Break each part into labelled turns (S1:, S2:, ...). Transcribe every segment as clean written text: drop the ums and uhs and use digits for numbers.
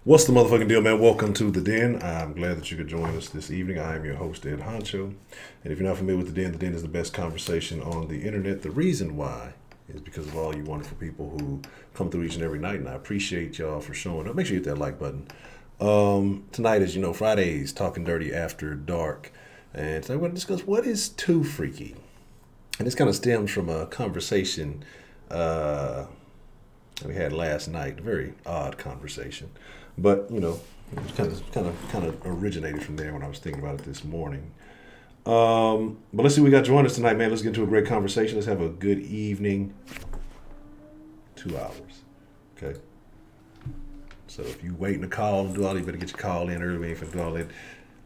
S1: What's the motherfucking deal, man? Welcome to the Den. I'm glad that you could join us this evening. I am your host, Ed Honcho. And if you're not familiar with the Den is the best conversation on the internet. The reason why is because of all you wonderful people who come through each and every night, and I appreciate y'all for showing up. Make sure you hit that like button. Tonight, as you know, Fridays, Talking Dirty After Dark. And today we're going to discuss what is too freaky. And this kind of stems from a conversation uh, we had last night. A very odd conversation. But it kind of originated from there when I was thinking about it this morning. But let's see, what we got joining us tonight, man. Let's get into a great conversation. Let's have a good evening. 2 hours, okay. So if you waiting to call and do all, you better get your call in early. We ain't finna do all that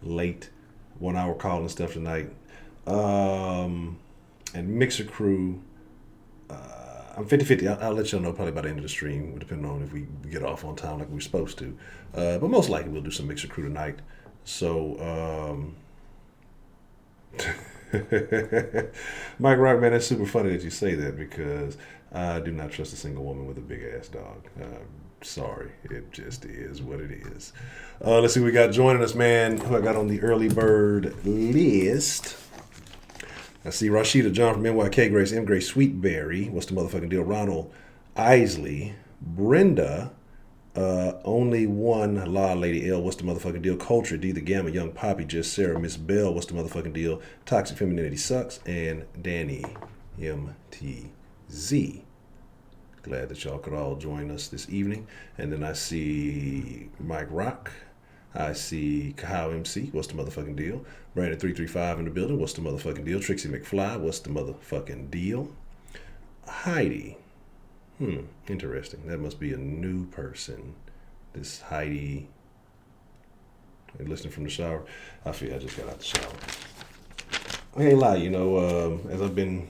S1: late 1 hour call and stuff tonight. And Mixer Crew. I'm 50-50. I'll let y'all know probably by the end of the stream, depending on if we get off on time like we're supposed to. But most likely we'll do some Mixer Crew tonight. So, Mike Rock, man, that's super funny that you say that because I do not trust a single woman with a big ass dog. Sorry, it just is what it is. Let's see what we got joining us, man. Who I got on the early bird list? I see Rashida John from NYK, Grace M. Grace Sweetberry. What's the motherfucking deal? Ronald Isley. Brenda. Only one Law Lady L. What's the motherfucking deal? Culture D. The Gamma. Young Poppy. Just Sarah. Miss Bell. What's the motherfucking deal? Toxic Femininity Sucks. And Danny MTZ. Glad that y'all could all join us this evening. And then I see Mike Rock. I see Kahau MC. What's the motherfucking deal? Brandon 335 in the building. What's the motherfucking deal? Trixie McFly. What's the motherfucking deal? Heidi. Interesting. That must be a new person. This Heidi. Listening from the shower. I feel I just got out the shower. I ain't lie, as I've been,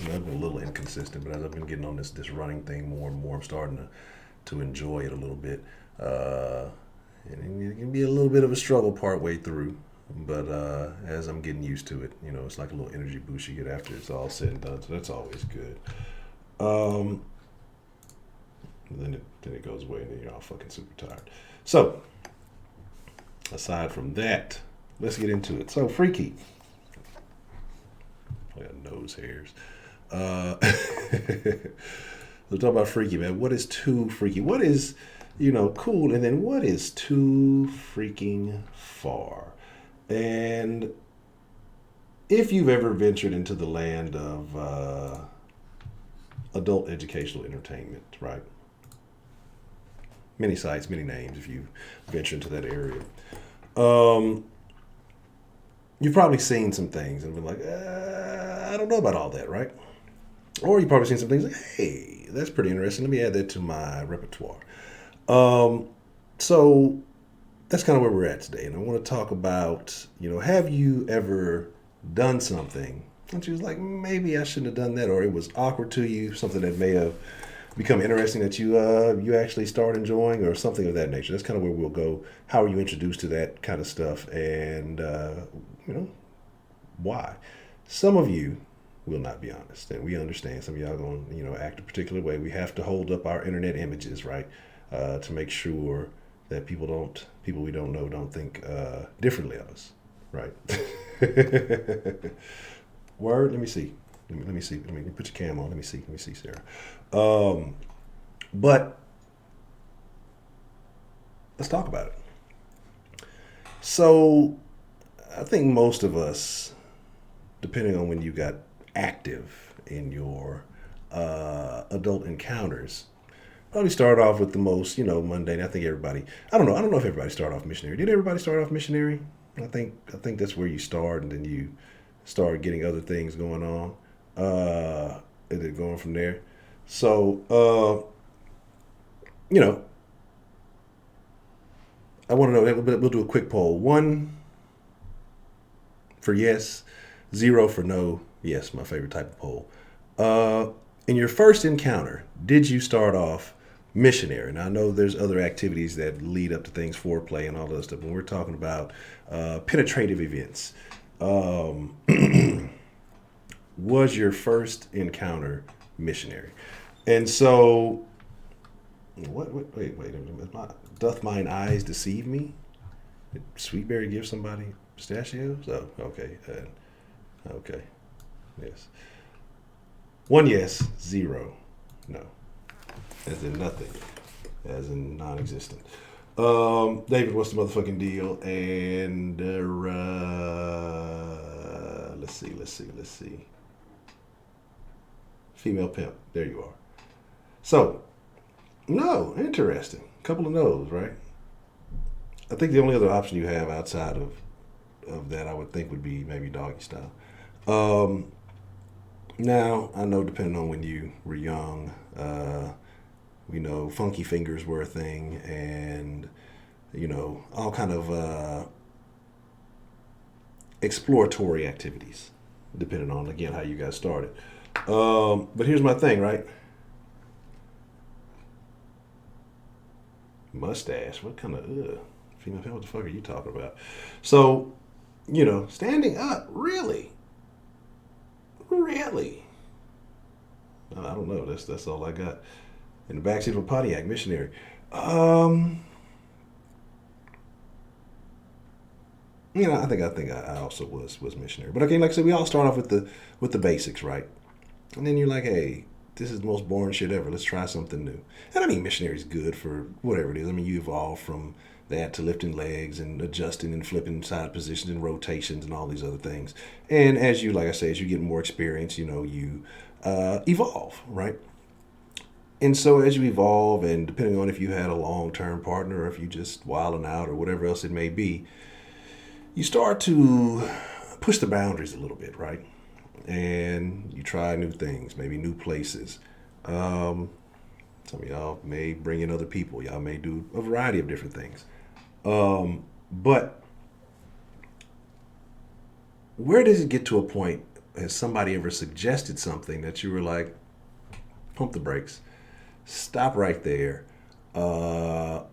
S1: I've been a little inconsistent, but as I've been getting on this running thing more and more, I'm starting to enjoy it a little bit. And it can be a little bit of a struggle part way through, but as I'm getting used to it, it's like a little energy boost you get after it's all said and done. So that's always good. Then it goes away, and then you're all fucking super tired. So aside from that, let's get into it. So freaky. I got nose hairs. Let's talk about freaky, man. What is too freaky? What is cool, and then what is too freaking far? And if you've ever ventured into the land of adult educational entertainment, right? Many sites, many names. If you venture into that area, you've probably seen some things and been like, I don't know about all that, right? Or you've probably seen some things like, hey, that's pretty interesting. Let me add that to my repertoire. So that's kind of where we're at today. And I want to talk about, have you ever done something and you was like, maybe I shouldn't have done that, or it was awkward to you, something that may have become interesting that you actually start enjoying, or something of that nature. That's kind of where we'll go. How are you introduced to that kind of stuff, and why? Some of you will not be honest, and we understand. Some of y'all going act a particular way. We have to hold up our internet images, right, to make sure that people we don't know don't think differently of us, right? Word. Let me see. Let me see. Let me put your cam on. Let me see. Sarah. But let's talk about it. So I think most of us, depending on when you got active in your adult encounters, probably start off with the most, mundane. I think everybody. I don't know. I don't know if everybody started off missionary. Did everybody start off missionary? I think that's where you start, and then you start getting other things going on, and then going from there. So, I want to know. We'll do a quick poll. 1 for yes, 0 for no. Yes, my favorite type of poll. In your first encounter, did you start off missionary? Now I know there's other activities that lead up to things, foreplay and all that stuff. When we're talking about penetrative events, was your first encounter missionary? And so Wait. Doth mine eyes deceive me? Did Sweetberry give somebody pistachios? Oh, okay. Okay. Yes. One yes, zero no. As in nothing. As in non-existent. David, what's the motherfucking deal? And let's see. Female pimp. There you are. So, no, interesting. Couple of no's, right? I think the only other option you have outside of that, I would think, would be maybe doggy style. Um, Now, I know depending on when you were young, funky fingers were a thing, and all kind of exploratory activities, depending on again how you guys started. But here's my thing, right? Mustache. What kind of female? What the fuck are you talking about? So, standing up, really, really. I don't know. That's all I got. In the backseat of a Pontiac missionary. Um, I think I also was missionary. But okay, like I said, we all start off with the basics, right? And then you're like, hey, this is the most boring shit ever. Let's try something new. And I mean, missionary is good for whatever it is. I mean, you evolve from that to lifting legs and adjusting and flipping side positions and rotations and all these other things. And as you, like I say, as you get more experience, you evolve, right? And so as you evolve, and depending on if you had a long-term partner or if you just wilding out or whatever else it may be, you start to push the boundaries a little bit, right? And you try new things, maybe new places. Um, some of y'all may bring in other people. Y'all may do a variety of different things. But where does it get to a point? Has somebody ever suggested something that you were like, pump the brakes, stop right there? Uh,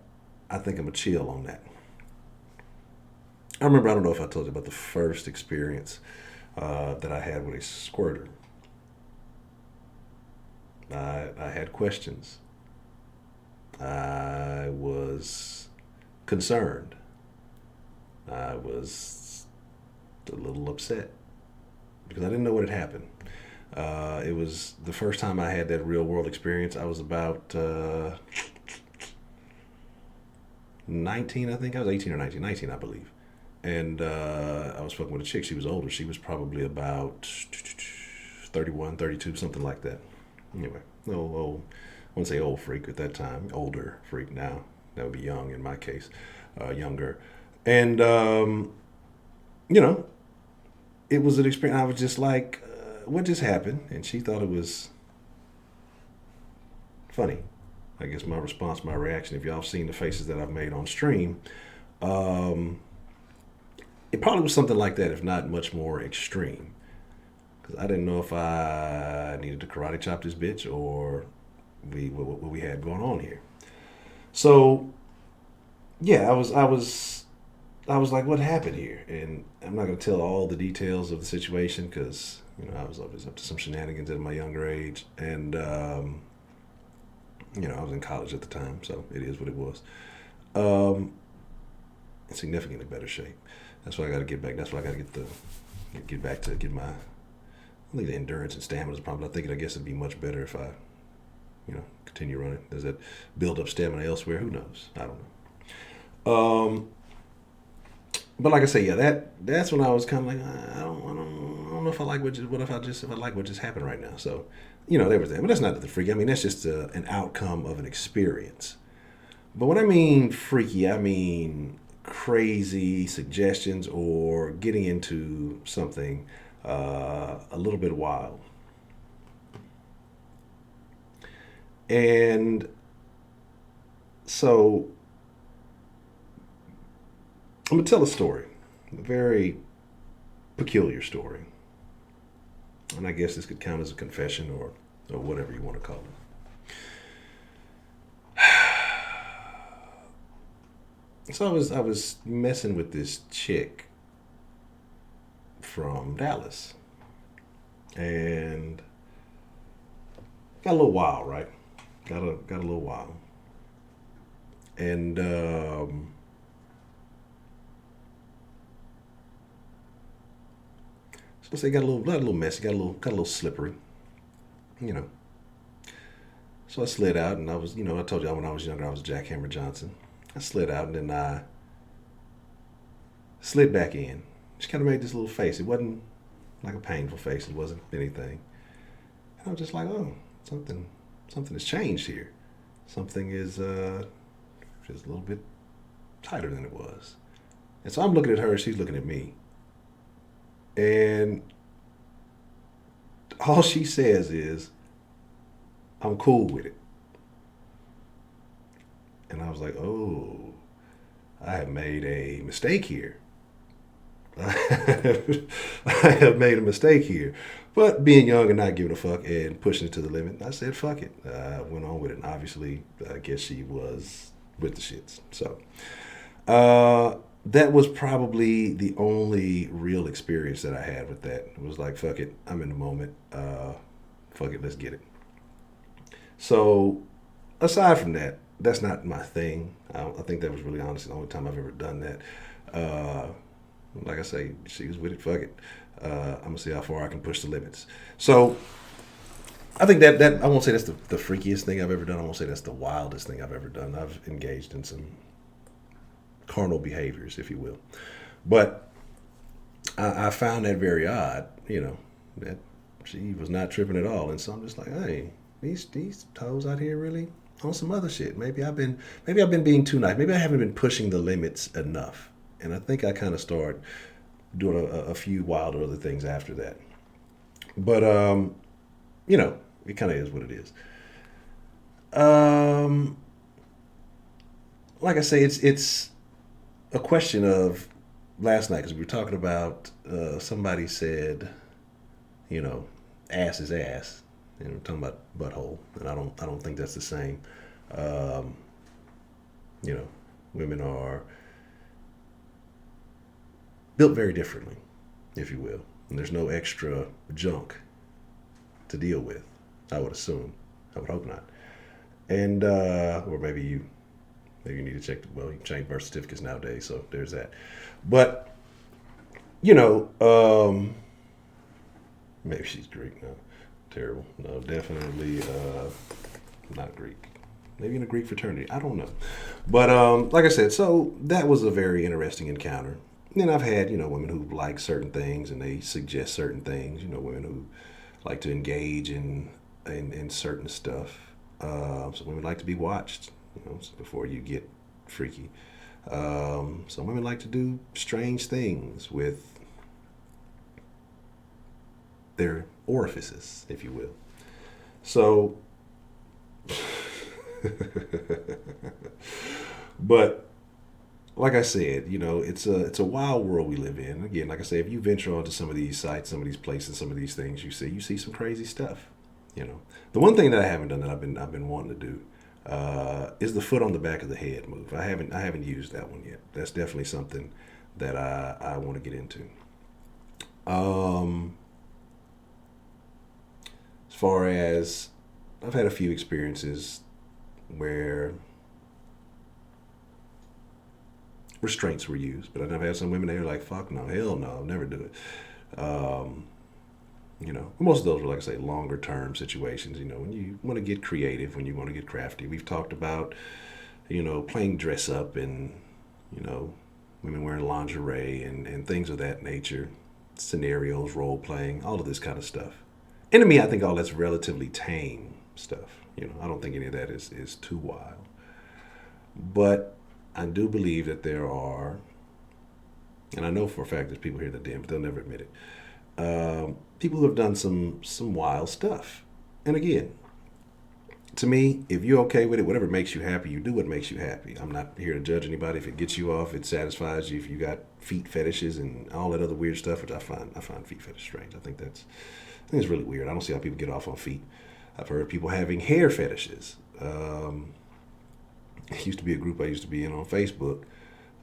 S1: I think I'm a chill on that. I remember, I don't know if I told you about the first experience that I had with a squirter. I had questions. I was concerned. I was a little upset because I didn't know what had happened. It was the first time I had that real world experience. I was about 19, I think. I was 18 or 19, 19, I believe. And I was fucking with a chick. She was older. She was probably about 31, 32, something like that. Anyway, old, I wouldn't say old freak at that time, older freak now. That would be young in my case, younger. And, you know, it was an experience. I was just like, what just happened? And she thought it was funny. I guess my response, my reaction, if y'all have seen the faces that I've made on stream, um, it probably was something like that, if not much more extreme. Because I didn't know if I needed to karate chop this bitch or what we had going on here. So yeah, I was like, what happened here? And I'm not gonna tell all the details of the situation because I was always up to some shenanigans at my younger age, and I was in college at the time, so it is what it was. Um, in significantly better shape. That's why I got to get back. That's why I got to get back to get my. I think the endurance and stamina is a problem. I guess it'd be much better if I continue running. Does that build up stamina elsewhere? Who knows? I don't know. But like I say, yeah, that's when I was kind of like, I don't know if I like if I like what just happened right now. So, there was that. But that's not the freak. I mean, that's just an outcome of an experience. But when I mean freaky, I mean crazy suggestions or getting into something a little bit wild. And so I'm going to tell a story, a very peculiar story. And I guess this could count as a confession or whatever you want to call it. So I was messing with this chick from Dallas, and got a little wild, right? Got a little wild. And so let's say it got a little messy, got a little slippery, you know. So I slid out, and I was, I told you when I was younger, I was Jackhammer Johnson. I slid out, and then I slid back in. She kind of made this little face. It wasn't like a painful face. It wasn't anything. And I was just like, oh, something has changed here. Something is just a little bit tighter than it was. And so I'm looking at her. She's looking at me. And all she says is, I'm cool with it. And I was like, oh, I have made a mistake here. I have made a mistake here. But being young and not giving a fuck and pushing it to the limit, I said, fuck it. I went on with it. And obviously, I guess she was with the shits. So, that was probably the only real experience that I had with that. It was like, fuck it. I'm in the moment. Fuck it. Let's get it. So, aside from that, that's not my thing. I think that was really honestly the only time I've ever done that. Like I say, she was with it. Fuck it. I'm gonna see how far I can push the limits. So I think that I won't say that's the freakiest thing I've ever done. I won't say that's the wildest thing I've ever done. I've engaged in some carnal behaviors, if you will, but I found that very odd. That she was not tripping at all, and so I'm just like, hey, these toes out here really on some other shit. Maybe I've been being too nice. Maybe I haven't been pushing the limits enough. And I think I kind of started doing a few wilder other things after that. But it kind of is what it is. Um, like I say, it's a question of last night because we were talking about somebody said, you know, ass is ass, and we're talking about butthole, and I don't think that's the same. Um, you know, women are built very differently, if you will. And there's no extra junk to deal with, I would assume. I would hope not. And or maybe you need to check. Well, you can change birth certificates nowadays, so there's that. But you know, maybe she's Greek. No, terrible. No, definitely not Greek. Maybe in a Greek fraternity. I don't know. But like I said, so that was a very interesting encounter. And I've had, women who like certain things and they suggest certain things. Women who like to engage in certain stuff. Some women like to be watched, before you get freaky. Some women like to do strange things with their orifices, if you will. So, but like I said, it's a wild world we live in. Again, like I say, if you venture onto some of these sites, some of these places, some of these things, you see some crazy stuff. The one thing that I haven't done that I've been wanting to do is the foot on the back of the head move. I haven't used that one yet. That's definitely something that I want to get into. Um, as far as I've had a few experiences where restraints were used, but I've had some women that were like, "Fuck no, hell no, I'll never do it." Most of those were, like I say, longer term situations. When you want to get creative, when you want to get crafty. We've talked about, playing dress up and, you know, women wearing lingerie and things of that nature, scenarios, role playing, all of this kind of stuff. And to me, I think all that's relatively tame stuff. I don't think any of that is too wild. But I do believe that there are, and I know for a fact there's people here that did, but they'll never admit it. People who have done some wild stuff. And again, to me, if you're okay with it, whatever makes you happy, you do what makes you happy. I'm not here to judge anybody. If it gets you off, it satisfies you. If you got feet fetishes and all that other weird stuff, which I find feet fetish strange. I think it's really weird. I don't see how people get off on feet. I've heard people having hair fetishes. It used to be a group I used to be in on Facebook,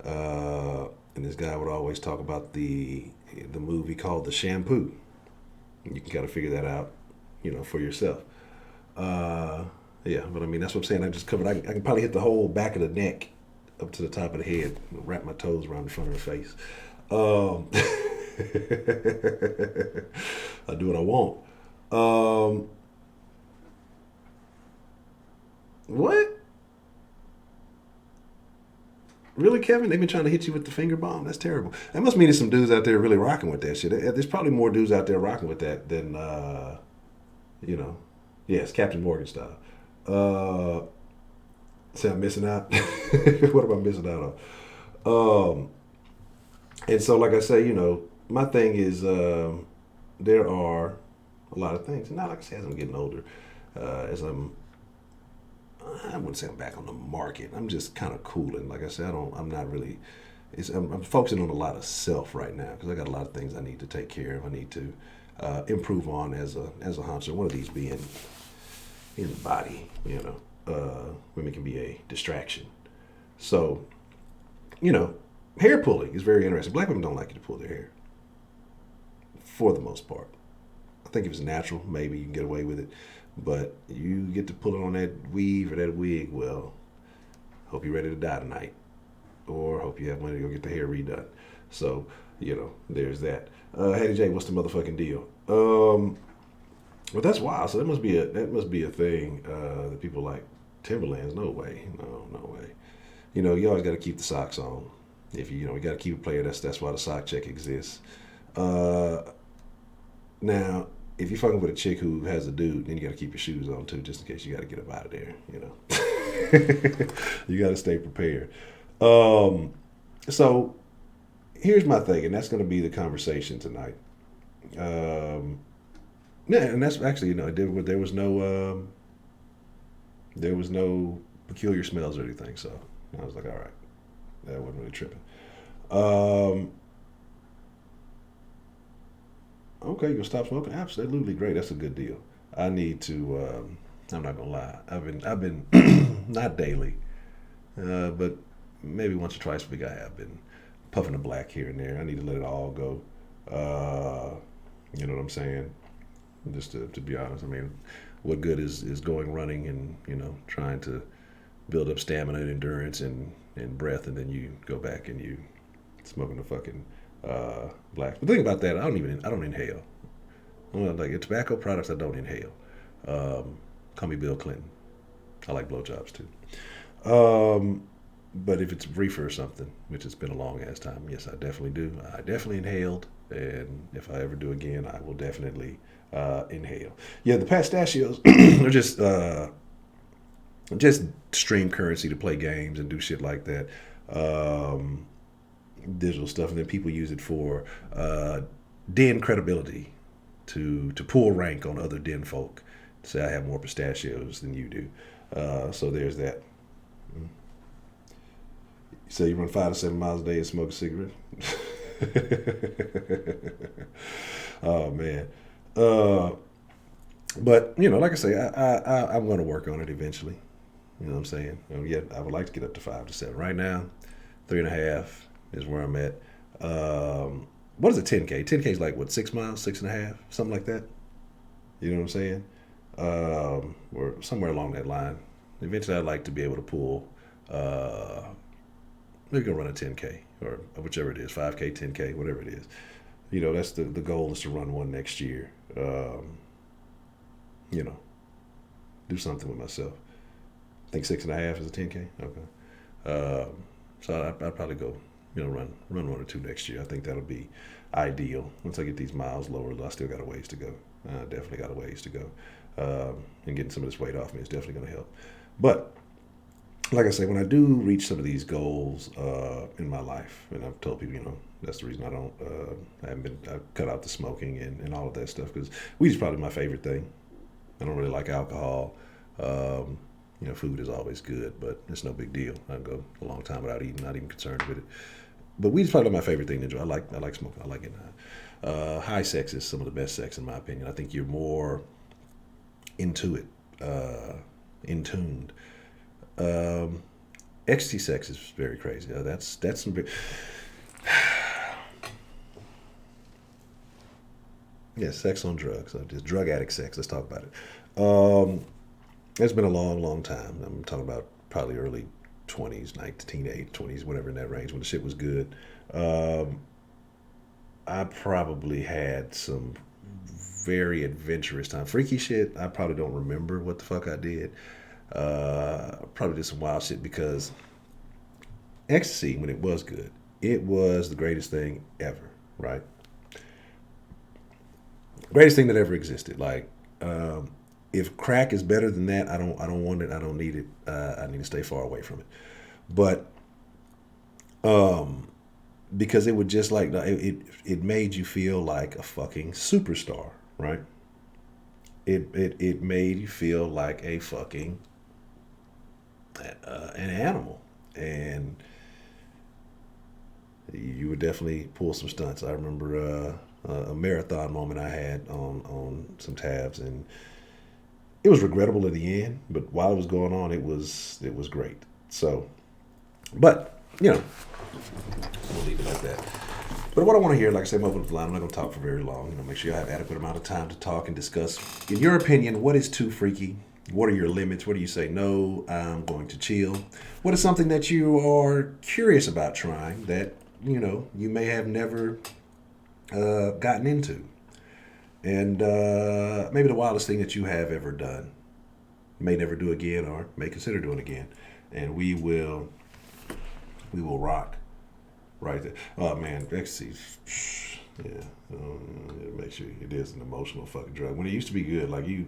S1: and this guy would always talk about the movie called The Shampoo. You can kind of figure that out, for yourself. Yeah, but I mean, that's what I'm saying. I just covered. I can probably hit the whole back of the neck up to the top of the head, wrap my toes around the front of the face. Um, I do what I want. Um, what? Really, Kevin? They've been trying to hit you with the finger bomb? That's terrible. That must mean there's some dudes out there really rocking with that shit. There's probably more dudes out there rocking with that than, you know, yes, Captain Morgan style. Uh, say I'm missing out. What am I missing out on? And so, like I say, my thing is there are a lot of things. And now, like I say, as I'm getting older, as I wouldn't say I'm back on the market. I'm just kind of cooling. Like I said, I'm not really. I'm focusing on a lot of self right now because I got a lot of things I need to take care of. I need to improve on as a hunter. One of these being in the body. Women can be a distraction. So, you know, hair pulling is very interesting. Black women don't like you to pull their hair for the most part. I think if it's natural, maybe you can get away with it. But you get to pull it on that weave or that wig, well, hope you're ready to die tonight. Or hope you have money to go get the hair redone. So, there's that. Hattie J, what's the motherfucking deal? But that's wild. So that must be a thing that people like Timberlands. No way. No way. You always got to keep the socks on. If you got to keep it player. That's why the sock check exists. Uh, Now, if you're fucking with a chick who has a dude, then you got to keep your shoes on too, just in case you got to get up out of there. You got to stay prepared. Um, so here's my thing, and that's going to be the conversation tonight. Um, yeah, and that's actually there was no peculiar smells or anything. So I was like, all right, that wasn't really tripping. Um, Okay, you'll stop smoking. Absolutely great. That's a good deal. I need to. I'm not gonna lie. I've been not daily, but maybe once or twice a week. I have been puffing a black here and there. I need to let it all go. You know what I'm saying? Just to be honest, I mean, what good is going running and trying to build up stamina and endurance and breath, and then you go back and you smoking the fucking blacks. But the thing about that, I don't inhale. Like tobacco products, I don't inhale. Call me Bill Clinton. I like blowjobs too. Um, but if it's reefer or something, which has been a long ass time, yes, I definitely do. I definitely inhaled, and if I ever do again, I will definitely inhale. Yeah, the pistachios are just stream currency to play games and do shit like that. Um, Digital stuff, and then people use it for den credibility to pull rank on other den folk. Say I have more pistachios than you do. So there's that. So you run 5 to 7 miles a day and smoke a cigarette. Oh man. Uh, but like I say, I'm going to work on it eventually. You know what I'm saying? Yeah, I would like to get up to 5 to 7. Right now, 3.5 is where I'm at. What is a 10K? 10K is like what, 6 miles, 6.5, something like that. You know what I'm saying? Or somewhere along that line. Eventually, I'd like to be able to pull. Maybe gonna run a 10K or whichever it is, 5K, 10K, whatever it is. That's the goal is to run one next year. You know, do something with myself. I think 6.5 is a 10K. Okay. So I'd probably go, run one or two next year. I think that'll be ideal. Once I get these miles lower, I still got a ways to go. I definitely got a ways to go. And getting some of this weight off me is definitely going to help. But like I say, when I do reach some of these goals in my life, and I've told people, that's the reason I cut out the smoking and all of that stuff, because weed is probably my favorite thing. I don't really like alcohol. Um, Food is always good, but it's no big deal. I can go a long time without eating, not even concerned with it. But weed is probably my favorite thing to enjoy. I like smoking. I like it. High sex is some of the best sex in my opinion. I think you're more into it, in tuned. Um, Ecstasy sex is very crazy. That's some big. Yeah, sex on drugs. Just drug addict sex. Let's talk about it. It's been a long, long time. I'm talking about probably early 20s, 19, teenage 20s, whatever in that range when the shit was good. Um, I probably had some very adventurous time. Freaky shit, I probably don't remember what the fuck I did. Probably did some wild shit because ecstasy, when it was good, it was the greatest thing ever, right? Greatest thing that ever existed. Like, if crack is better than that, I don't want it. I don't need it. I need to stay far away from it. But um, because it would just like it made you feel like a fucking superstar, right? It made you feel like a fucking an animal, and you would definitely pull some stunts. I remember a marathon moment I had on some tabs, and it was regrettable at the end. But while it was going on, it was great. So, but we'll leave it like that. But what I want to hear, like I said, I'm open up the line. I'm not going to talk for very long. Make sure you have adequate amount of time to talk and discuss. In your opinion, what is too freaky? What are your limits? What do you say? No, I'm going to chill. What is something that you are curious about trying that you may have never gotten into, and maybe the wildest thing that you have ever done, may never do again, or may consider doing again, and we will rock right there. Oh man, ecstasy. Yeah, it makes you. It is an emotional fucking drug. When it used to be good, like you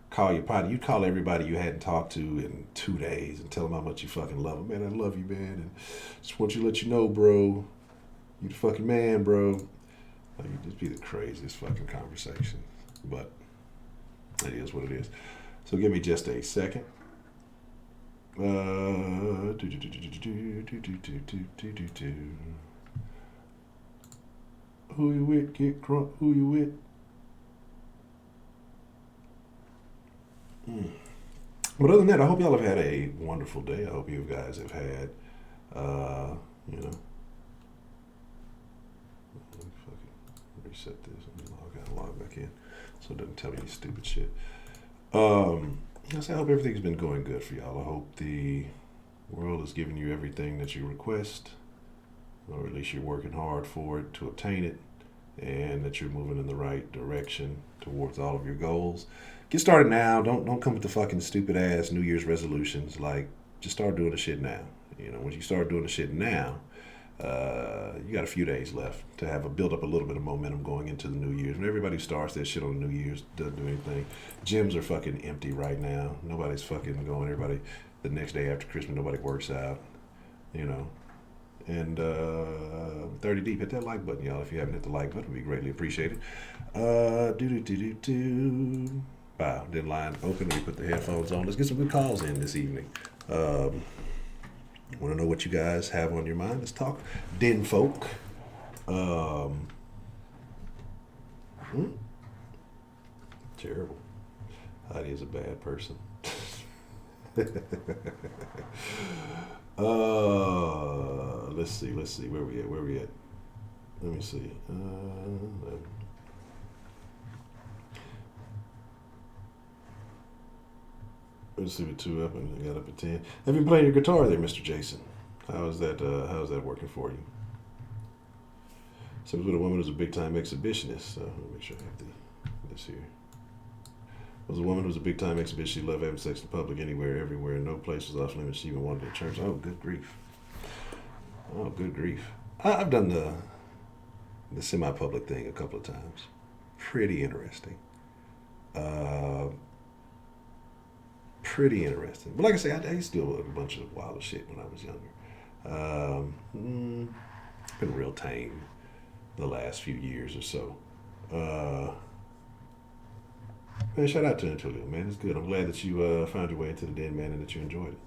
S1: call your partner, you call everybody you hadn't talked to in 2 days and tell them how much you fucking love them. Man, I love you, man, and just want you to let you know, bro, you the fucking man, bro. Like, it just be the craziest fucking conversation, but it is what it is. So give me just a second. Who you with? Get crunk. Who you with? Mm. But other than that, I hope y'all have had a wonderful day. I hope you guys have had, uh, you know, fucking reset this. I gotta log back in so it doesn't tell me any stupid shit. I hope everything's been going good for y'all. I hope the world is giving you everything that you request, or at least you're working hard for it to obtain it, and that you're moving in the right direction towards all of your goals. Get started now. Don't come with the fucking stupid ass New Year's resolutions. Like, just start doing the shit now. When you start doing the shit now, you got a few days left to have a build up a little bit of momentum going into the New Year's. When everybody starts that shit on the New Year's, doesn't do anything. Gyms are fucking empty right now. Nobody's fucking going. Everybody, the next day after Christmas, nobody works out. You know, and 30 deep. Hit that like button, y'all. If you haven't hit the like button, it would be greatly appreciated. Do do do do do. Wow, Denline open. Let me put the headphones on. Let's get some good calls in this evening. Want to know what you guys have on your mind? Let's talk Den folk. Hmm? Terrible. Heidi is a bad person. Let's see. Where we at? Let me see. Let's see, with 2 up and I got up at 10. Have you been playing your guitar there, Mr. Jason? How's that? How's that working for you? Seems with a woman who's a big time exhibitionist. So let me make sure I have this here. Was a woman who was a big time exhibitionist. She loved having sex in public, anywhere, everywhere. No place was off limits. She even wanted to church. Oh, good grief. Oh, good grief. I've done the semi public thing a couple of times. Pretty interesting. Uh, Pretty interesting. But like I say, I used to do a bunch of wild shit when I was younger. Been real tame the last few years or so. Man, shout out to Antonio, man. It's good. I'm glad that you found your way into the den, man, and that you enjoyed it.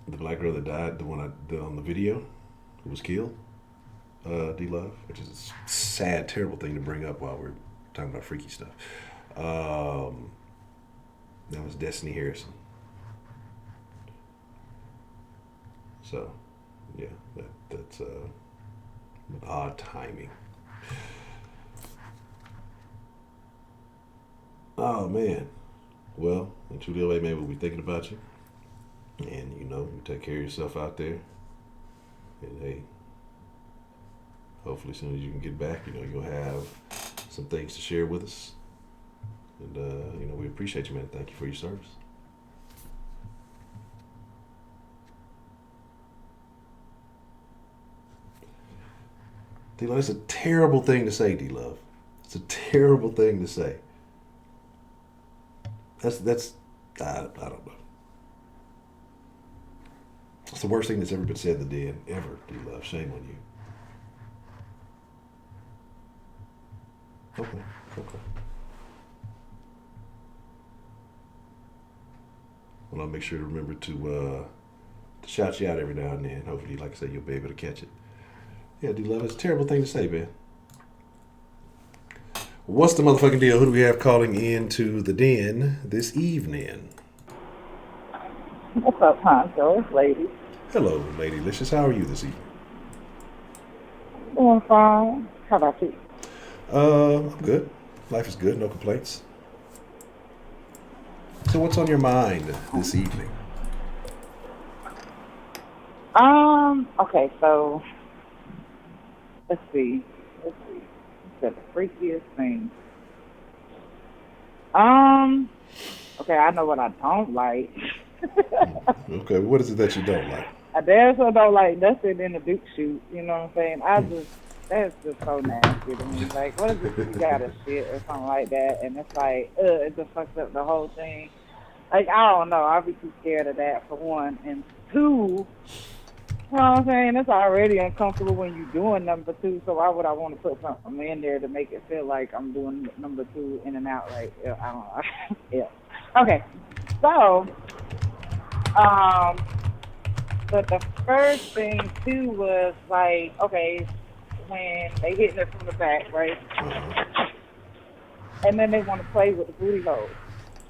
S1: The black girl that died, the one I did on the video, who was killed, D Love, which is a sad, terrible thing to bring up while we're talking about freaky stuff. That was Destiny Harrison. So, yeah, that's odd timing. Oh man. Well, and truly, man, we'll be thinking about you, and you take care of yourself out there. And hey, hopefully, as soon as you can get back, you'll have some things to share with us. And we appreciate you, man. Thank you for your service. D-Love, it's a terrible thing to say, D-Love. It's a terrible thing to say. That's I don't know. It's the worst thing that's ever been said in the den, ever, D-Love. Shame on you. Okay. Well, I'll make sure to remember to shout you out every now and then. Hopefully, like I said, you'll be able to catch it. Yeah, D-Love, it's a terrible thing to say, man. What's the motherfucking deal? Who do we have calling into the den this evening?
S2: What's up, Honcho? It's Lady.
S1: Hello, Lady Licious. How are you this evening?
S2: Doing fine. How about you?
S1: I'm good. Life is good. No complaints. So what's on your mind this evening?
S2: Okay, so let's see. The freakiest thing. Okay, I know what I don't like.
S1: Okay, what is it that you don't like?
S2: I definitely don't like nothing in the Duke shoot. You know what I'm saying? That's just so nasty to me. Like, what if you got a shit or something like that, and it's like, it just fucks up the whole thing. Like, I don't know. I'd be too scared of that, for one. And two, you know what I'm saying? It's already uncomfortable when you're doing number two, so why would I want to put something in there to make it feel like I'm doing number two in and out? Like, I don't know. Yeah. Okay. So, but the first thing, too, was like, okay, when they hitting it from the back, right? And then they want to play with the booty hole,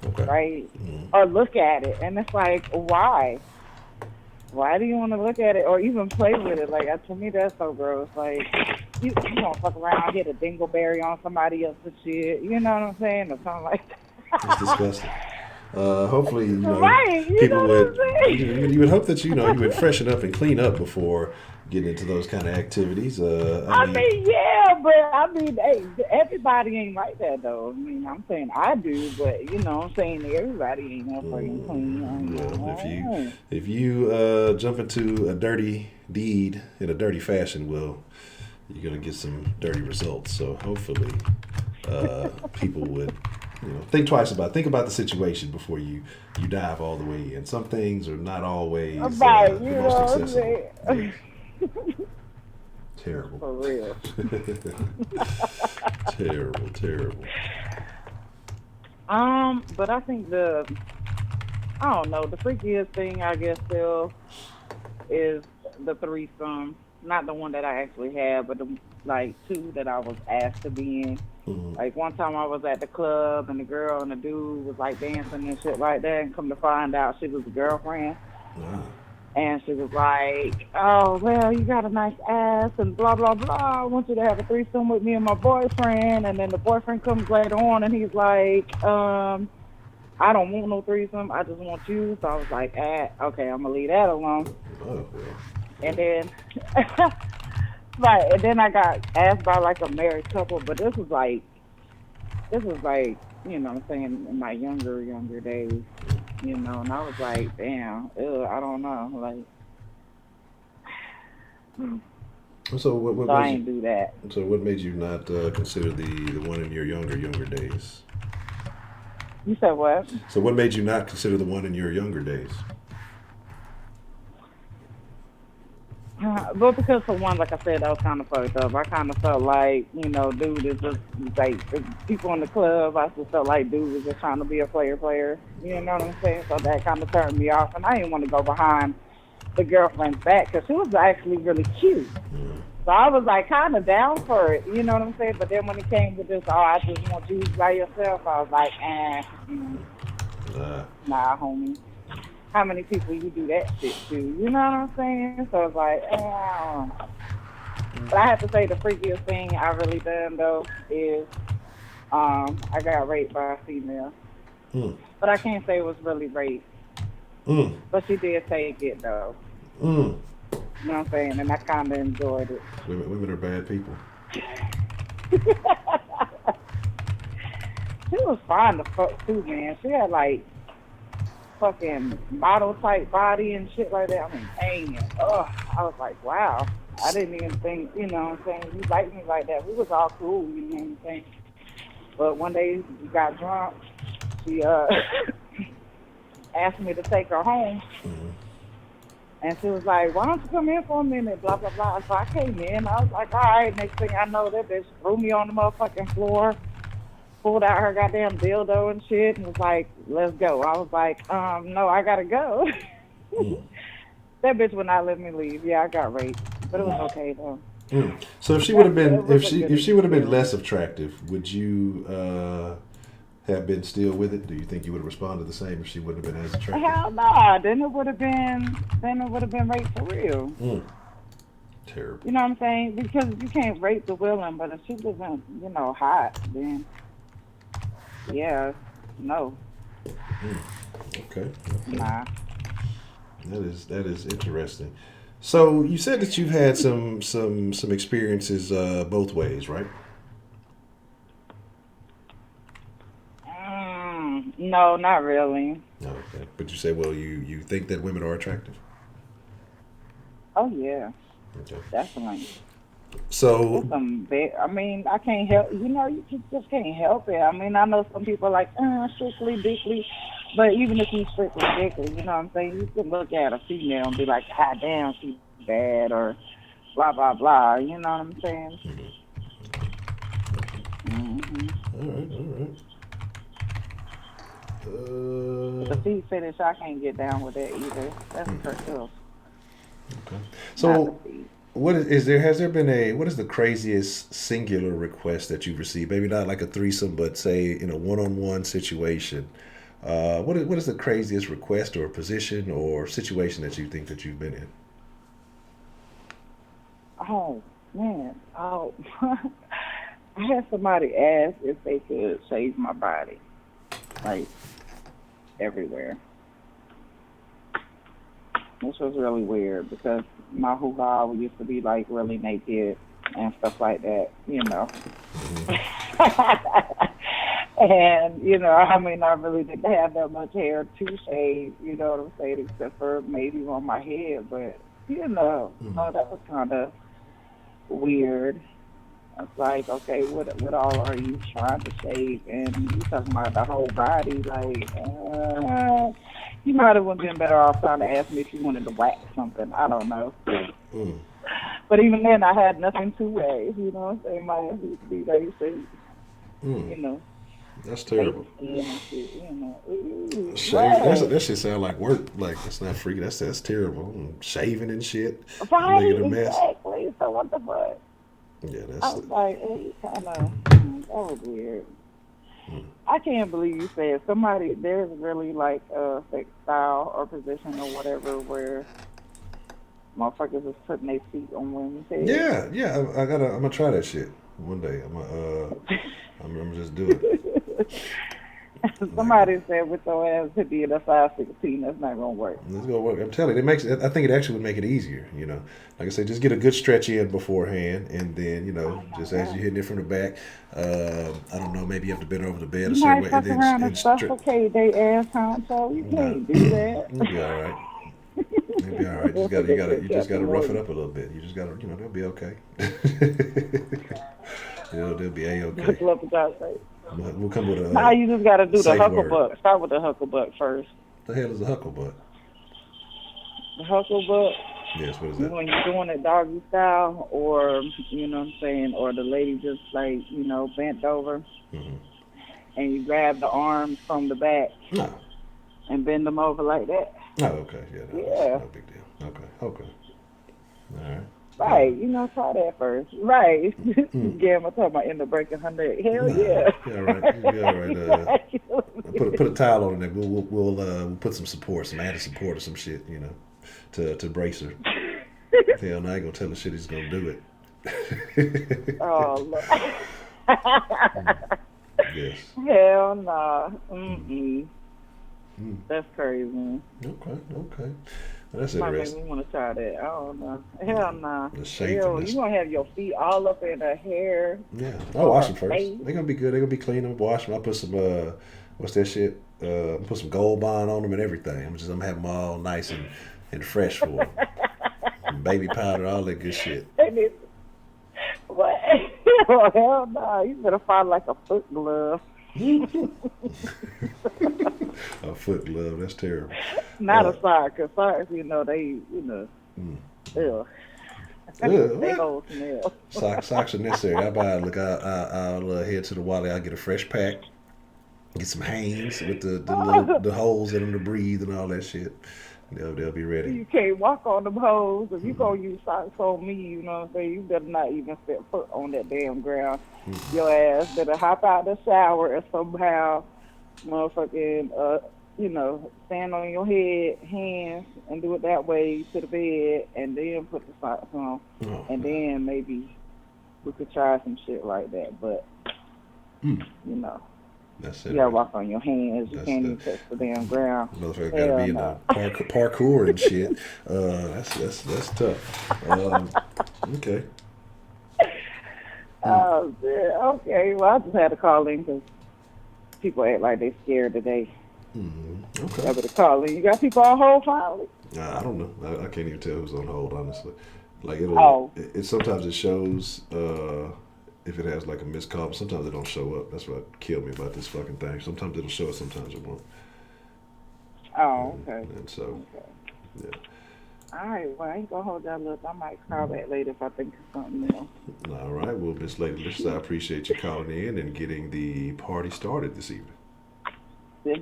S1: okay.
S2: Right? Mm-hmm. Or look at it. And it's like, why? Why do you want to look at it or even play with it? Like, to me, that's so gross. Like, you don't fuck around, hit a dingleberry on somebody else's shit. You know what I'm saying? Or something like that.
S1: It's disgusting. Hopefully,
S2: right,
S1: people would. You would hope that you would freshen up and clean up before getting into those kind of activities.
S2: I mean, yeah, but I mean, hey, everybody ain't like that though. I mean, I'm saying I do, but you know, I'm saying everybody ain't no fucking clean.
S1: Well, if you jump into a dirty deed in a dirty fashion, well, you're gonna get some dirty results. So hopefully, people would. Think about the situation before you dive all the way in. Some things are not always the most accessible. Yeah. Terrible.
S2: For real.
S1: Terrible.
S2: But I think the freakiest thing I guess still is the threesome. Not the one that I actually had, but the two that I was asked to be in. Mm-hmm. Like one time I was at the club and the girl and the dude was like dancing and shit like that, and come to find out she was a girlfriend. Wow. And she was like, oh, well, you got a nice ass and blah, blah, blah. I want you to have a threesome with me and my boyfriend. And then the boyfriend comes later on and he's like, I don't want no threesome. I just want you. So I was like, okay, I'm going to leave that alone.
S1: Oh, well.
S2: And then, and then I got asked by like a married couple, but this was like, you know what I'm saying, in my younger days. And I was like, damn, I don't know,
S1: So
S2: I ain't do that.
S1: So what made you not consider the one in your younger days?
S2: You said what?
S1: So what made you not consider the one in your younger days?
S2: Well, because for one, like I said, that was kind of fucked up. I kind of felt like, dude is just like people in the club. I just felt like dude was just trying to be a player. You know what I'm saying? So that kind of turned me off, and I didn't want to go behind the girlfriend's back because she was actually really cute. So I was like kind of down for it. You know what I'm saying? But then when it came with this, I just want you by yourself, I was like, nah, homie. How many people you do that shit to? You know what I'm saying? So it's like, I don't know. But I have to say the freakiest thing I really done though is I got raped by a female,
S1: Mm.
S2: but I can't say it was really rape.
S1: Mm.
S2: But she did take it though.
S1: Mm.
S2: You know what I'm saying? And I kind of enjoyed it.
S1: Women are bad people.
S2: She was fine to fuck too, man. She had like fucking model type body and shit like that. I mean, dang it. Ugh. I was like, wow. I didn't even think, you know what I'm saying, you liked me like that. We was all cool, you know what I'm saying? But one day we got drunk. She asked me to take her home.
S1: Mm-hmm.
S2: And she was like, why don't you come in for a minute, blah, blah, blah. So I came in. I was like, all right. Next thing I know, that bitch threw me on the motherfucking floor, pulled out her goddamn dildo and shit, and was like, let's go. I was like, no, I got to go.
S1: Mm.
S2: That bitch would not let me leave. Yeah, I got raped. But it was okay, though.
S1: Mm. So if she would have been,
S2: It was a good
S1: if she would have been
S2: experience.
S1: less attractive, would you have been still with it? Do you think you would have responded the same if she wouldn't have been as attractive?
S2: Hell no. Then it would have been rape for real.
S1: Mm. Terrible.
S2: You know what I'm saying? Because you can't rape the willing, but if she wasn't, you know, hot, then yeah, no,
S1: Mm. Okay.
S2: nah.
S1: That is interesting. So you said that you've had some experiences both ways, right?
S2: No, not really.
S1: Okay. But you say, well, you think that women are attractive.
S2: Oh yeah,
S1: Okay.
S2: definitely. It's
S1: So
S2: some big. I mean, I can't help. You know, just can't help it. I mean, I know some people are like, strictly dickly, but even if you strictly dickly, you know what I'm saying? You can look at a female and be like, ah, damn, she's bad, or blah blah blah. You know what I'm saying? Hmm.
S1: all right, all right.
S2: But the feet fetish, I can't get down with that either. That's herself,
S1: Okay.
S2: not the
S1: So
S2: feet.
S1: what is there? Has there been a what is the craziest singular request that you've received? Maybe not like a threesome, but say in a one-on-one situation. What is the craziest request or position or situation that you think that you've been in?
S2: Oh man, oh. I had somebody ask if they could shave my body, like everywhere, which was really weird because my hoo-ha used to be like really naked and stuff like that, you know. And, you know, I mean, I really didn't have that much hair to shave, you know what I'm saying, except for maybe on my head, but,
S1: Mm-hmm.
S2: that was kind of weird. It's like, okay, what all are you trying to shave? And you talking about the whole body, like, you might have been better off trying to ask me if you wanted to wax something. I don't know.
S1: Mm.
S2: But even then, I had nothing to wax. You know what I'm saying? My ass used to be very straight,
S1: Mm.
S2: you know,
S1: That's
S2: baby
S1: terrible.
S2: skin and shit, you know. Ooh,
S1: Shave.
S2: what?
S1: That shit sound like work. Like that's not free. That's terrible. Shaving and shit,
S2: Right,
S1: making a mess.
S2: exactly. So what the fuck?
S1: Yeah,
S2: I
S1: that's.
S2: was like, hey, kind of, that was weird.
S1: Mm.
S2: I can't believe you said somebody. There's really like a sex style or position or whatever where motherfuckers is putting their feet on women's heads.
S1: Yeah, yeah. I'm gonna try that shit one day. I'm gonna just do it. Like
S2: Somebody said with your ass to be in a size 16, that's not gonna work.
S1: let's go work. I'm telling you, it makes. I think it actually would make it easier. You know, like I said, just get a good stretch in beforehand, and then just as you're hitting it from the back, I don't know, maybe you have to bend over the bed a
S2: You
S1: certain
S2: might
S1: way, and
S2: fuck
S1: then
S2: around and
S1: and
S2: suffocate they ass, Honcho. You
S1: nah,
S2: can't do that.
S1: you'll be all right. You'll be all right.
S2: That's what they said,
S1: You just gotta
S2: Captain
S1: rough it
S2: Morgan.
S1: up a little bit. You just gotta, they'll be okay. They'll be a okay.
S2: Buckle up and try to say.
S1: We'll come with
S2: Now
S1: a
S2: you just gotta do the
S1: safe word.
S2: hucklebuck. Start with the hucklebuck first.
S1: The hell is a hucklebutt?
S2: The hucklebuck.
S1: Yes, what is that?
S2: When you're doing it doggy style, or you know what I'm saying, or the lady just like bent over,
S1: Mm-hmm.
S2: and you grab the arms from the back
S1: No.
S2: and bend them over like that.
S1: Oh, okay. Yeah, no, that's
S2: Yeah,
S1: no big deal. Okay, okay. All right. Yeah.
S2: right. Try that first. Right.
S1: Mm.
S2: Yeah, I'm talking about end up breaking her neck. Hell
S1: Nah,
S2: yeah.
S1: be all right. You'll be all right. Put a towel on it. We'll put some support, some added support or some shit, to brace her. Hell, no, I ain't gonna tell the shit he's gonna do it.
S2: Oh Lord.
S1: guess.
S2: Hell nah. Mm-mm. That's crazy.
S1: Okay. Well, that's
S2: Might make
S1: interesting.
S2: me want to try that. I don't know. Hell nah.
S1: The
S2: Hell, you
S1: shamefulness.
S2: gonna have your feet all up in her hair
S1: Yeah, I'll
S2: or
S1: wash
S2: her
S1: them first.
S2: face.
S1: They're gonna be good. They're gonna be clean. I'm gonna wash them. I put some what's that shit? Put some Gold Bond on them and everything. I'm gonna have them all nice and fresh for them. Baby powder, all that good shit.
S2: And it's what? Hell nah. You better find like a foot glove.
S1: A foot glove. That's terrible.
S2: Not a sock, cause socks, ew. They
S1: What?
S2: hold smell.
S1: Socks are necessary. I'll head to the Wally. I'll get a fresh pack. Get some Hanes with the holes in them to breathe and all that shit. They'll be ready.
S2: You can't walk on them hoes. If you gonna use socks on me, you know what I'm saying? You better not even set foot on that damn ground. Your ass better hop out the shower and somehow, motherfucking, stand on your hands, and do it that way to the bed, and then put the socks on, and then maybe we could try some shit like that. But
S1: That's
S2: you
S1: it.
S2: gotta walk on your hands. You can't even touch the damn ground.
S1: Motherfucker gotta be in the parkour and shit. That's tough. Okay.
S2: Oh, yeah. Okay. Well, I just had to call in because people act like they scared today.
S1: Okay.
S2: I better call in. You got people on hold finally?
S1: I don't know. I can't even tell who's on hold, honestly. Like it sometimes it shows if it has like a missed call, but sometimes it don't show up. That's what killed me about this fucking thing. Sometimes it'll show up, sometimes it won't.
S2: Oh, okay.
S1: And so, yeah.
S2: All right. Well, I ain't gonna hold y'all up. I might call back later if I think of something else.
S1: All right. Well, Miss Lady Licious, I appreciate you calling in and getting the party started this evening.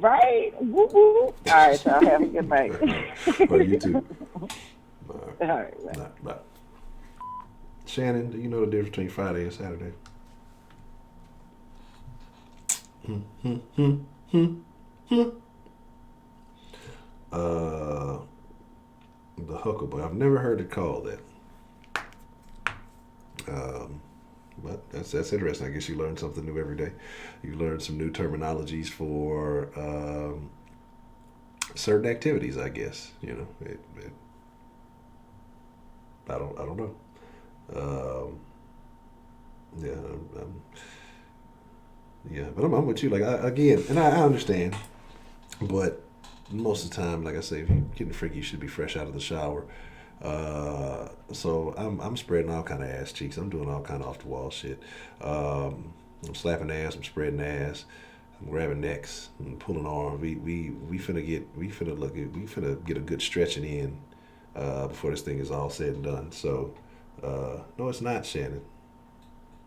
S2: Right. Woo woo. All right, y'all. Have a good night.
S1: Well, you too.
S2: All right. Bye.
S1: Bye. Shannon, do you know the difference between Friday and Saturday? The huckleberry. I've never heard it called that. But that's interesting. I guess you learn something new every day. You learn some new terminologies for certain activities. I guess I don't know. But I'm with you. Like I understand, but most of the time, like I say, if you're getting freaky, you should be fresh out of the shower. So I'm spreading all kind of ass cheeks. I'm doing all kind of off the wall shit. I'm slapping ass. I'm spreading ass. I'm grabbing necks. I'm pulling arms. We finna get a good stretching in before this thing is all said and done. So no, it's not, Shannon.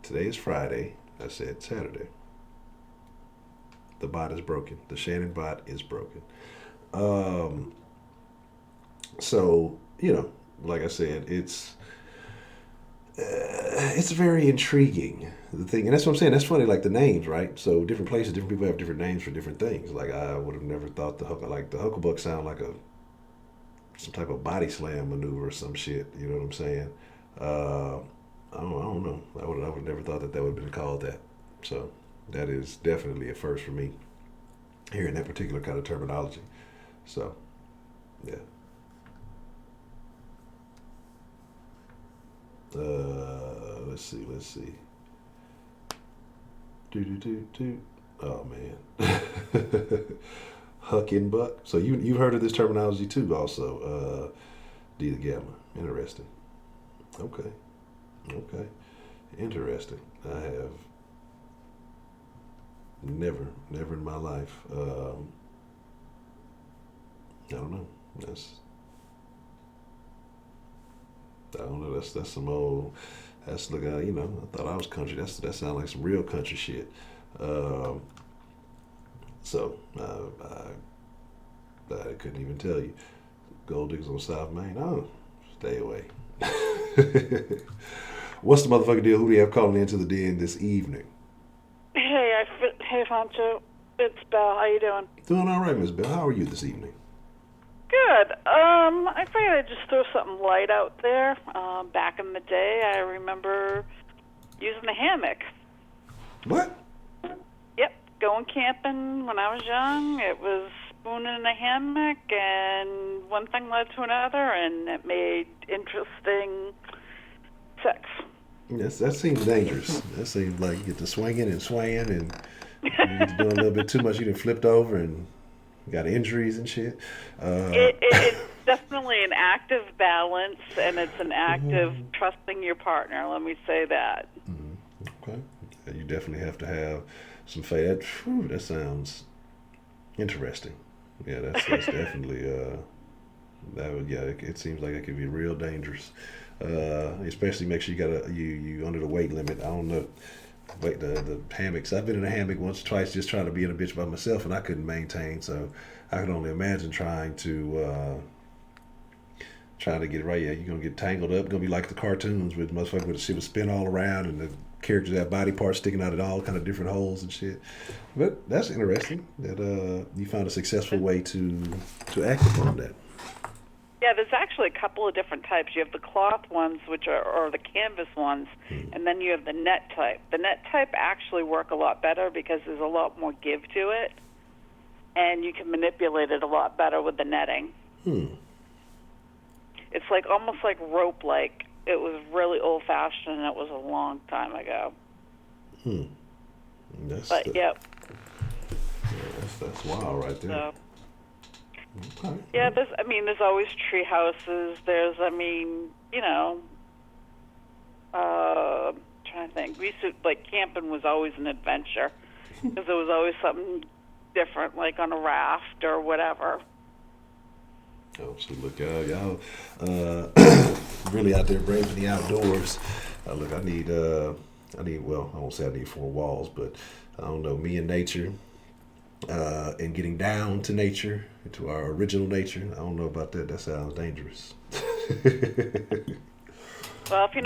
S1: Today is Friday. I said Saturday. The bot is broken. The Shannon bot is broken. So like I said, it's very intriguing, the thing, and that's what I'm saying. That's funny, like the names, right? So different places, different people have different names for different things. Like I would have never thought the hucklebuck sound like some type of body slam maneuver or some shit. You know what I'm saying? I don't know. I would have never thought that would have been called that. So that is definitely a first for me, hearing that particular kind of terminology. So, yeah. Let's see. Do. Oh man. Huck and buck. So you've heard of this terminology too, also. D the gamma. Interesting. Okay. Interesting. I have never in my life. I don't know. I don't know. That's some old. That's look. I thought I was country. That sounds like some real country shit. So I couldn't even tell you. Gold diggers on South Main. Oh, stay away. What's the motherfucking deal? Who do you have calling into the den this evening?
S3: Hey, Honcho. It's Belle. How you doing?
S1: Doing all right, Miss Bell. How are you this evening?
S3: Good. I figured I'd just throw something light out there. Back in the day, I remember using the hammock.
S1: What?
S3: Yep. going camping when I was young. It was spooning in a hammock, and one thing led to another, and it made interesting sex.
S1: Yes, that seems dangerous. That seems like you get to swinging and swaying, and you get to doing a little bit too much. You done flipped over and got injuries and shit.
S3: It's definitely an active balance, and it's an active trusting your partner. Let me say that.
S1: Okay. Yeah, you definitely have to have some faith. That sounds interesting. Yeah, that's definitely that would it seems like it could be real dangerous. Especially make sure you under the weight limit. I don't know. Wait, the hammocks. I've been in a hammock once or twice just trying to be in a bitch by myself, and I couldn't maintain. So I can only imagine trying to get it right. Yeah, you're gonna get tangled up. Gonna be like the cartoons with motherfucker with the shit would spin all around, and the characters have body parts sticking out at all kind of different holes and shit. But that's interesting that you found a successful way to act upon that.
S3: Yeah, there's actually a couple of different types. You have the cloth ones, which are or the canvas ones, and then you have the net type. The net type actually work a lot better because there's a lot more give to it, and you can manipulate it a lot better with the netting. It's like almost like rope. Like it was really old fashioned, and it was a long time ago. Yep.
S1: That's wild right there.
S3: So,
S1: Okay.
S3: yeah, there's always tree houses. There's, trying to think. We used to, camping was always an adventure because there was always something different, like on a raft or whatever.
S1: Oh, so look, y'all really out there braving the outdoors. Look, I need, well, I won't say I need four walls, but I don't know, me and nature, and getting down to nature, to our original nature. I don't know about that. That sounds dangerous.
S3: Well, if you're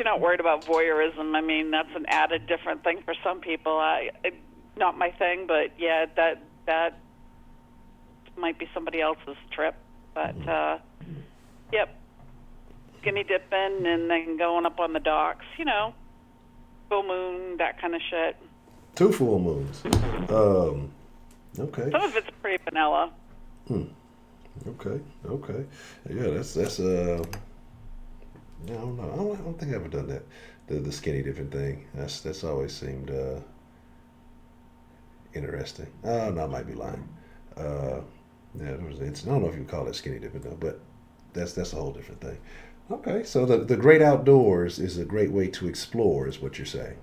S3: not worried about voyeurism, I mean, that's an added different thing for some people. Not my thing, but yeah, that might be somebody else's trip. But yep, skinny dipping and then going up on the docks. Full moon, that kind of shit.
S1: 2 full moons. Okay.
S3: Some of it's pretty vanilla.
S1: Okay. Yeah, that's yeah, I don't know. I don't think I've ever done that. The skinny dipping thing. That's always seemed interesting. No, I might be lying. Yeah, I don't know if you call it skinny dipping though, but that's a whole different thing. Okay, so the great outdoors is a great way to explore, is what you're saying.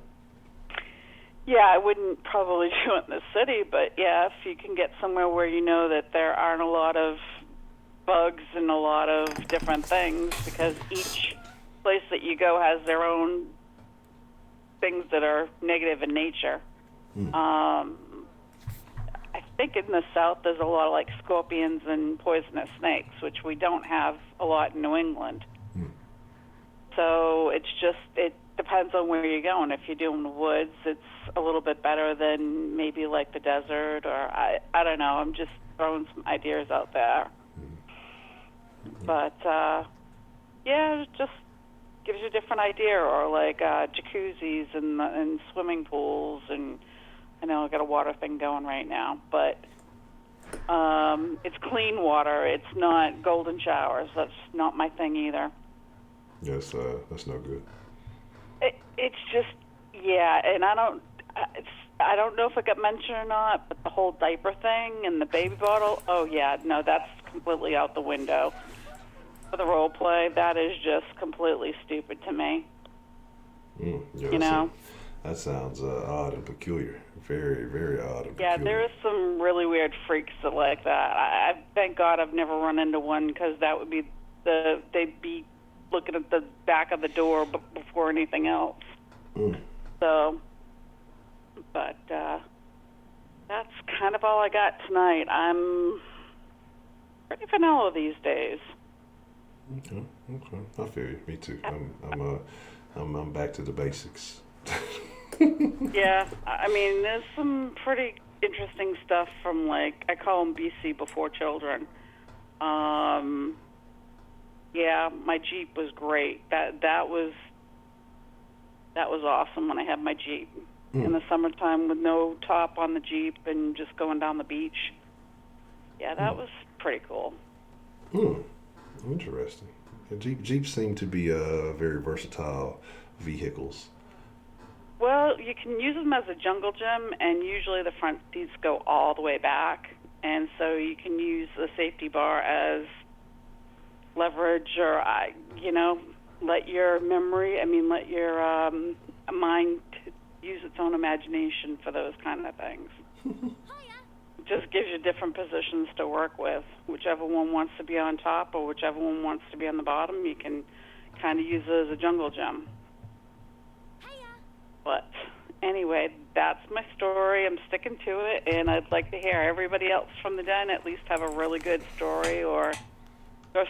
S3: Yeah, I wouldn't probably do it in the city, but yeah, if you can get somewhere where you know that there aren't a lot of bugs and a lot of different things, because each place that you go has their own things that are negative in nature. I think in the South there's a lot of scorpions and poisonous snakes, which we don't have a lot in New England. So it depends on where you're going. If you're doing the woods, it's a little bit better than maybe the desert, or I don't know. I'm just throwing some ideas out there. But yeah, it just gives you a different idea, or jacuzzis and swimming pools, and I know I got a water thing going right now, but it's clean water. It's not golden showers. That's not my thing either.
S1: Yes, that's no good.
S3: It's just, yeah, and I don't know if it got mentioned or not, but the whole diaper thing and the baby bottle, oh yeah, no, that's completely out the window. For the role play, that is just completely stupid to me.
S1: Yeah, that sounds odd and peculiar. Very, very odd and peculiar.
S3: Yeah, there are some really weird freaks that like that. I thank God I've never run into one, because that would be they'd be looking at the back of the door before anything else. So, but that's kind of all I got tonight. I'm pretty vanilla these days.
S1: Okay. I feel you. Me too. I'm back to the basics.
S3: Yeah, I mean, there's some pretty interesting stuff from I call them BC before children. Yeah, my Jeep was great. That was awesome when I had my Jeep. in the summertime with no top on the Jeep and just going down the beach. Yeah, that was pretty cool.
S1: Interesting. Jeeps seem to be very versatile vehicles.
S3: Well, you can use them as a jungle gym, and usually the front seats go all the way back, and so you can use the safety bar as leverage, or let your mind use its own imagination for those kind of things. Just gives you different positions to work with. Whichever one wants to be on top or whichever one wants to be on the bottom, you can kind of use it as a jungle gym. But anyway, that's my story. I'm sticking to it, and I'd like to hear everybody else from the den at least have a really good story or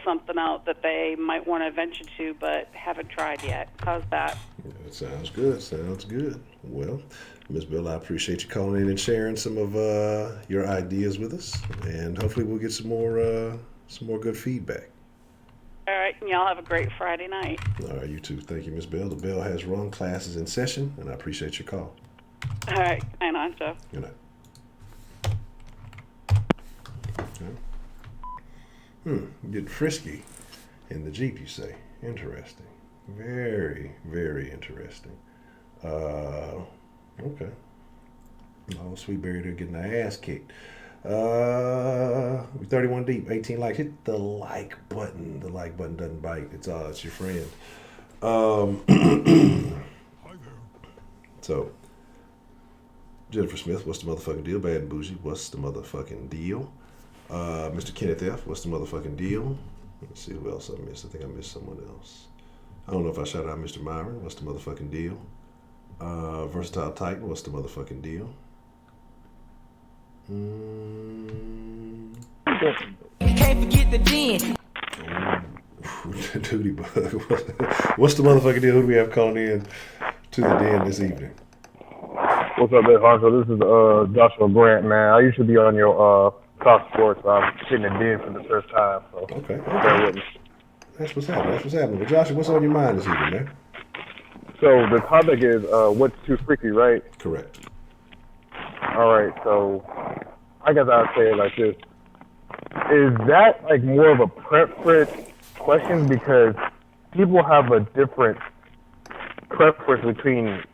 S3: something out that they might want to venture to but haven't tried yet. How's that?
S1: That sounds good. Sounds good. Well, Ms. Bill, I appreciate you calling in and sharing some of your ideas with us, and hopefully we'll get some more good feedback.
S3: All right, and y'all have a great Friday night.
S1: All right, you too. Thank you, Ms. Bell. The bell has rung, classes in session, and I appreciate your call.
S3: All right, Ed Honcho.
S1: Good night. Getting frisky in the Jeep, you say. Interesting. Very, very interesting. Okay. Oh, Sweet Berry, they're getting their ass kicked. 31 deep, 18 likes. Hit the like button. The like button doesn't bite. It's your friend. So, Jennifer Smith, what's the motherfucking deal? Bad and Bougie, what's the motherfucking deal? Mr. Kenneth F., what's the motherfucking deal? Let's see who else I missed. I think I missed someone else. I don't know if I shouted out Mr. Myron. What's the motherfucking deal? Versatile Titan, what's the motherfucking deal?
S4: Can't forget the den.
S1: Duty bug. What's the motherfucking deal? Who do we have calling in to the den this evening?
S5: What's up, Ed Honcho? This is Joshua Grant, man. I used to be on your Talk Sports. So I'm hitting the den for the first time. So
S1: Okay.
S5: bear with me.
S1: That's what's happening. Well, Joshua, what's on your mind this evening, man?
S5: So the topic is what's too freaky, right?
S1: Correct.
S5: All right. So I guess I'll say it like this: is that like more of a preference question because people have a different preference between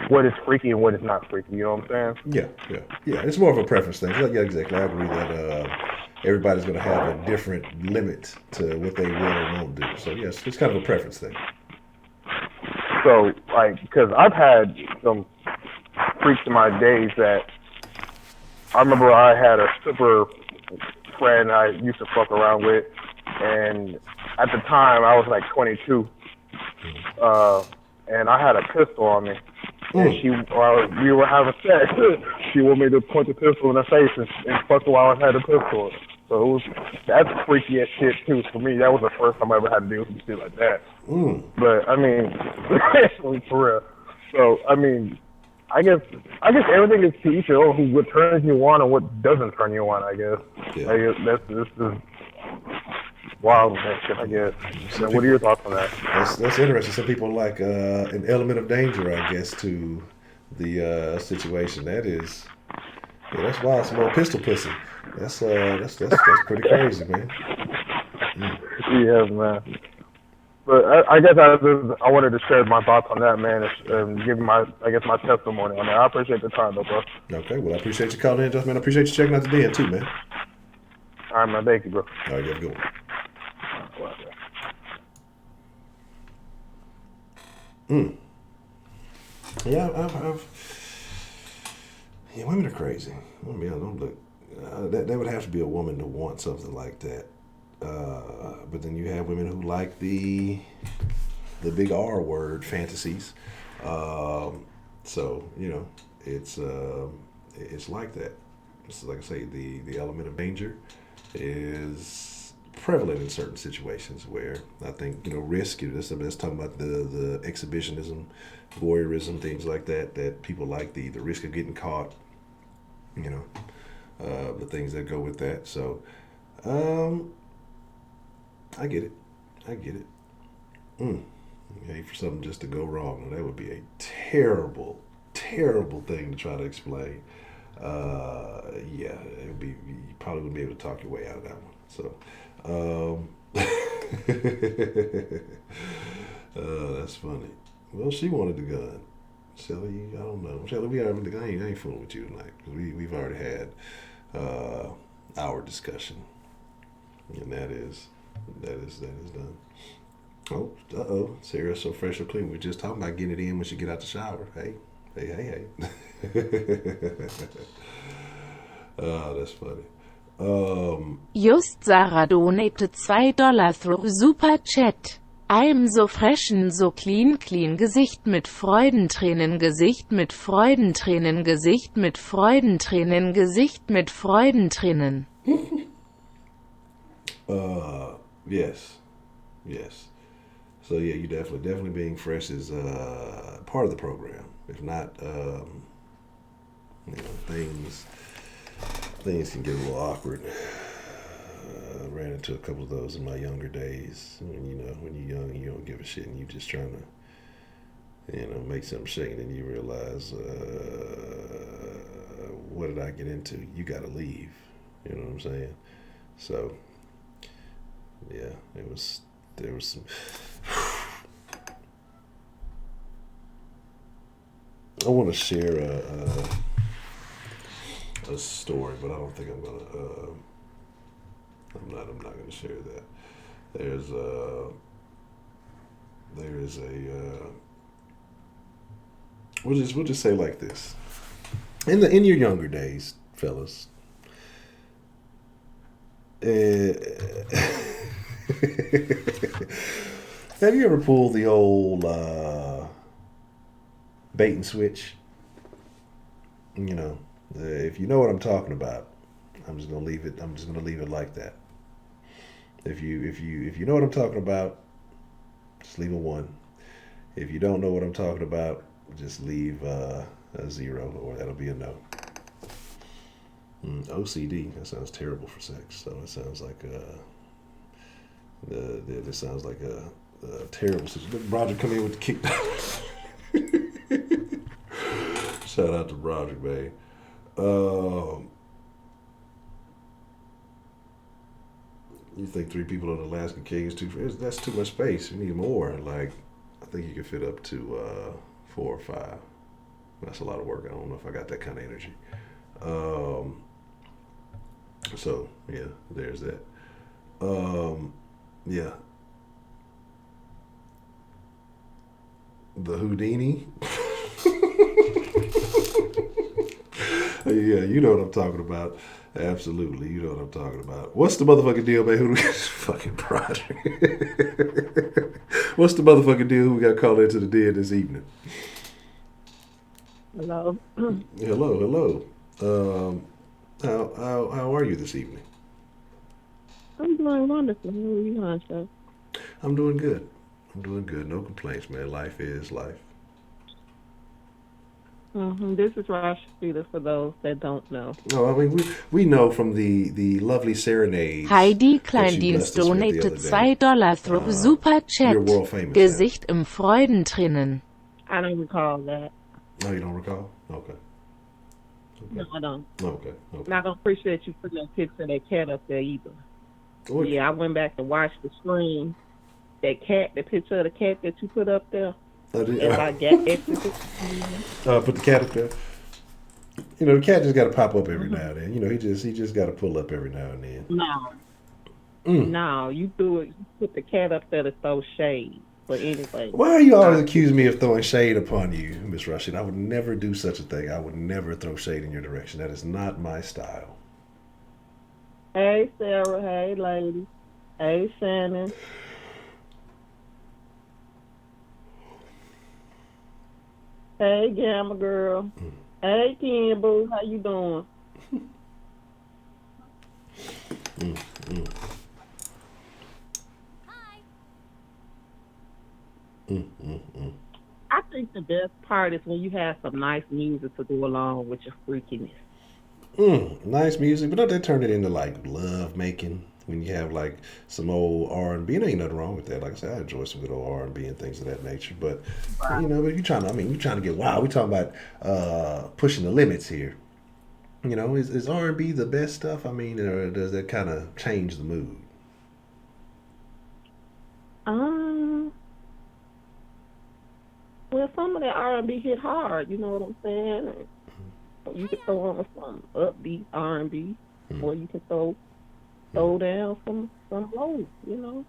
S5: what is freaky and what is not freaky? You know what I'm saying?
S1: Yeah. It's more of a preference thing. Yeah, exactly. I agree that everybody's going to have a different limit to what they will or won't do. So yes, it's kind of a preference thing.
S5: So, like, because I've had some freaks in my days that I remember I had a stripper friend I used to fuck around with, and at the time I was like 22, and I had a pistol on me. And we were having sex. She wanted me to point the pistol in her face and fuck her while I had the pistol. So that's freaky as shit too. For me, that was the first time I ever had to deal with shit like that. But I mean, for real. So I mean, I guess everything is to each your own. What turns you on and what doesn't turn you on. I guess.
S1: Yeah.
S5: I guess this is wild and shit. I guess. So what are your thoughts on that?
S1: That's interesting. Some people like an element of danger, I guess, to the situation. That's wild. Some old pistol pussy. That's pretty crazy, man.
S5: Yes, man. But I guess I wanted to share my thoughts on that, man, and give my testimony on that. I appreciate the time, though, bro.
S1: Okay, well, I appreciate you calling in, Justin, man. I appreciate you checking out the den, too, man.
S5: All right, man. Thank you, bro.
S1: All right, you have a good one. Yeah, women are crazy. That would have to be a woman to want something like that. But then you have women who like the big R word fantasies. So it's like that. It's like I say, the element of danger is prevalent in certain situations where I think risk. That's talking about the exhibitionism, voyeurism, things like that people like the risk of getting caught. The things that go with that. So, I get it. Hate for something just to go wrong. That would be a terrible terrible thing to try to explain. Yeah, it'd be, you probably wouldn't be able to talk your way out of that one. So, that's funny. Well, she wanted the gun. Shelly, I don't know. Shelly, I ain't fooling with you tonight. We've already had our discussion, and that is done. Oh, Sarah, so fresh or clean. We're just talking about getting it in when she get out the shower. Hey. Oh, that's funny.
S6: Just Sarah donated $2 through Super Chat. I'm so fresh and so clean Gesicht mit Freudentränen Gesicht mit Freudentränen Gesicht mit Freudentränen Gesicht mit Freudentränen.
S1: Yes. So yeah, you definitely being fresh is part of the program. If not, things can get a little awkward. I ran into a couple of those in my younger days. When you're young, you don't give a shit, and you're just trying to, make something shake, and then you realize, what did I get into? You got to leave. You know what I'm saying? So, yeah, there was some. I want to share a story, but I don't think I'm gonna. I'm not gonna share that. There is a. We'll just say like this. In your younger days, fellas. Have you ever pulled the old bait and switch? If you know what I'm talking about, I'm just gonna leave it like that. If you know what I'm talking about, just leave a 1. If you don't know what I'm talking about, just leave a 0, or that'll be a no. OCD. That sounds terrible for sex. So it sounds like this sounds like a terrible situation. Broderick come in with the kick. Shout out to Broderick, man. You think 3 people on the Alaskan King is that's too much space. You need more. Like, I think you can fit up to 4 or 5. That's a lot of work. I don't know if I got that kind of energy. So yeah, there's that. Yeah. The Houdini. Yeah, you know what I'm talking about. Absolutely, you know what I'm talking about. What's the motherfucking deal, man? Who do we fucking project? What's the motherfucking deal? Who we got called into the den this evening?
S2: Hello.
S1: Hello. How are you this evening?
S2: I'm doing wonderful. How are you, Honcho?
S1: I'm doing good. No complaints, man. Life is life.
S2: This is Rashida for those that don't know.
S1: No, I mean we know from the lovely serenades.
S6: Heidi Kleindienst donated $2 through Super Chat.
S1: You're world famous.
S6: Gesicht im Freudentränen.
S2: I don't recall that.
S1: No, you don't recall? Okay.
S2: No, I don't.
S1: Okay.
S2: And I don't appreciate you putting that picture of that cat up there either.
S1: What?
S2: Yeah, I went back and watched the screen. The picture of the cat that you put up there.
S1: Put the cat up there. The cat just got to pop up every now and then. He just got to pull up every now and then.
S2: No, you do it. You put the cat up there to throw shade. But anyway.
S1: Why are you always accusing me of throwing shade upon you, Miss Rashid? I would never do such a thing. I would never throw shade in your direction. That is not my style.
S2: Hey, Sarah. Hey, lady. Hey, Shannon. Hey, Gamma girl. Hey, Kimbo. How you doing? I think the best part is when you have some nice music to go along with your freakiness.
S1: Nice music, but don't they turn it into like love making? when you have like some old R&B, and ain't nothing wrong with that. Like I said, I enjoy some good old R&B and things of that nature. But you know, but you're trying to get wild. We're talking about pushing the limits here. You know, is R&B the best stuff? I mean, or does that kind of change the mood?
S7: Well, some of that R&B hit hard. You know what I'm saying? And you can throw on some upbeat R&B, or you can throw down some low. You know,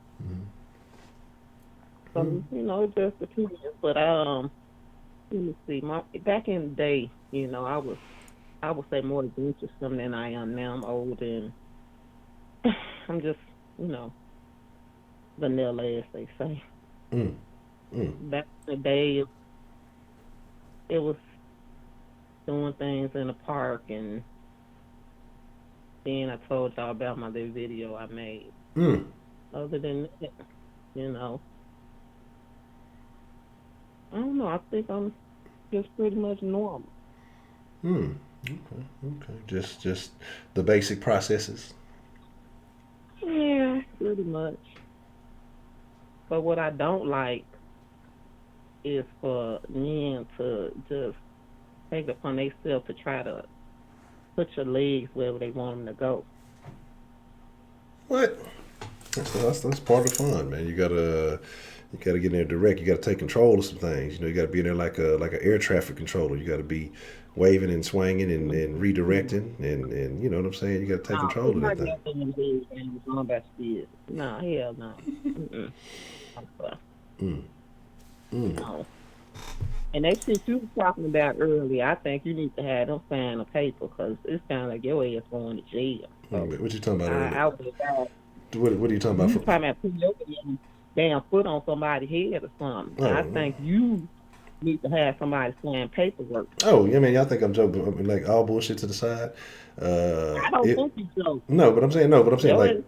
S7: so you know, it just depends. But let me see. Back in the day, you know, I would say more adventuresome than I am now. I'm old and I'm just, you know, vanilla, as they say. Back in the day, it was doing things in the park, and then I told y'all about my little video I made. Other than that, you know, I don't know. I think I'm just pretty much normal.
S1: Okay. Just the basic processes.
S7: Yeah, pretty much. But what I don't like is for men to just take it upon themselves to try to put your legs wherever they want them to go.
S1: What? That's part of the fun, man. You gotta get in there direct. You gotta take control of some things. You know, you gotta be in there like an air traffic controller. You gotta be waving and swinging and redirecting and you know what I'm saying. You gotta take control of that thing.
S7: No, hell no. No. And that shit you was talking about earlier, I think you need to have them sign a paper because it's kind of like your ass going to jail. So
S1: what you talking about earlier? What are you talking about?
S7: You talking about putting your damn foot on somebody's head or something. I think you need to have somebody sign paperwork.
S1: Oh, I mean, y'all think I'm joking? I mean, like all bullshit to the side.
S7: I don't think you joking.
S1: No, but I'm saying like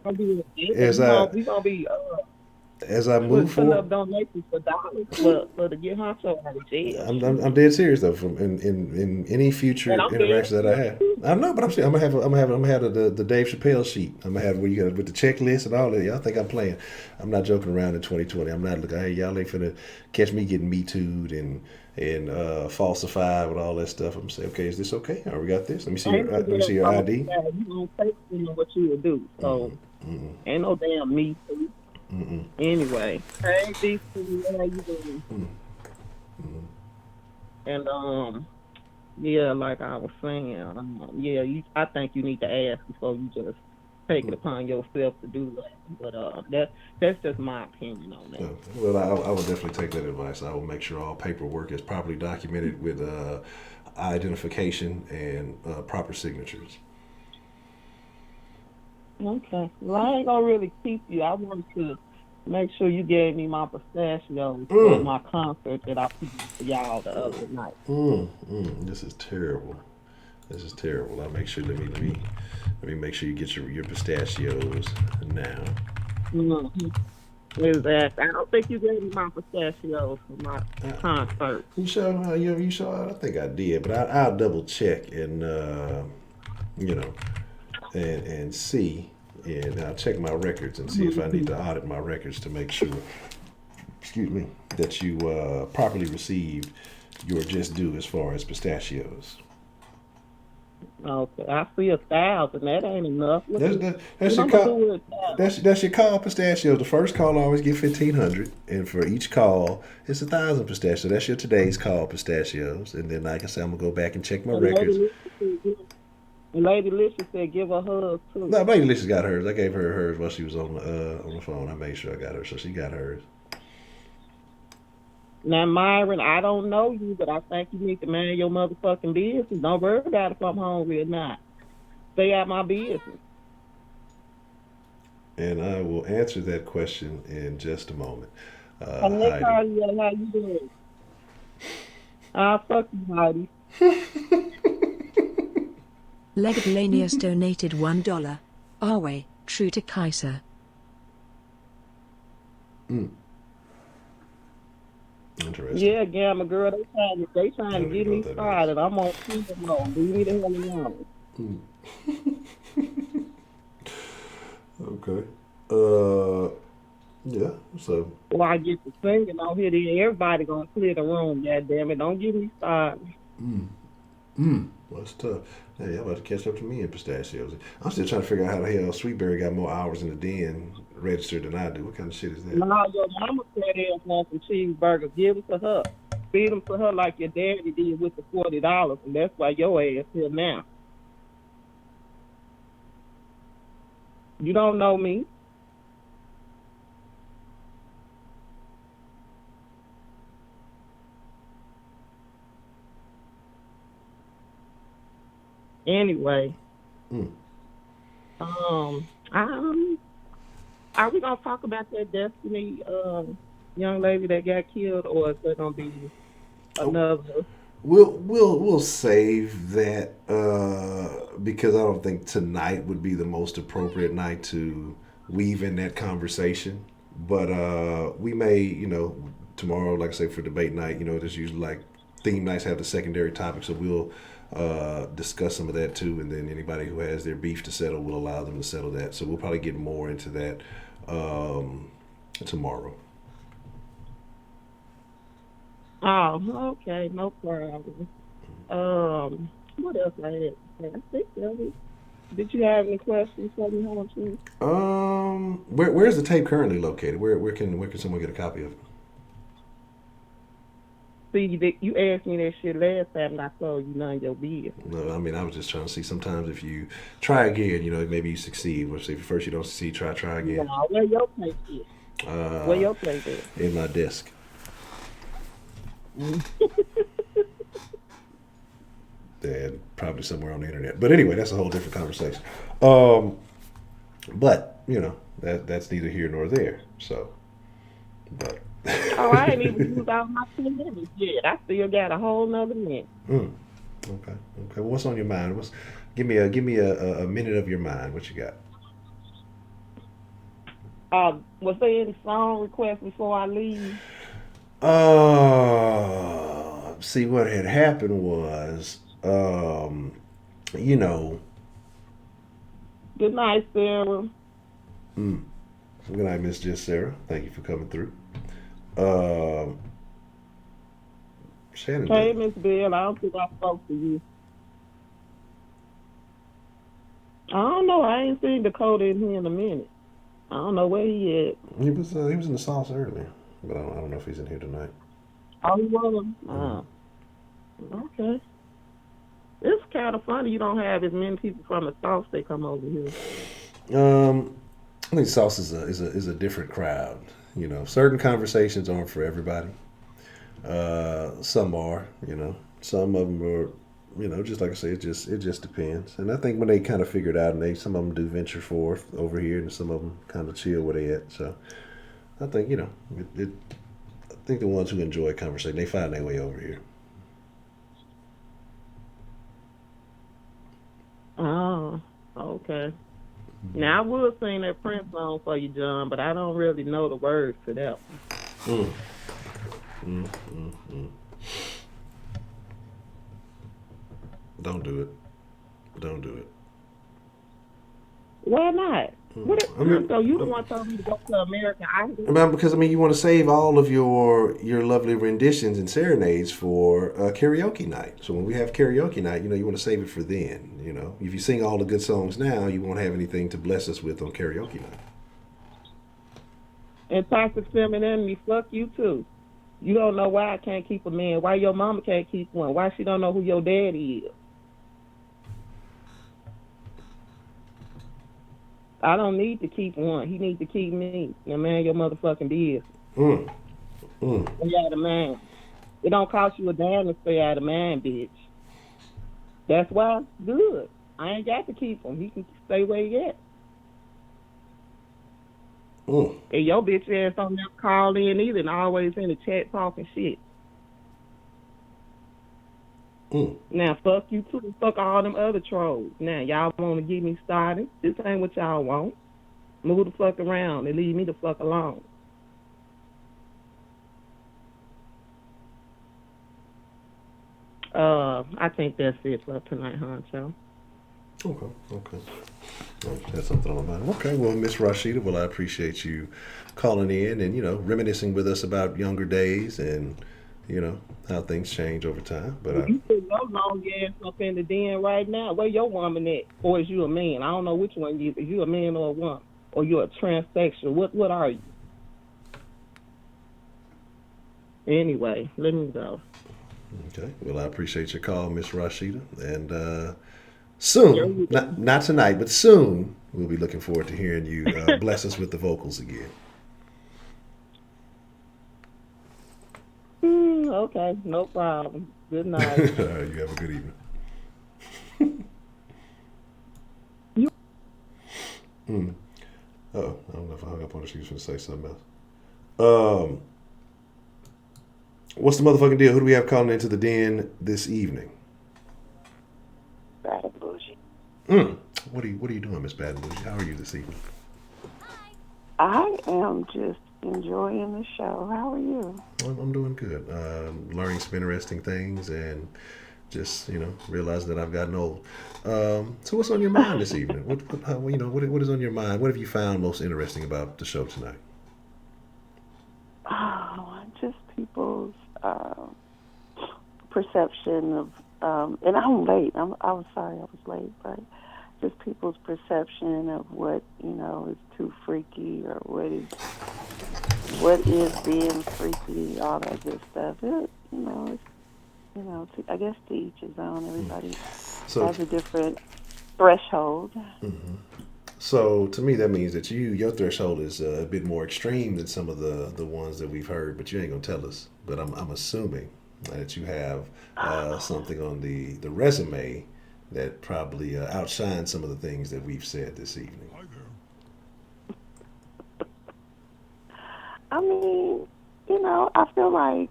S1: as I move forward,
S7: up donations for dollars for to get Honcho out of jail.
S1: I'm dead serious though. From in any future interactions that I have, I know, but I'm saying I'm gonna have the Dave Chappelle sheet. I'm gonna have where you got with the checklist and all that. Y'all think I'm playing? I'm not joking around in 2020. I'm not looking. Hey, y'all ain't finna catch me getting Me Too'd and falsified with all that stuff. I'm gonna say, okay, is this okay? All right, we got this. Let me see your ID.
S7: You don't say what you would do. So ain't no damn Me Too. Anyway, hey, DC, how you doing? And yeah, like I was saying, I think you need to ask before you just take it upon yourself to do that. But that's just my opinion on that.
S1: Well, I will definitely take that advice. I will make sure all paperwork is properly documented with identification and proper signatures.
S7: Okay. Well, I ain't gonna really keep you. I want to make sure you gave me my pistachios for my concert that I put for y'all the other night.
S1: This is terrible. I'll make sure. Let me make sure you get your pistachios now.
S7: Exactly. I don't think you gave me my pistachios for my concert.
S1: You sure? You sure? I think I did, but I'll double check and you know. And see, and I'll check my records and see if I need to audit my records to make sure, that you properly received your just due as far as pistachios.
S7: Okay, I see 1,000. That ain't enough.
S1: That's your call pistachios. The first call I always get 1,500, and for each call it's 1,000 pistachios. That's your today's call pistachios, and then like I said, I'm gonna go back and check my records.
S7: Lady Licious said give her a hug too.
S1: No, Lady Licious got hers. I gave her hers while she was on the phone. I made sure I got her, so she got hers.
S7: Now, Myron, I don't know you, but I think you need to mind your motherfucking business. Don't worry about if I'm hungry or not. Stay out my business.
S1: And I will answer that question in just a moment.
S7: How you doing? Fuck you, Heidi.
S8: Legadlanius donated $1. Arwe, true to Kaiser.
S1: Interesting.
S7: Yeah, Gamma girl, they trying to get me started. I'm on chemo. Leave me the hell alone.
S1: Okay. Yeah. So.
S7: Well, I get to singing on here, then everybody gonna clear the room. God damn it! Don't get me started.
S1: Well, that's tough. Hey, y'all about to catch up to me in pistachios. I'm still trying to figure out how the hell Sweetberry got more hours in the den registered than I do. What kind of shit is that?
S7: Now your mama said they want some cheeseburgers. Give them to her. Feed them to her like your daddy did with the $40, and that's why your ass here now. You don't know me. Anyway,
S1: Mm.
S7: are we gonna talk about that Destiny young lady that got killed, or is there gonna be another?
S1: We'll save that because I don't think tonight would be the most appropriate night to weave in that conversation. But we may, tomorrow, like I say, for debate night, there's usually like theme nights have the secondary topic, so we'll discuss some of that too. And then anybody who has their beef to settle, we'll allow them to settle that. So we'll probably get more into that tomorrow.
S7: Oh, okay, no problem. What else I had? I think that was. Did you have any questions for me, Honcho?
S1: Where's the tape currently located? Where can someone get a copy of it?
S7: See, you asked me that shit last time, and I told you none of your business.
S1: No, I mean I was just trying to see. Sometimes if you try again, maybe you succeed. Well, if first you don't succeed, try again.
S7: No, where your place is? Where your place is?
S1: In my desk. And probably somewhere on the internet. But anyway, that's a whole different conversation. But that's neither here nor there. So, but.
S7: Oh, I ain't even used all my 10 minutes yet. I still got a whole nother minute.
S1: Okay. Well, what's on your mind? Give me a minute of your mind. What you got?
S7: Was there any song requests before I leave?
S1: See, what had happened was,
S7: Good night, Sarah.
S1: Good night, Miss Just Sarah. Thank you for coming through. Shannon.
S7: Hey, Miss Bill. I don't think I spoke to you. I don't know. I ain't seen Dakota in here in a minute. I don't know where he at.
S1: He was in the sauce earlier, but I don't know if he's in here tonight.
S7: Oh, he was? Okay. It's kind of funny you don't have as many people from the South that come over here.
S1: I think sauce is a different crowd. Certain conversations aren't for everybody. Some are. Some of them are. Just like I say, it just depends. And I think when they kind of figure it out, and some of them do venture forth over here, and some of them kind of chill where they at. So I think I think the ones who enjoy conversation, they find their way over here.
S7: Oh, okay. Now I would sing that Prince song for you, John, but I don't really know the words to that one.
S1: Don't do it.
S7: Why not? So you don't want to tell me to go to American Idol?
S1: Because you want to save all of your lovely renditions and serenades for karaoke night. So when we have karaoke night, you want to save it for then. If you sing all the good songs now, you won't have anything to bless us with on karaoke night.
S7: And toxic femininity, fuck you too. You don't know why I can't keep a man. Why your mama can't keep one? Why she don't know who your daddy is? I don't need to keep one. He needs to keep me. Now, man, your motherfucking business. Stay out of man. It don't cost you a damn to stay out of man, bitch. That's why. Good. I ain't got to keep him. He can stay where he at. And your bitch ass don't never call in either and always in the chat talking shit. Now, fuck you too. Fuck all them other trolls. Now, y'all want to get me started? This ain't what y'all want. Move the fuck around and leave me the fuck alone. I think that's it for tonight, Honcho.
S1: Okay. Oh, that's something on my mind. Okay, well, Miss Rashida, well, I appreciate you calling in and, reminiscing with us about younger days and, how things change over time. But
S7: You put your long ass up in the den right now. Where your woman at? Or is you a man? I don't know which one you is. You a man or a woman? Or you a transsexual? What are you? Anyway, let me go.
S1: Okay, well, I appreciate your call, Miss Rashida. And soon, not tonight, but soon, we'll be looking forward to hearing you bless us with the vocals again.
S7: Okay, no problem. Good night.
S1: You have a good evening. Oh, I don't know if I hung up on her. She was going to say something else. What's the motherfucking deal? Who do we have calling into the den this evening?
S9: Bad and bougie.
S1: What are you doing, Miss Bad and Bougie? How are you this evening?
S9: I am just enjoying the show. How are you?
S1: I'm doing good. Learning some interesting things and just realizing that I've gotten old. So what's on your mind this evening? What is on your mind? What have you found most interesting about the show tonight?
S9: Oh, just people's perception of, and I'm late. I'm sorry I was late, but just people's perception of what is too freaky or what is being freaky, all that good stuff. I guess to each his own. Everybody has a different threshold.
S1: Mm-hmm. So to me, that means that your threshold is a bit more extreme than some of the ones that we've heard, but you ain't gonna tell us. But I'm assuming that you have something on the resume that probably outshines some of the things that we've said this evening.
S9: I mean, I feel like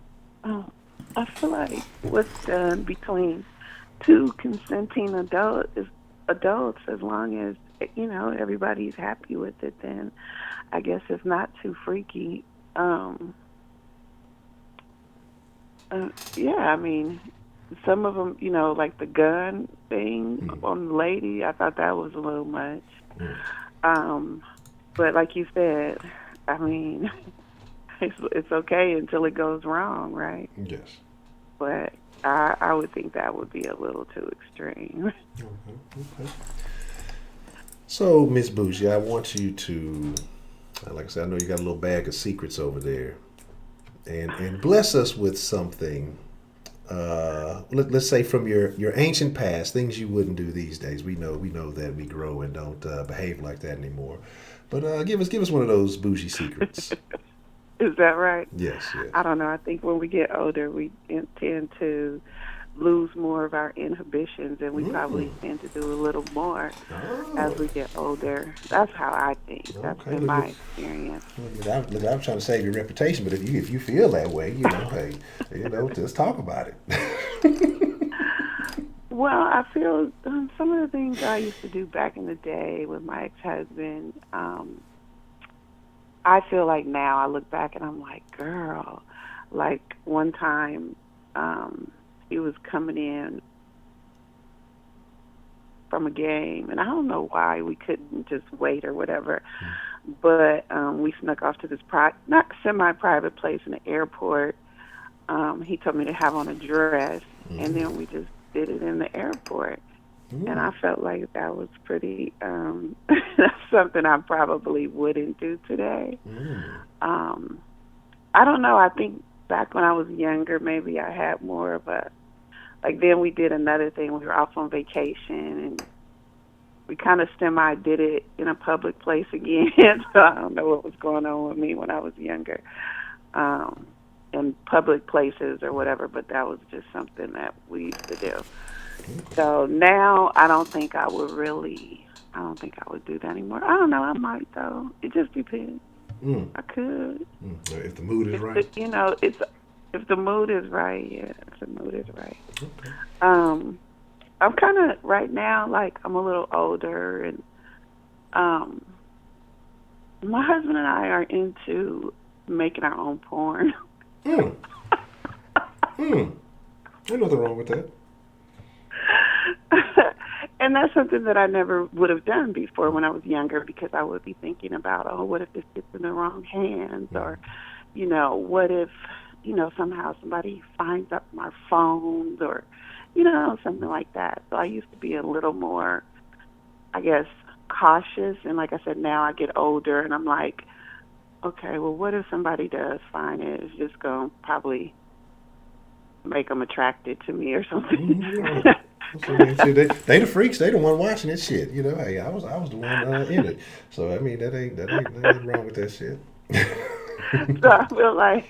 S9: what's done between two consenting adults, as long as everybody's happy with it, then I guess it's not too freaky. I mean, some of them, like the gun thing on the lady, I thought that was a little much. But like you said, I mean, it's okay until it goes wrong, right?
S1: Yes.
S9: But I would think that would be a little too extreme.
S1: Okay. So, Miss Bougie, I want you to, like I said, I know you got a little bag of secrets over there, and bless us with something. Let's say from your ancient past, things you wouldn't do these days. We know that we grow and don't behave like that anymore. But give us one of those bougie secrets.
S9: Is that right?
S1: Yes.
S9: I don't know. I think when we get older, we tend to lose more of our inhibitions, and we probably tend to do a little more as we get older. That's how I think. That's been my experience.
S1: Look, I'm trying to save your reputation, but if you feel that way, hey, just talk about it.
S9: Well, I feel some of the things I used to do back in the day with my ex-husband, I feel like now I look back and I'm like, girl, like one time he was coming in from a game, and I don't know why we couldn't just wait or whatever, but we snuck off to this not semi-private place in the airport. He told me to have on a dress, and then we just did it in the airport. And I felt like that was pretty, that's something I probably wouldn't do today. I don't know. I think back when I was younger, maybe I had more of then we did another thing. We were off on vacation, and we kind of did it in a public place again. So I don't know what was going on with me when I was younger, in public places or whatever, but that was just something that we used to do. So now I don't think I would do that anymore. I don't know, I might though. It just depends. I could.
S1: If the mood is right.
S9: If the mood is right, yeah. If the mood is right.
S1: Okay.
S9: I'm kind of right now, like I'm a little older, and my husband and I are into making our own porn.
S1: There's nothing wrong with that.
S9: And that's something that I never would have done before when I was younger, because I would be thinking about, oh, what if this gets in the wrong hands? Or, what if, somehow somebody finds up my phones, or, something like that. So I used to be a little more, I guess, cautious. And like I said, now I get older and I'm like, okay, well, what if somebody does find it? It's just going to probably make them attracted to me or something.
S1: See, they the freaks. They the one watching this shit. Hey, I was the one in it. So I mean, that ain't nothing wrong with that shit.
S9: So I feel like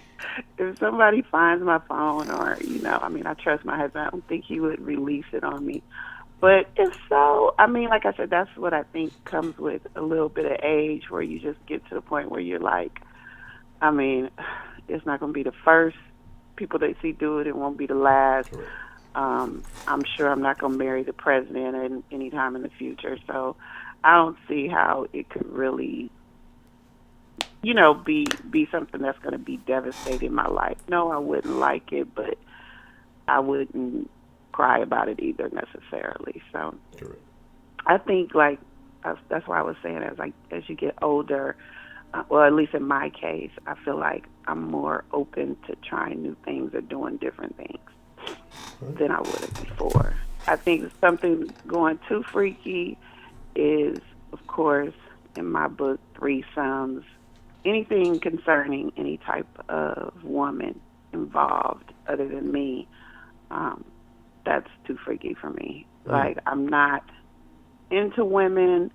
S9: if somebody finds my phone, or I trust my husband. I don't think he would release it on me. But if so, like I said, that's what I think comes with a little bit of age, where you just get to the point where you're like, it's not going to be the first people they see do it. It won't be the last.
S1: Correct.
S9: I'm sure I'm not going to marry the president any time in the future. So I don't see how it could really, be something that's going to be devastating my life. No, I wouldn't like it, but I wouldn't cry about it either necessarily. So
S1: Correct.
S9: I think that's why I was saying as you get older, well, at least in my case, I feel like I'm more open to trying new things or doing different things than I would have before. I think something going too freaky is, of course, in my book, threesomes, anything concerning any type of woman involved other than me. That's too freaky for me. Like, I'm not into women.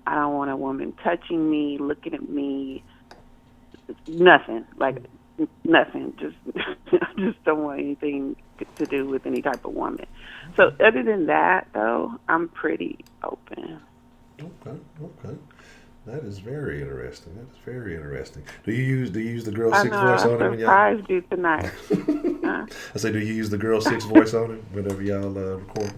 S9: I don't want a woman touching me, looking at me. Nothing. Like, nothing. I just don't want anything to do with any type of woman. So other than that, though, I'm pretty open.
S1: Okay. That is very interesting. Do you use the girl six voice on it when y'all?
S9: I surprised you tonight.
S1: I say, do you use the girl six voice on it whenever y'all record?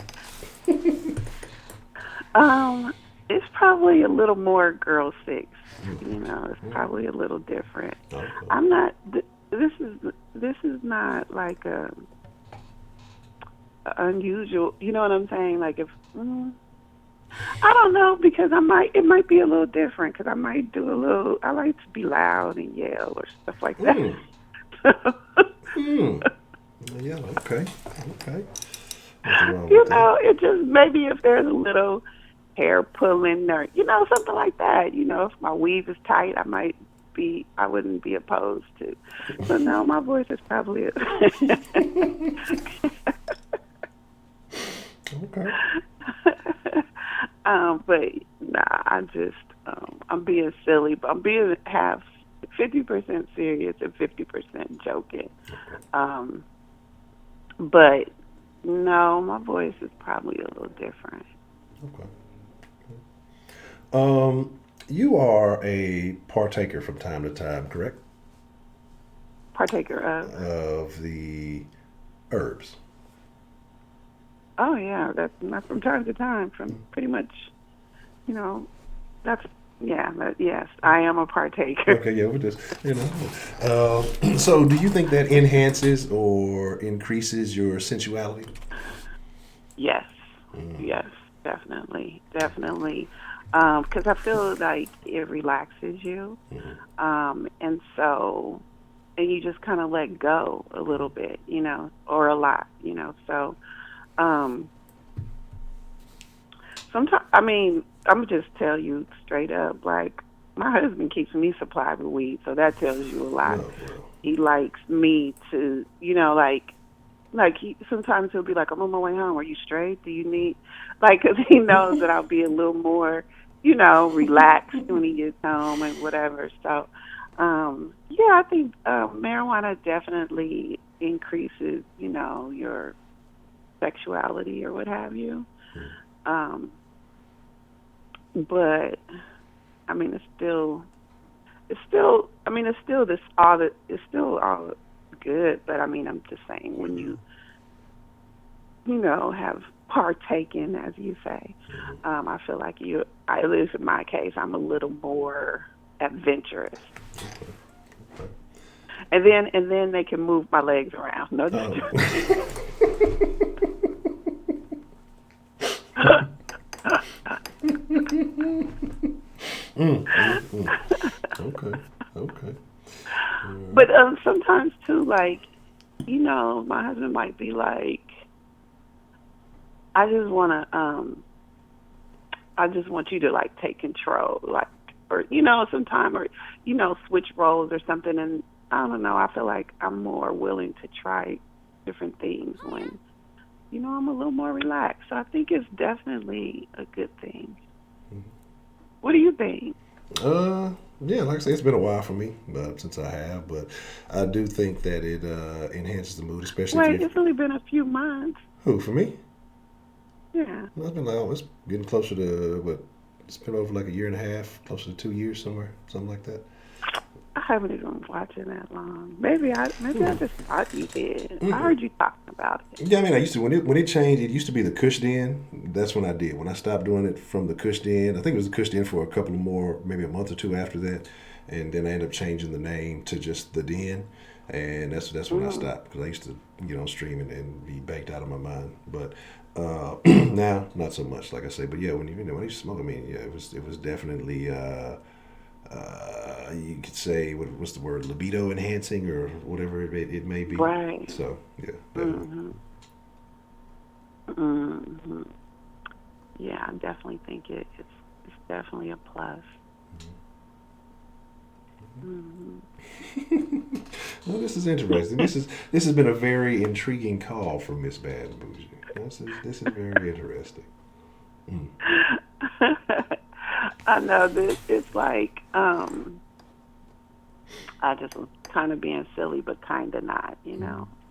S9: It's probably a little more girl six. It's probably a little different.
S1: Okay.
S9: I'm not. This is not like a unusual. You know what I'm saying? Like if. I don't know, because it might be a little different, because I might do a little, I like to be loud and yell or stuff like that.
S1: Yeah, okay.
S9: It just, maybe if there's a little hair pulling or, something like that, if my weave is tight, I wouldn't be opposed to. So no, my voice is probably
S1: Okay.
S9: But I just, I'm being silly, but I'm being half 50% serious and 50% joking. But no, my voice is probably a little different.
S1: Okay. You are a partaker from time to time, correct?
S9: Partaker
S1: of the herbs.
S9: Oh yeah, that's not from time to time. From pretty much, that's yes, I am a partaker.
S1: Okay, yeah, we just so, do you think that enhances or increases your sensuality?
S9: Yes, yes, definitely. Because I feel like it relaxes you, and you just kind of let go a little bit, or a lot, So. Sometimes, I'm gonna just tell you straight up, like, my husband keeps me supplied with weed, so that tells you a lot. He likes me to, sometimes he'll be like, I'm on my way home. Are you straight? Do you need, because he knows that I'll be a little more, relaxed when he gets home and whatever. So, I think marijuana definitely increases, your sexuality or what have you. But it's still all good. But I'm just saying, when you have partaken, as you say, I feel like at least in my case, I'm a little more adventurous. And then they can move my legs around. No,
S1: Okay. Okay.
S9: But sometimes too, like, my husband might be like, I just want you to like take control, like, or sometime, or switch roles or something. And I don't know. I feel like I'm more willing to try different things when I'm a little more relaxed. So I think it's definitely a good thing. What do you think?
S1: Yeah, like I say, it's been a while for me, since I have, but I do think that it enhances the mood, especially
S9: Wait, it's only been a few months.
S1: Who, for me?
S9: Yeah.
S1: Well, it's been it's getting closer to what? It's been over like a year and a half, closer to 2 years somewhere, something like that.
S9: I haven't even watched it that long. Maybe I just thought you did. I heard you talking about it.
S1: Yeah, I mean, I used to when it changed. It used to be the Cush Den. That's when I did. When I stopped doing it from the Cush Den, I think it was the Cush Den for a couple of more, maybe a month or two after that, and then I ended up changing the name to just the Den, and that's when I stopped because I used to stream and be baked out of my mind. But now not so much, like I say. But yeah, when I used to smoke, I mean, yeah, it was definitely. You could say what's the word, libido enhancing or whatever it may be.
S9: Right.
S1: So yeah, definitely.
S9: Yeah, I definitely think it's definitely a plus.
S1: Well, this is interesting. This has been a very intriguing call from Miss Bad and Bougie. This is very interesting.
S9: I know that it's like I just was kind of being silly, but kind of not,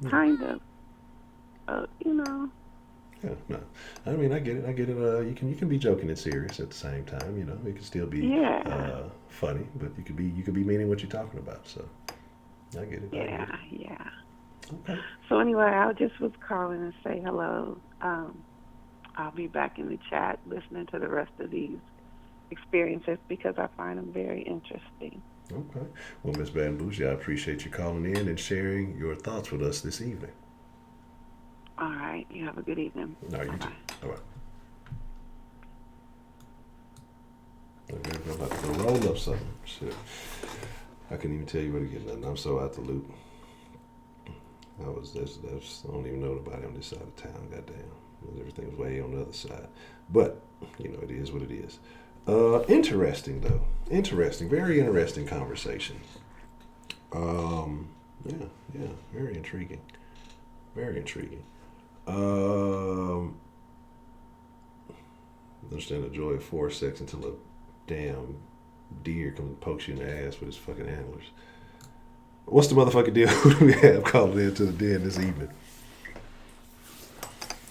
S9: kind of,
S1: Yeah, no. I mean, I get it. You can be joking and serious at the same time. It can still be funny, but you could be meaning what you're talking about. So I get it.
S9: Yeah.
S1: Okay.
S9: So anyway, I just was calling to say hello. I'll be back in the chat listening to the rest of these experiences because I find them very interesting.
S1: Okay. Well, Miss Bad and Bougie, I appreciate you calling in and sharing your thoughts with us this evening.
S9: All right. You have a good evening.
S1: No, you too. All right. Okay, I'm about to go roll up something. Shit. I couldn't even tell you where to get nothing. I'm so out the loop. I don't even know nobody on this side of town. Goddamn. Everything was way on the other side. But, it is what it is. Interesting, though. Very interesting conversation. Yeah, very intriguing. Understand the joy of forced sex until a damn deer comes and pokes you in the ass with his fucking antlers. What's the motherfucking deal? Who do we have calling into the den this evening?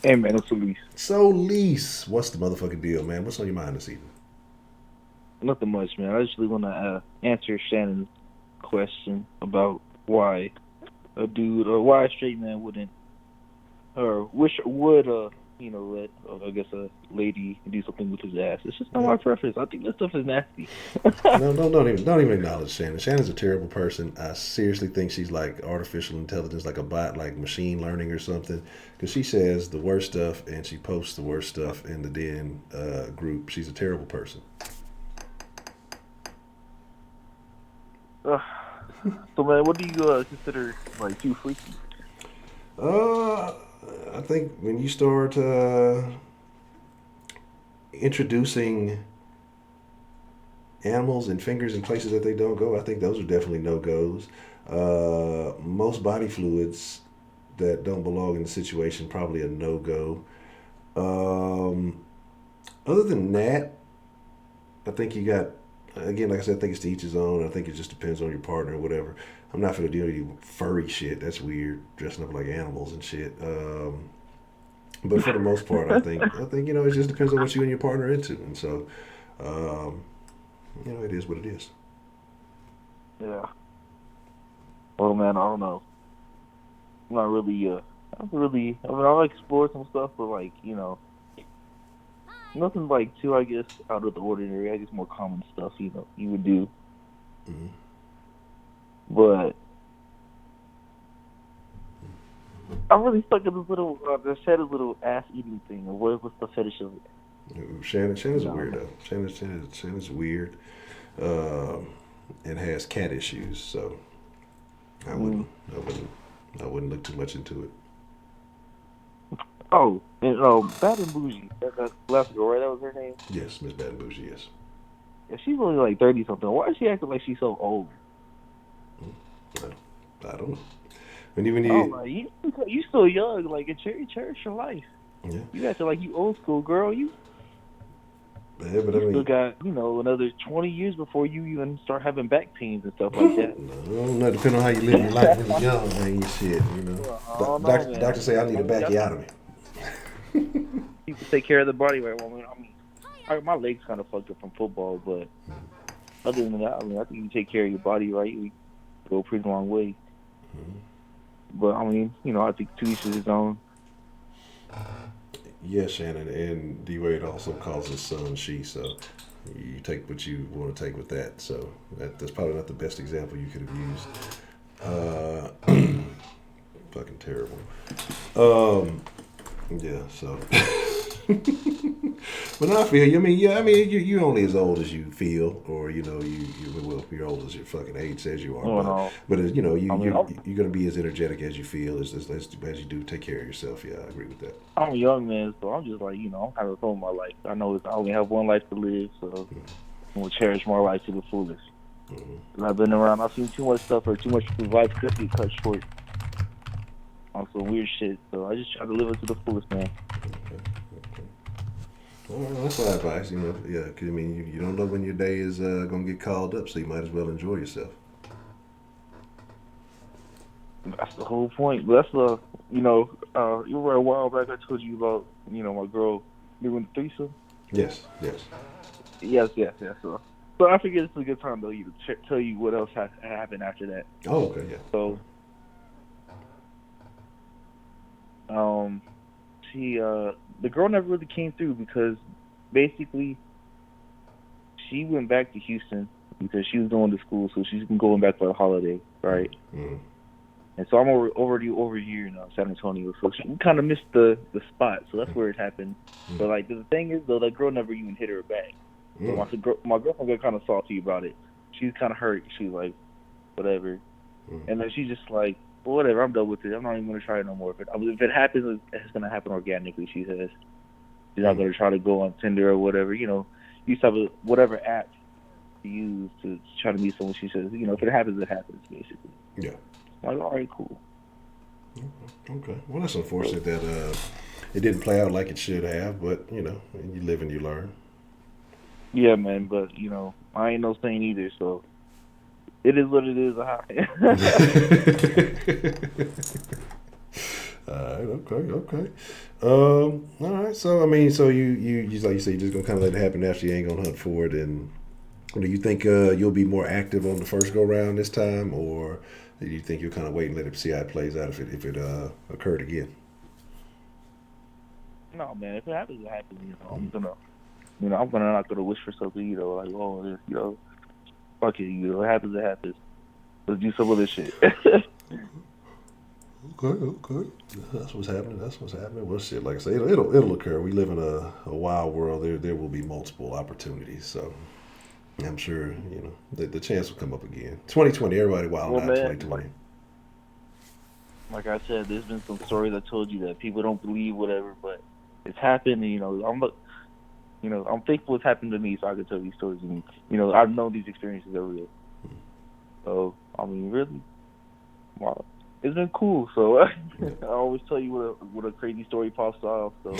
S10: Hey, man, it's Elise.
S1: So, Lise, what's the motherfucking deal, man? What's on your mind this evening?
S10: Nothing much, man. I just really want to answer Shannon's question about why a dude or why a straight man wouldn't or would let I guess a lady do something with his ass. It's just not my preference. I think that stuff is nasty.
S1: No, don't even acknowledge Shannon. Shannon's a terrible person. I seriously think she's like artificial intelligence, like a bot, like machine learning or something. Because she says the worst stuff and she posts the worst stuff in the Den group. She's a terrible person.
S10: So, man, what do you consider like too freaky?
S1: I think when you start introducing animals and fingers in places that they don't go, I think those are definitely no-goes. Most body fluids that don't belong in the situation, probably a no-go. Other than that, I think you got, again, like I said, I think it's to each his own. I think it just depends on your partner or whatever. I'm not gonna deal with you furry shit. That's weird, dressing up like animals and shit. But for the most part, I think it just depends on what you and your partner are into, and so it is what it is.
S10: Yeah. Well, man, I don't know. I'm not really. I like explore some stuff, but like nothing like too, I guess, out of the ordinary. I guess more common stuff, you would do.
S1: Mm-hmm.
S10: But I'm really stuck in this little, the fetish little ass eating thing. Or what's the fetish of it?
S1: Shannon's a weirdo. Shannon's weird, and has cat issues. So I wouldn't look too much into it.
S10: Oh, and Bad and Bougie. That's last girl, right? That was her name.
S1: Yes, Miss Bad and Bougie. Yes.
S10: Yeah, she's only like 30 something. Why is she acting like she's so old?
S1: I don't know. And even you
S10: still young. Like, cherish your life.
S1: Yeah.
S10: You acting like you old school, girl. You.
S1: Yeah, but I mean,
S10: still got another 20 years before you even start having back pains and stuff like that.
S1: No, depending on how you live your life when you're young, man. Shit, doctor say I need to back you out of me.
S10: People take care of the body right. Well, my legs kind of fucked up from football, but other than that, I think you take care of your body right, you go a pretty long way. Mm-hmm. But I think to each his own.
S1: Yes, Shannon, and D-Wade also calls his son she, so you take what you want to take with that. So that's probably not the best example you could have used. Fucking terrible. Yeah, so. But no, I feel you. You're only as old as you feel, or you're old as your fucking age says you are. But you're gonna be as energetic as you feel, as you do. Take care of yourself. Yeah, I agree with that.
S10: I'm a young man, so I'm just like, I'm having fun with my life. I know I only have one life to live, so I'm gonna cherish my life to the fullest. Mm-hmm. I've been around. I've seen too much stuff, or too much life could be cut short on some weird shit. So I just try to live it to the fullest, man.
S1: Okay. Well, that's my advice, yeah, because you don't know when your day is going to get called up, so you might as well enjoy yourself.
S10: That's the whole point. But that's you were a while back. I told you about, my girl doing the threesome.
S1: Yes.
S10: So I figured it's a good time though to tell you what else happened after that.
S1: Oh, okay, yeah.
S10: So, the girl never really came through because basically she went back to Houston because she was going to school, so she's going back for a holiday, right? Mm-hmm. And so I'm already over here in San Antonio, so she kind of missed the spot, so that's where it happened. Mm-hmm. But like the thing is though, that girl never even hit her back. Mm-hmm. So my girlfriend got kind of salty about it. She's kind of hurt. She's like, whatever, and then she's just like, whatever, I'm done with it. I'm not even going to try it no more. If it happens, it's going to happen organically, she says. She's not going to try to go on Tinder or whatever. You used to have whatever app to use to try to meet someone. She says, if it happens, basically.
S1: Yeah.
S10: I'm like, all right, cool.
S1: Okay. Well, that's unfortunate that it didn't play out like it should have, but, you live and you learn.
S10: Yeah, man, but, I ain't no saint either, so... It is what it is.
S1: Okay. All right. So so you like you say, you're just gonna kind of let it happen after. You ain't gonna hunt for it. And do you think you'll be more active on the first go round this time, or do you think you'll kind of wait and let it see how it plays out if it occurred again?
S10: No, man. If it happens, it happens. I'm not gonna wish for something. Like fuck it, it happens, it happens. Let's do some other shit.
S1: Okay. That's what's happening. Well, shit, like I say, it'll occur. We live in a wild world. There will be multiple opportunities. So I'm sure, the chance will come up again. 2020, everybody wild out 2020.
S10: Like I said, there's been some stories I told you that people don't believe, whatever, but it's happened. I'm thankful it's happened to me, so I can tell these stories. And I've known these experiences are real. So really, wow, it's been cool. So I always tell you what a crazy story pops off. So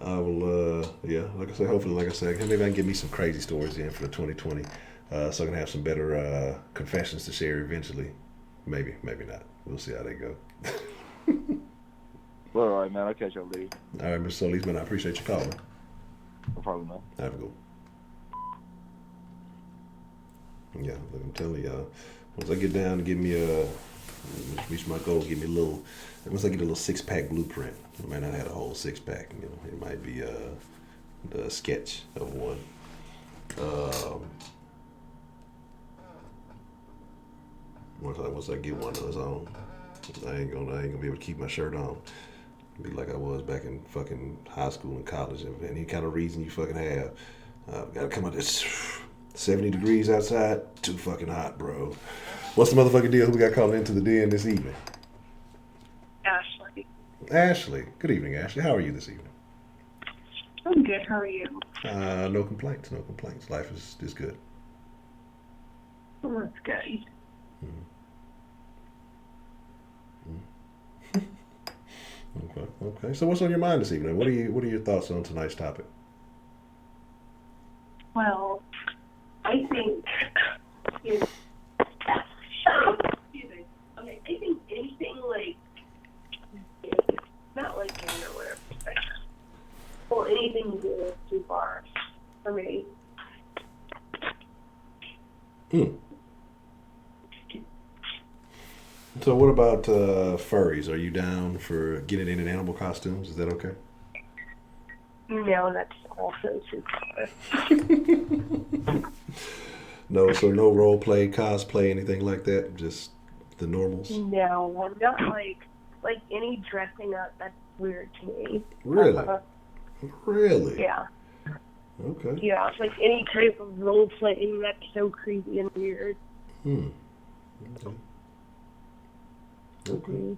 S1: I will, like I said, hopefully, maybe I can get me some crazy stories in for the 2020, so I can have some better confessions to share eventually. Maybe not. We'll see how they go.
S10: Well, all right, man. I'll catch y'all later.
S1: All right, Mr. Solis, man. I appreciate you calling.
S10: No problem, man.
S1: Have a good one. Yeah, like I'm telling y'all, once I get down and reach my goal, give me once I get a little 6-pack blueprint. I might not have a whole 6-pack. It might be the sketch of one. Once I get one of those on, I ain't gonna be able to keep my shirt on. Be like I was back in fucking high school and college. Any kind of reason you fucking have, gotta come out. It's 70 degrees outside. Too fucking hot, bro. What's the motherfucking deal? Who we got calling into the den this evening?
S11: Ashley.
S1: Ashley. Good evening, Ashley. How are you this evening?
S11: I'm good. How are you?
S1: No complaints. No complaints. Life is good.
S11: Well, that's good.
S1: Okay. So what's on your mind this evening? What are your thoughts on tonight's topic?
S11: Well, I think excuse me. Okay, I think anything like not like gay or whatever, but well, anything is too far for me.
S1: So what about furries? Are you down for getting in animal costumes? Is that okay?
S11: No, that's also too far.
S1: No, so no role play, cosplay, anything like that? Just the normals?
S11: No, I'm not like any dressing up. That's weird to me.
S1: Really? Really?
S11: Yeah.
S1: Okay.
S11: Yeah, like any type of role playing, that's so creepy and weird.
S1: Okay.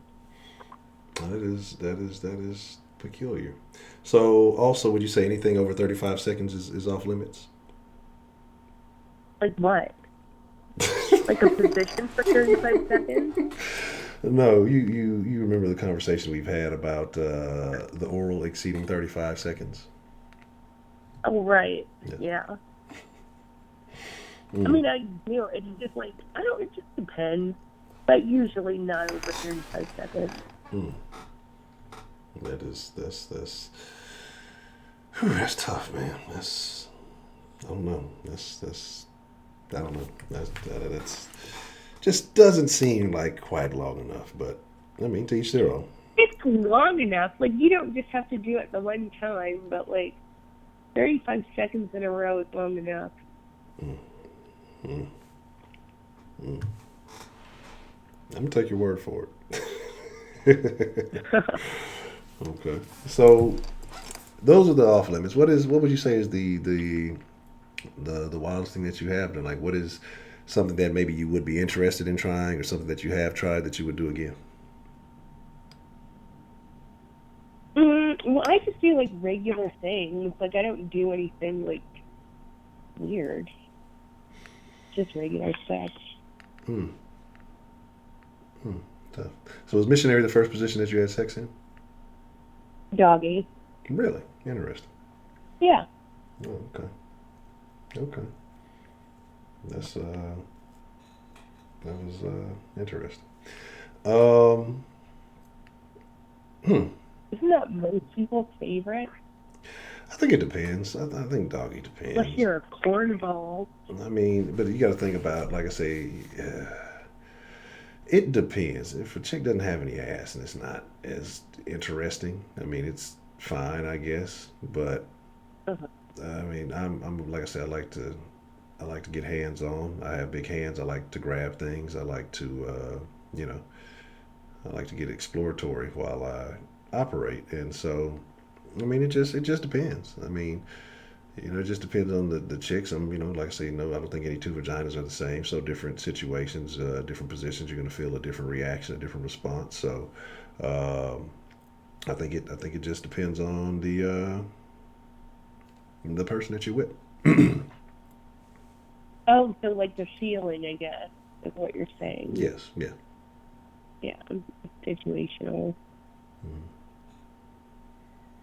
S1: That is peculiar. So also, would you say anything over 35 seconds is off limits?
S11: Like what? Like a position for 35 seconds?
S1: No, you remember the conversation we've had about the oral exceeding 35 seconds?
S11: Oh, right. Yeah. I mean, I do. It's just like, I don't, it just depends. But usually not over 35 seconds.
S1: That's tough, man. I don't know. I don't know. That's just doesn't seem like quite long enough. But I mean, to each their own.
S11: It's long enough. Like, you don't just have to do it the one time, but like 35 seconds in a row is long enough.
S1: I'm gonna take your word for it. Okay. So those are the off limits. What would you say is the wildest thing that you have done? Like, what is something that maybe you would be interested in trying, or something that you have tried that you would do again?
S11: Well, I just do like regular things. Like, I don't do anything like weird. Just regular stuff.
S1: Tough. So was missionary the first position that you had sex in?
S11: Doggy.
S1: Really? Interesting.
S11: Yeah.
S1: Oh, okay. That was interesting.
S11: Isn't that most people's favorite?
S1: I think it depends. I think doggy depends.
S11: Unless you're a cornball.
S1: I mean, but you got to think about, like I say, it depends. If a chick doesn't have any ass and it's not as interesting, I mean, it's fine, I guess. But I mean, I'm like I said, I like to get hands on. I have big hands. I like to grab things. I like to, I like to get exploratory while I operate. And so, I mean, it just depends. I mean, it just depends on the chicks. Like I say, no, I don't think any two vaginas are the same. So different situations, different positions, you're going to feel a different reaction, a different response. So, I think it just depends on the person that you're with.
S11: Oh, so like the feeling, I guess, is what you're saying.
S1: Yes. Yeah.
S11: Yeah, situational.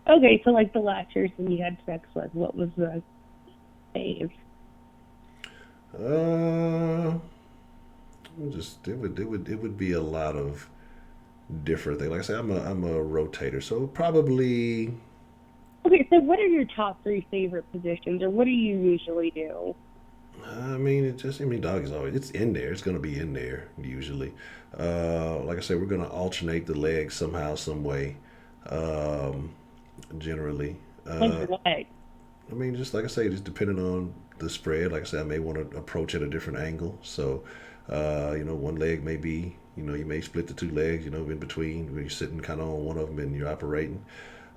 S11: Okay, so like the last person you had sex with, what was the fave?
S1: It would be a lot of different things. Like I say, I'm a rotator, so probably.
S11: Okay, so what are your top 3 favorite positions, or what do you usually do?
S1: I mean, dog is always, it's in there. It's going to be in there, usually. Like I said, we're going to alternate the legs somehow, some way, generally.
S11: Like what?
S1: I mean, just like I say, just depending on the spread. Like I said, I may want to approach at a different angle. So, one leg may be You may split the two legs, in between, where you're sitting kind of on one of them and you're operating.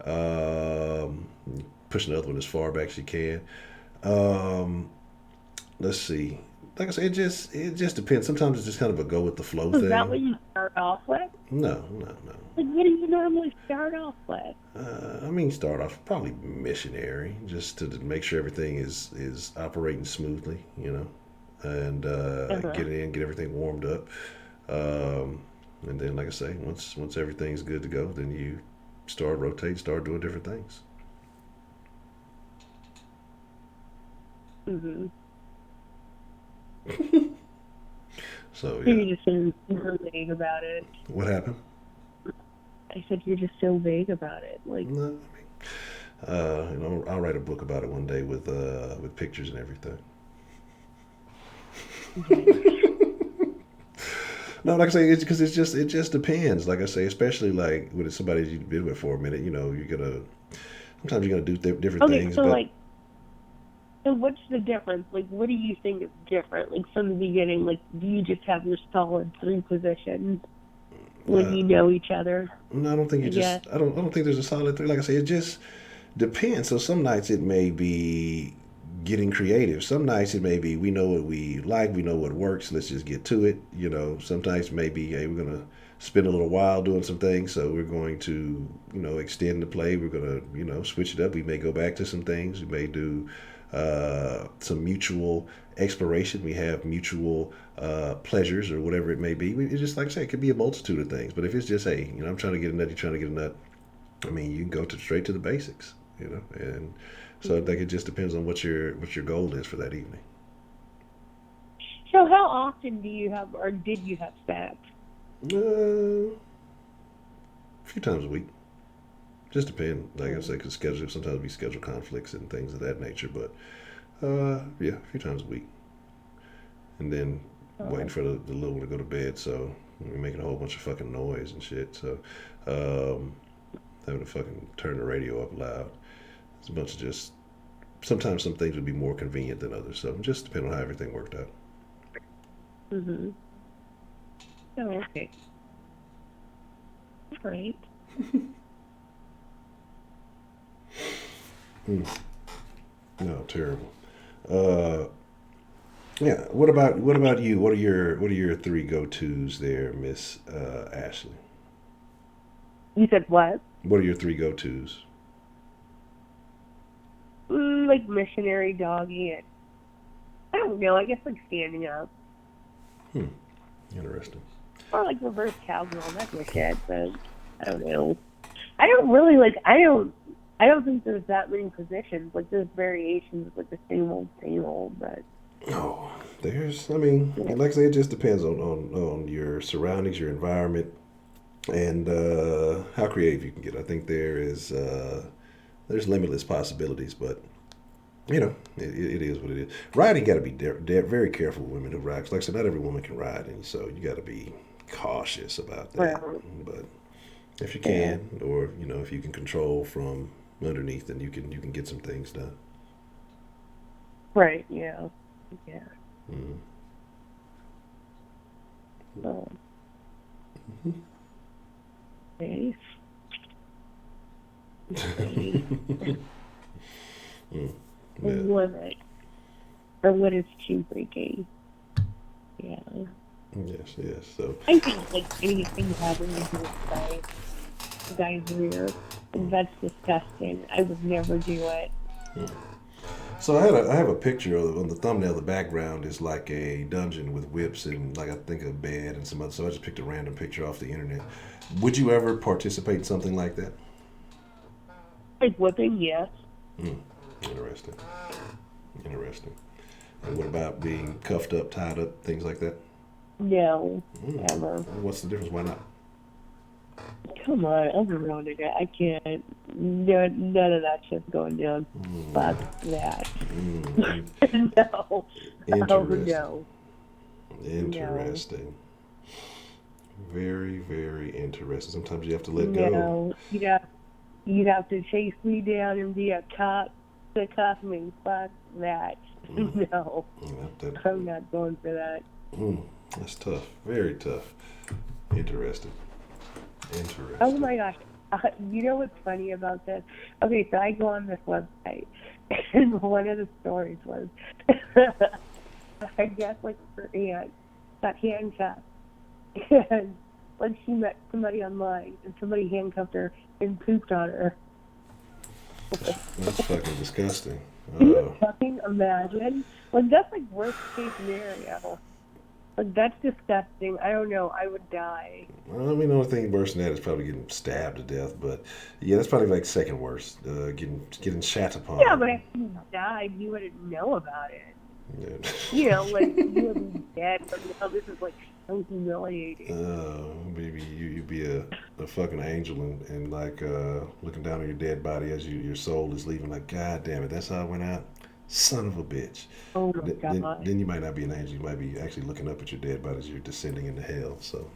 S1: Um, Pushing the other one as far back as you can. Um, let's see. Like I said, it just depends. Sometimes it's just kind of a go with the flow
S11: Is that
S1: thing.
S11: what you start off with?
S1: No.
S11: Like, what do you normally start off with?
S1: Start off probably missionary, just to make sure everything is operating smoothly, and get everything warmed up. And then, like I say, once everything's good to go, then you start rotating, start doing different things.
S11: Mm-hmm.
S1: So
S11: You're
S1: yeah.
S11: just so vague about it.
S1: What happened?
S11: I said you're just so vague about it. Like,
S1: No, I'll write a book about it one day with pictures and everything. No, like I say, it's because it just depends. Like I say, especially like when it's somebody you've been with for a minute, sometimes you're gonna do different
S11: okay,
S1: things.
S11: so
S1: But
S11: like, so what's the difference? Like, what do you think is different? Like, from the beginning, like, do you just have your solid 3 positions when you know each other?
S1: no, I don't think I don't think there's a solid three. Like I say, it just depends. So some nights it may be getting creative. Some nights it may be we know what we like, we know what works. Let's just get to it. Sometimes maybe hey, we're gonna spend a little while doing some things, so we're going to extend the play. We're gonna switch it up. We may go back to some things. We may do some mutual exploration. We have mutual pleasures or whatever it may be. It's just like I say, it could be a multitude of things. But if it's just hey, I'm trying to get a nut, you're trying to get a nut. You can go straight to the basics, and so I think it just depends on what your goal is for that evening.
S11: So how often do you have, or did you have sex?
S1: A few times a week. Just depend. Like I say, because sometimes we schedule conflicts and things of that nature. But yeah, a few times a week, and then waiting for the little one to go to bed. So we're making a whole bunch of fucking noise and shit. So having to fucking turn the radio up loud. It's a bunch of just. Sometimes some things would be more convenient than others. So just depending on how everything worked out.
S11: Mm-hmm. Oh, okay. All right.
S1: No, terrible. Yeah. What about you? What are your 3 go-tos there, Miss Ashley?
S11: You said what?
S1: What are your 3 go-tos?
S11: Like missionary, doggy, and I don't know. I guess like standing up.
S1: Interesting.
S11: Or like reverse cowgirl. That's my shit. But I don't know. I don't really like. I don't think there's that many positions. Like there's variations, like the same old. But
S1: Oh, like I say, it just depends on your surroundings, your environment, and how creative you can get. I think there's limitless possibilities, but it is what it is. Riding, got to be very careful with women who ride. 'Cause like I said, not every woman can ride, and so you got to be cautious about that. But if you can, or if you can control from underneath, then you can get some things done.
S11: right, yeah.
S1: Mm-hmm.
S11: So, nice.
S1: Yeah.
S11: Limit. Or what is too freaky. Yeah.
S1: Yes. So
S11: I think like anything having to do with guys rear, that's disgusting. I would never do it.
S1: So I have a picture on the thumbnail. The background is like a dungeon with whips and like I think a bed and some other. So I just picked a random picture off the internet. Would you ever participate in something like that?
S11: Like whipping, yes.
S1: Interesting. And what about being cuffed up, tied up, things like that?
S11: No, ever.
S1: What's the difference? Why not?
S11: Come on, I'm around it. I can't. None of that shit's going down. Fuck that. No.
S1: Interesting.
S11: Oh, no.
S1: Interesting. No. Very, very interesting. Sometimes you have to let
S11: go.
S1: No,
S11: you'd have to chase me down and be a cop to cuff me. Fuck that. No. I'm not going for that.
S1: That's tough. Very tough. Interesting.
S11: Oh my gosh. You know what's funny about this? Okay, so I go on this website, and one of the stories was, I guess, like, her aunt got handcuffed, and, like, she met somebody online, and somebody handcuffed her and pooped on her.
S1: That's fucking disgusting.
S11: Can you fucking imagine? Like, that's, like, worst case scenario. Like, that's disgusting. I don't know. I would die.
S1: Well, I mean, the only thing worse than that is probably getting stabbed to death. But yeah, that's probably like second worst. Getting shat upon.
S11: Yeah, but if you died, you wouldn't know about it.
S1: Yeah.
S11: You know, like, you would be dead, but now this is, like, so humiliating.
S1: Maybe you'd be a fucking angel and like looking down on your dead body as your soul is leaving. Like, God damn it, that's how it went out. Son of a bitch.
S11: Oh my God.
S1: Then you might not be an angel. You might be actually looking up at your dead body as you're descending into hell. So.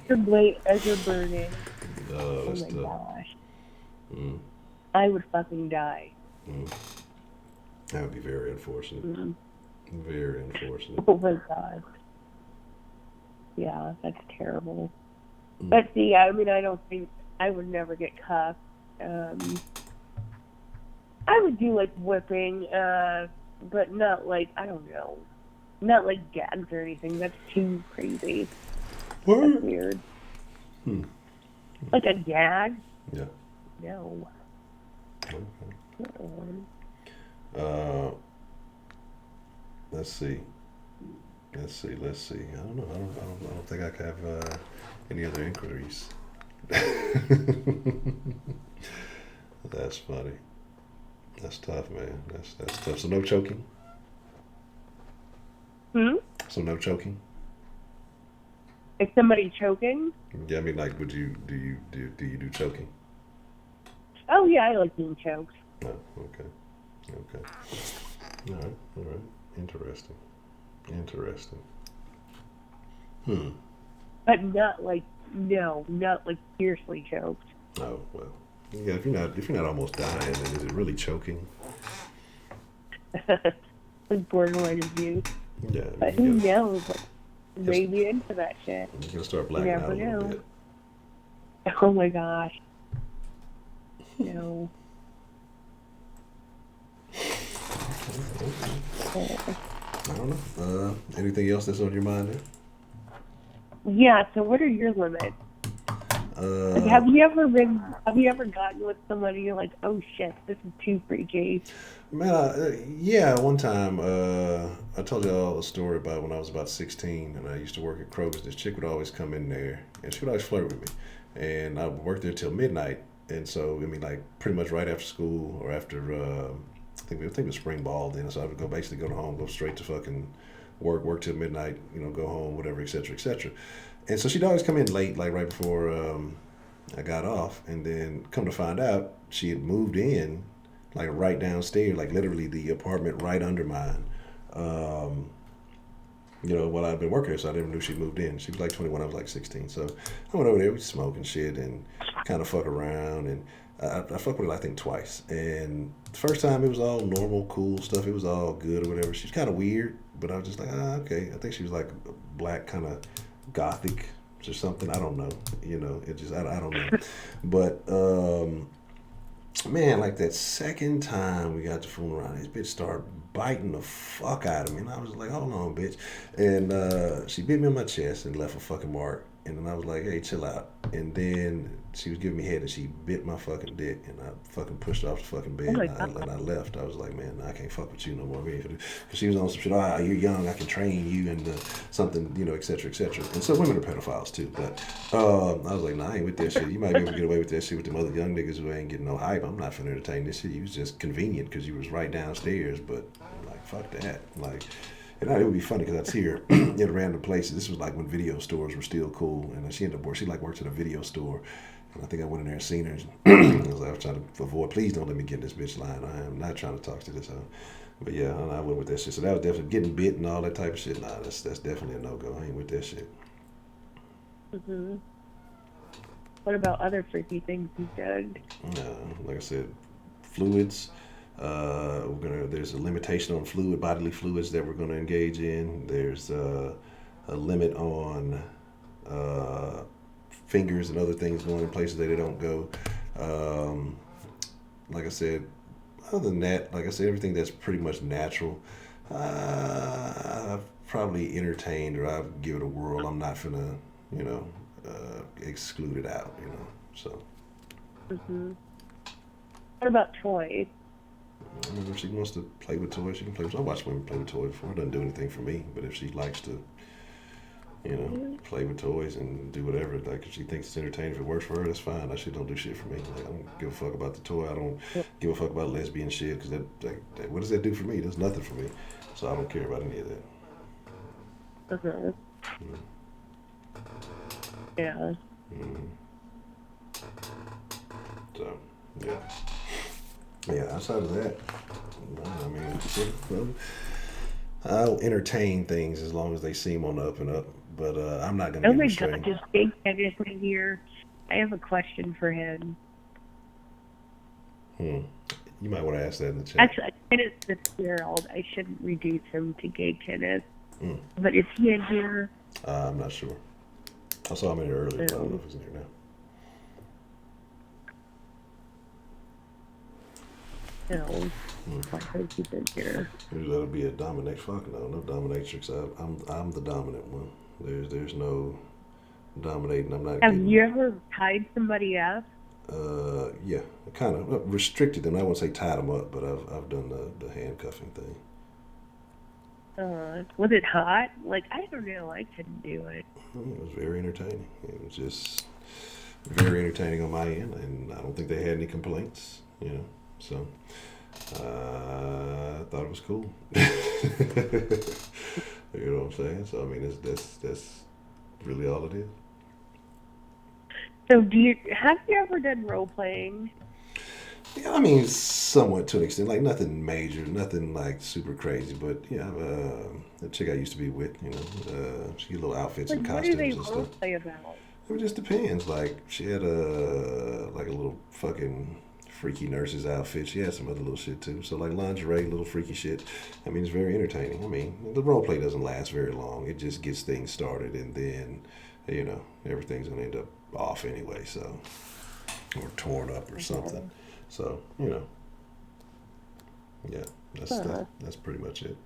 S11: Your blade as you're burning.
S1: Oh
S11: my
S1: tough.
S11: gosh.
S1: Mm.
S11: I would fucking die.
S1: Mm. That would be very unfortunate. Very unfortunate.
S11: Oh my God. Yeah, that's terrible. But see, I mean, I don't think I would never get cuffed. I would do like whipping, but not like, I don't know, not like gags or anything. That's too crazy.
S1: What?
S11: That's weird. Like a gag?
S1: Yeah.
S11: No.
S1: Okay. Let's see. I don't know. I don't think I have any other inquiries. That's funny. That's tough, man. That's tough. So no choking? So no choking?
S11: If somebody choking?
S1: Yeah, I mean, like, do you do choking?
S11: Oh yeah, I like being choked.
S1: Oh, okay. All right. Interesting.
S11: But not like fiercely choked.
S1: Oh well. Yeah, if you're not almost dying, then is it really choking?
S11: Like borderline abuse.
S1: Yeah.
S11: But who knows? Like, maybe into that shit.
S1: You're gonna start blacking out a little bit.
S11: Oh my gosh. No.
S1: I don't know. Anything else that's on your mind there?
S11: Yeah, so what are your limits? Like, have you ever gotten with somebody you're like, oh shit, this is too freaky?
S1: Man, yeah, one time, I told y'all a story about when I was about 16 and I used to work at Kroger's. This chick would always come in there and she would always flirt with me. And I would work there till midnight. And so, I mean, like, pretty much right after school or after, I think it was spring ball then. So I would basically go home, go straight to fucking work till midnight, go home, whatever, et cetera, et cetera. And so she'd always come in late, like right before I got off. And then come to find out, she had moved in, like right downstairs, like literally the apartment right under mine. While I'd been working there, so I never knew she moved in. She was like 21, I was like 16. So I went over there, we smoked and shit and kind of fuck around. And I fucked with her, I think, twice. And the first time it was all normal, cool stuff. It was all good or whatever. She was kind of weird, but I was just like, okay. I think she was like black, kind of gothic or something. I don't know. It just, I don't know. But, man, like that second time we got to fooling around, this bitch started biting the fuck out of me. And I was like, hold on, bitch. And she bit me on my chest and left a fucking mark. And then I was like, hey, chill out. And then she was giving me head and she bit my fucking dick. And I fucking pushed her off the fucking bed. And I left. I was like, man, I can't fuck with you no more. Because she was on some shit, you're young, I can train you into something, et cetera, et cetera. And so women are pedophiles too. But I was like, nah, I ain't with that shit. You might be able to get away with that shit with them other young niggas who ain't getting no hype. I'm not finna entertain this shit. You was just convenient because you was right downstairs. But like, fuck that. Like, and it would be funny because I'd see her at random places. This was like when video stores were still cool, and she ended up she worked at a video store, and I think I went in there and seen her. And I was trying to avoid. Please don't let me get in this bitch line. I am not trying to talk to this. But yeah, I went with that shit. So that was definitely getting bit and all that type of shit. Nah, that's definitely a no go. I ain't with that shit.
S11: Mhm. What about other freaky things you've done?
S1: Like I said, fluids. There's a limitation on bodily fluids that we're gonna engage in. There's a limit on fingers and other things going in places that they don't go. Like I said, other than that, like I said, everything that's pretty much natural, I've probably entertained or I'll give it a whirl. I'm not finna, exclude it out, so.
S11: What about toys?
S1: I mean, if she wants to play with toys, she can play with toys. I watch women play with toys before. It doesn't do anything for me, but if she likes to, play with toys and do whatever, like if she thinks it's entertaining, if it works for her, that's fine. That shit don't do shit for me. Like, I don't give a fuck about the toy. I don't give a fuck about lesbian shit, because that what does that do for me? It does nothing for me. So I don't care about any of that.
S11: Yeah.
S1: So, yeah. Yeah, outside of that, I mean, I'll entertain things as long as they seem on the up and up, but I'm not going to
S11: Oh
S1: be
S11: my
S1: restrained.
S11: God, just big Dennis in here. I have a question for him.
S1: You might want to ask that in the chat.
S11: Actually, Kenneth Fitzgerald. I shouldn't reduce him to gay Kenneth. But is he in here?
S1: I'm not sure. I saw him in here earlier, but I don't know if he's in here now.
S11: No. I think he's in here.
S1: That'll be a dominatrix. Fuck no dominatrix. I'm the dominant one. There's no dominating. I'm not.
S11: Have you ever tied somebody up?
S1: Yeah, kind of restricted them. I wouldn't say tied them up, but I've done the handcuffing thing.
S11: Was it hot? Like, I don't know. I couldn't do it.
S1: It was very entertaining. It was just very entertaining on my end, and I don't think they had any complaints. So I thought it was cool. You know what I'm saying? So I mean, that's really all it is.
S11: So have you ever done role playing?
S1: Yeah, I mean, somewhat to an extent. Like nothing major, nothing like super crazy. But yeah, the chick I used to be with, she get little outfits and costumes and stuff.
S11: What do they role play about?
S1: It just depends. Like she had a little fucking freaky nurse's outfit. She had some other little shit too. So like lingerie, little freaky shit. I mean, it's very entertaining. I mean, the role play doesn't last very long. It just gets things started, and then everything's gonna end up off anyway. So, or torn up or something. So yeah, that's pretty much it.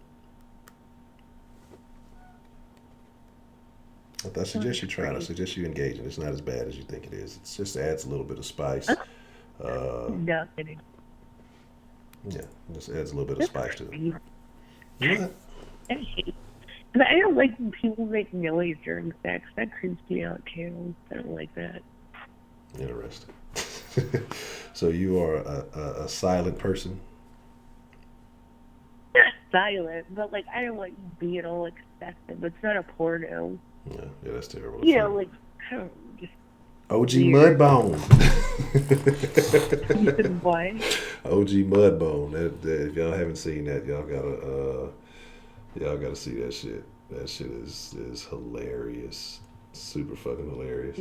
S1: I suggest you try it. I suggest you engage in it. It's not as bad as you think it is. It just adds a little bit of spice.
S11: Nothing.
S1: Yeah, just adds a little bit of spice to it. What?
S11: I don't like when people make noise during sex. That creeps me out too. I don't like that.
S1: Interesting. So you are a silent person?
S11: Not silent, but like I don't like being all excessive. It's not a porno.
S1: Yeah, that's terrible.
S11: Like I don't just.
S1: OG Mudbone.
S11: What?
S1: OG Mudbone. That if y'all haven't seen that, y'all gotta see that shit. That shit is hilarious. Super fucking hilarious.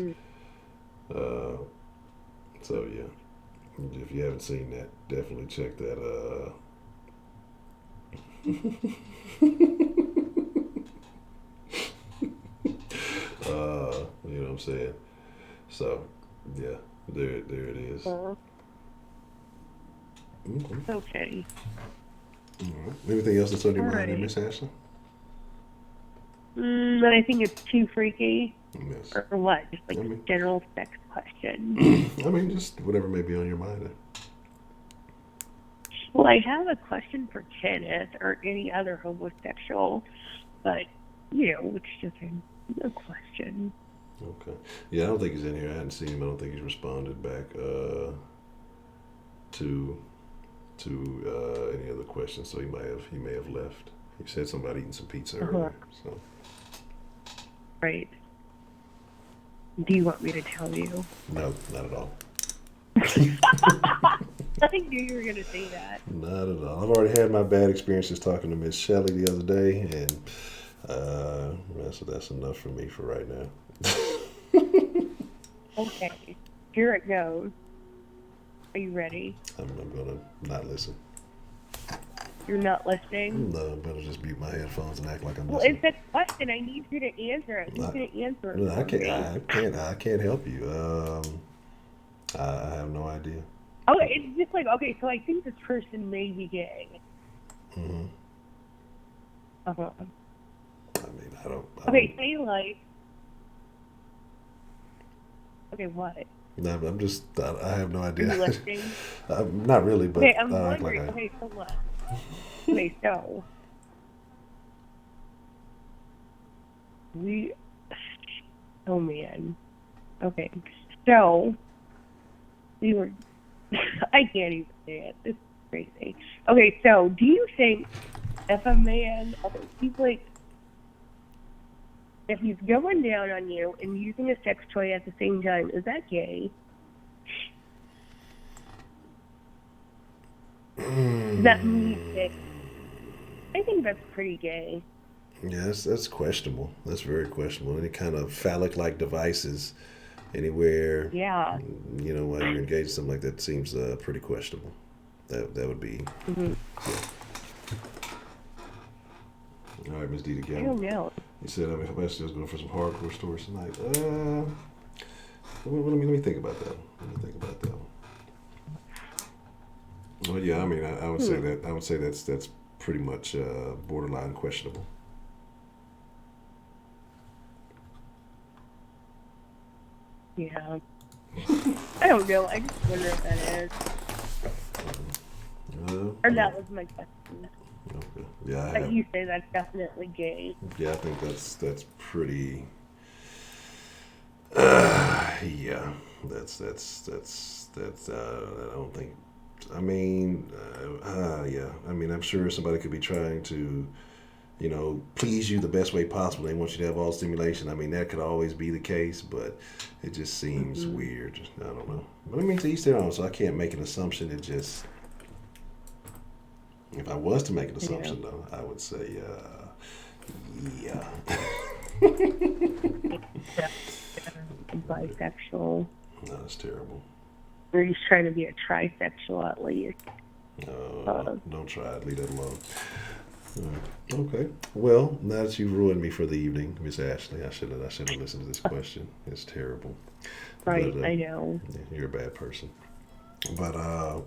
S1: So yeah, if you haven't seen that, definitely check that. You know what I'm saying? So yeah, there it is.
S11: Okay.
S1: All right. Anything else that's on your mind, Miss Ashley?
S11: I think it's too freaky.
S1: Yes.
S11: Or what? Just like a general sex question.
S1: I mean, just whatever may be on your mind.
S11: Well, I have a question for Kenneth or any other homosexual, but it's just a question.
S1: Okay. Yeah, I don't think he's in here. I hadn't seen him. I don't think he's responded back to any other questions. So he may have left. He said somebody eating some pizza earlier. So.
S11: Right. Do you want me to tell you?
S1: No, not at all.
S11: I knew you were going to say that.
S1: Not at all. I've already had my bad experiences talking to Miss Shelley the other day, and that's enough for me for right now.
S11: Okay, here it goes. Are you ready?
S1: I'm going to not listen.
S11: You're not listening?
S1: No, better just mute my headphones and act like I'm
S11: Well,
S1: listening.
S11: it's a question. I need you to answer it. Who's going to answer it?
S1: No, I can't help you. I have no idea.
S11: Oh, it's just like, okay, so I think this person may be gay.
S1: Mm-hmm.
S11: Uh-huh.
S1: I mean, I don't.
S11: Okay, say like. Okay, what?
S1: No, I'm just. I have no idea.
S11: Are you listening?
S1: Not really, but
S11: Okay, I'm
S1: I act
S11: wondering.
S1: like
S11: Okay, so what? Okay, so we. Oh man. Okay, so we were. I can't even say it. This is crazy. Okay, so do you think if a man, okay, he's like, if he's going down on you and using a sex toy at the same time, is that gay? Is that music? I think that's pretty gay.
S1: Yeah, that's questionable. That's very questionable. Any kind of phallic-like devices anywhere,
S11: Yeah.
S1: you know, while you're engaged in something like that seems pretty questionable. That would be.
S11: Mm-hmm.
S1: Yeah. All right, Ms. Dee
S11: I don't know.
S1: You said, I mean, if I was going for some hardcore stories tonight, let me think about that. Well, yeah, I mean, I would say that. I would say that's pretty much borderline questionable.
S11: Yeah. I don't know. I just wonder if that is. Or that was my question.
S1: Okay. Yeah.
S11: But you say that's definitely gay.
S1: Yeah, I think that's pretty. Yeah, that's. I don't think. I mean, yeah. I mean, I'm sure somebody could be trying to, you know, please you the best way possible. They want you to have all stimulation. I mean, that could always be the case, but it just seems weird. I don't know. But I mean, to each their own, so I can't make an assumption. It just, if I was to make an assumption, though, I would say, yeah.
S11: Bisexual.
S1: No, that's terrible.
S11: Or he's trying to be a trisexual at least.
S1: Don't try it. Leave that alone. Okay. Well, now that you've ruined me for the evening, Miss Ashley, I should have listened to this question. It's terrible.
S11: Right,
S1: but,
S11: I know.
S1: You're a bad person. But I'm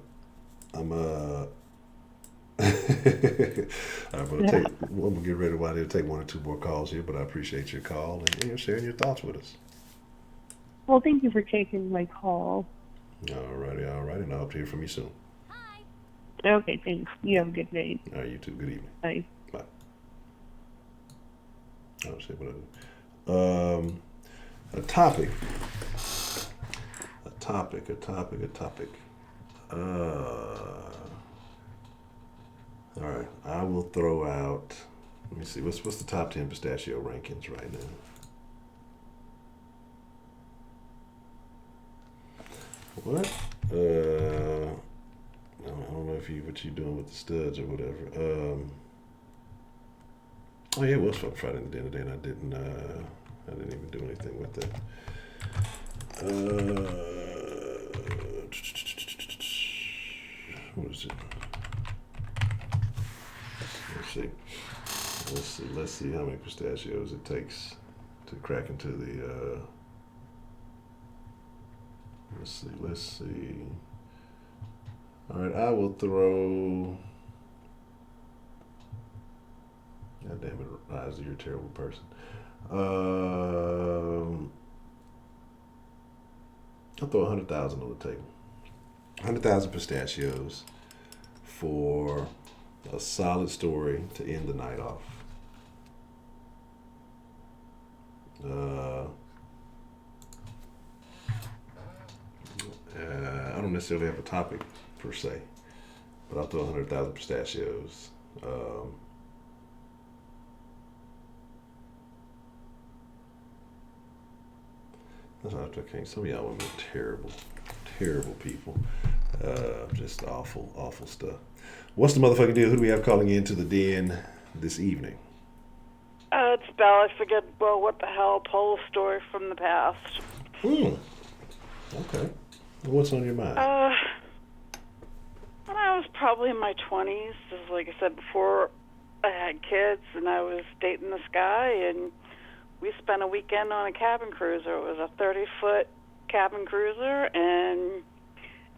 S1: gonna get ready to take one or two more calls here, but I appreciate your call and sharing your thoughts with us.
S11: Well, thank you for taking my call.
S1: All righty, and I hope to hear from you soon.
S11: Okay, thanks. You have a good night.
S1: All right, you too. Good evening.
S11: Bye.
S1: Bye. Oh shit! What? A topic. All right, I will throw out. Let me see. What's the top 10 pistachio rankings right now? What? I don't know what you're doing with the studs or whatever. Oh yeah, it was Fuck Friday the other day, and I didn't even do anything with that. What is it? Let's see how many pistachios it takes to crack into the. Let's see. All right, I will throw. God damn it, Riz, you're a terrible person. I'll throw 100,000 on the table. 100,000 pistachios for a solid story to end the night off. I don't necessarily have a topic per se, but I'll throw 100,000 pistachios. That's not okay. Some of y'all women are terrible, terrible people. Just awful, awful stuff. What's the motherfucking deal? Who do we have calling in to the den this evening?
S3: It's Belle. I figured, well, what the hell, Pole story from the past.
S1: Okay. What's on your mind?
S3: When I was probably in my 20s. Just like I said before, I had kids, and I was dating this guy, and we spent a weekend on a cabin cruiser. It was a 30-foot cabin cruiser, and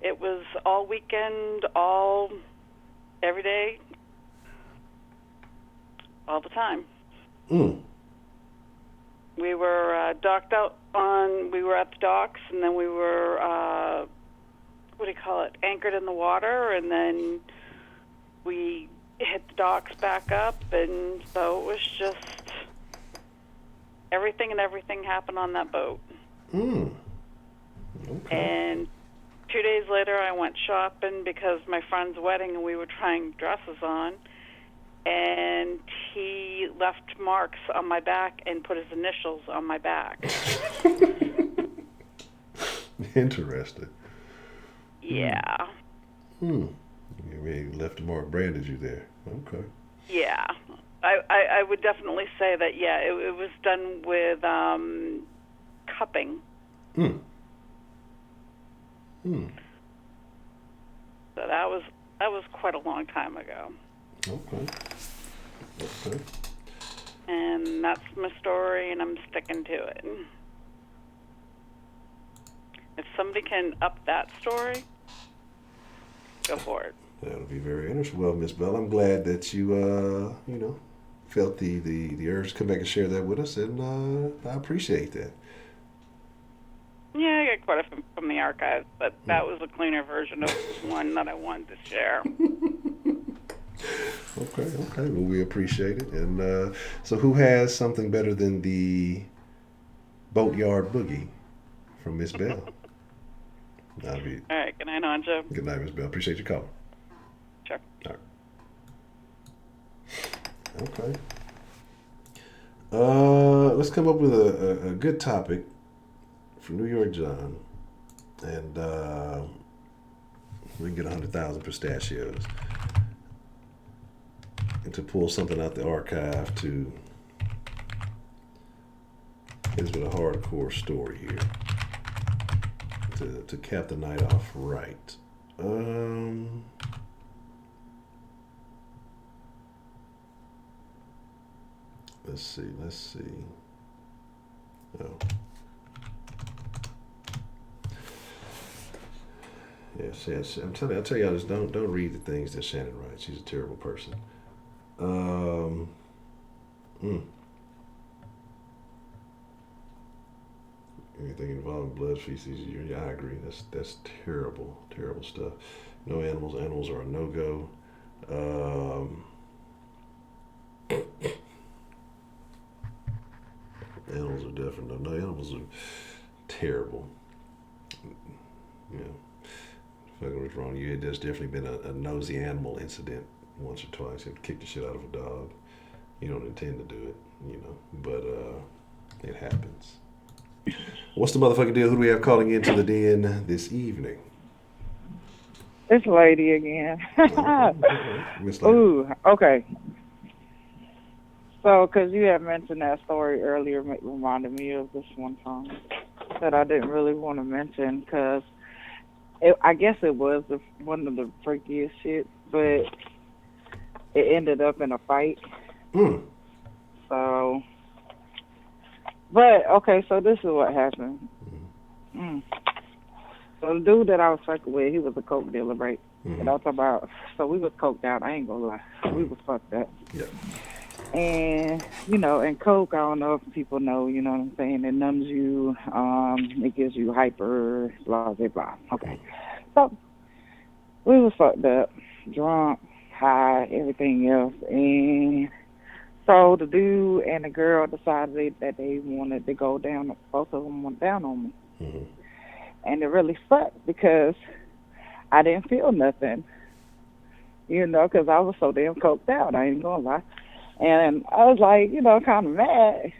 S3: it was all weekend, every day, all the time. We were docked out we were at the docks, and then we were, anchored in the water, and then we hit the docks back up, and so it was just everything happened on that boat.
S1: Okay.
S3: And 2 days later, I went shopping because my friend's wedding, and we were trying dresses on, and he left marks on my back and put his initials on my back.
S1: Interesting.
S3: Yeah.
S1: He left a mark, branded you there. Okay.
S3: Yeah. I would definitely say that, yeah, it was done with cupping. So that was quite a long time ago.
S1: Okay.
S3: And that's my story, and I'm sticking to it. If somebody can up that story, go for it.
S1: That'll be very interesting. Well, Miss Bell, I'm glad that you, felt the urge to come back and share that with us, and I appreciate that.
S3: Yeah, I got quite a few from the archives, but that was a cleaner version of one that I wanted to share.
S1: Okay. Well, we appreciate it. And so who has something better than the Boatyard Boogie from Miss Bell?
S3: All right. Good night, Honcho.
S1: Good night, Miss Bell. Appreciate your call.
S3: Sure.
S1: All right. Okay. Let's come up with a good topic for New York John. And we can get 100,000 pistachios. And to pull something out the archive to hit us with a hardcore story here. To cap the night off right. Let's see. Oh. Yes. I'll tell you all this. Don't read the things that Shannon writes. She's a terrible person. Anything involving blood, feces, urine. I agree. That's terrible stuff. No animals. Animals are a no-go. Animals are different. No, animals are terrible. Yeah. Fucking was wrong. There's definitely been a nosy animal incident once or twice. You have to kick the shit out of a dog. You don't intend to do it, but it happens. What's the motherfucking deal? Who do we have calling into the den this evening?
S2: It's Lady again.
S1: Miss Lady.
S2: Ooh, okay. So, because you had mentioned that story earlier, it reminded me of this one time that I didn't really want to mention because I guess it was one of the freakiest shit, but it ended up in a fight. So, but, okay, so this is what happened. So the dude that I was fucking with, he was a coke dealer, right? And I was talking about, so we was coked out, I ain't gonna lie. We was fucked up.
S1: Yeah.
S2: And, and coke, I don't know if people know, you know what I'm saying? It numbs you, it gives you hyper, blah, blah, blah. Okay. So, we was fucked up, drunk, high, everything else. And so the dude and the girl decided that they wanted to go down, both of them went down on me. And it really sucked because I didn't feel nothing, because I was so damn coked out, I ain't gonna lie. And I was like, kind of mad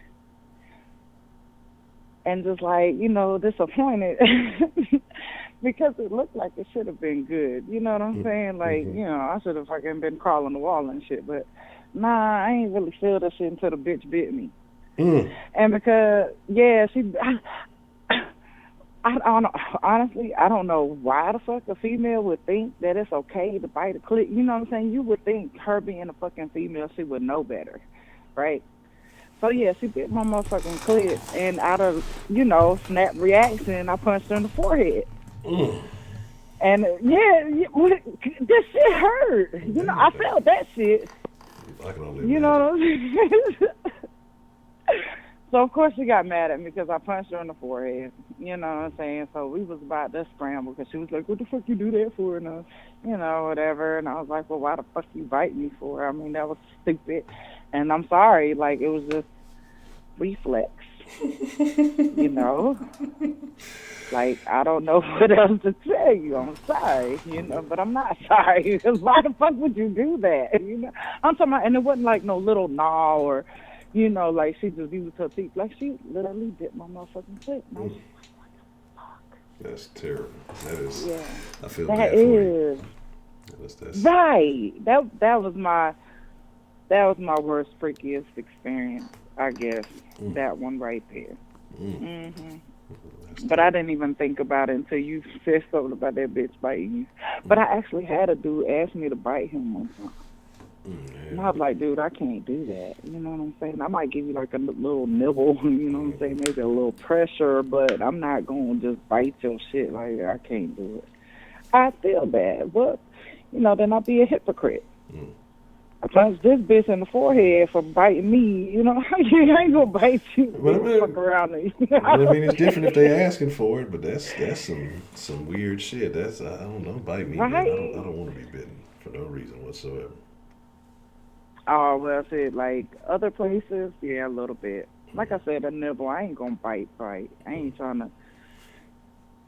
S2: and just like, disappointed because it looked like it should have been good. You know what I'm saying? Like, I should have fucking been crawling the wall and shit, but nah, I ain't really feel that shit until the bitch bit me. And because, yeah, I don't know. Honestly, I don't know why the fuck a female would think that it's okay to bite a clit. You know what I'm saying? You would think her being a fucking female, she would know better, right? So yeah, she bit my motherfucking clit, and out of snap reaction, I punched her in the forehead. And this shit hurt. I felt that shit. You know what I'm saying? So of course she got mad at me because I punched her in the forehead. You know what I'm saying? So we was about to scramble because she was like, "What the fuck you do that for?" And whatever. And I was like, "Well, why the fuck you bite me for?" I mean, that was stupid. And I'm sorry. Like, it was just reflex. Like, I don't know what else to tell you. I'm sorry, but I'm not sorry because why the fuck would you do that? I'm talking about, and it wasn't like no little gnaw or. Like she just used her teeth. Like she literally bit my motherfucking clit. And I was like, what the fuck?
S1: That's terrible. That is. Yeah. I feel
S2: that
S1: bad for you. That's
S2: right. That was my worst, freakiest experience. I guess that one right there. But I didn't even think about it until you said something about that bitch biting you. But I actually had a dude ask me to bite him one time. And I was like, dude, I can't do that. You know what I'm saying? I might give you like a little nibble, you know what I'm saying? Maybe a little pressure, but I'm not going to just bite your shit. Like, I can't do it. I feel bad, but, then I'll be a hypocrite. I punched this bitch in the forehead for biting me. I ain't going to bite you. Fuck around me.
S1: I mean, it's different if they're asking for it, but that's some weird shit. That's, I don't know, bite me. Right? I don't want to be bitten for no reason whatsoever.
S2: Oh, well, I said, like, other places, yeah, a little bit. Like I said, a nibble, I ain't gonna bite. I ain't trying to,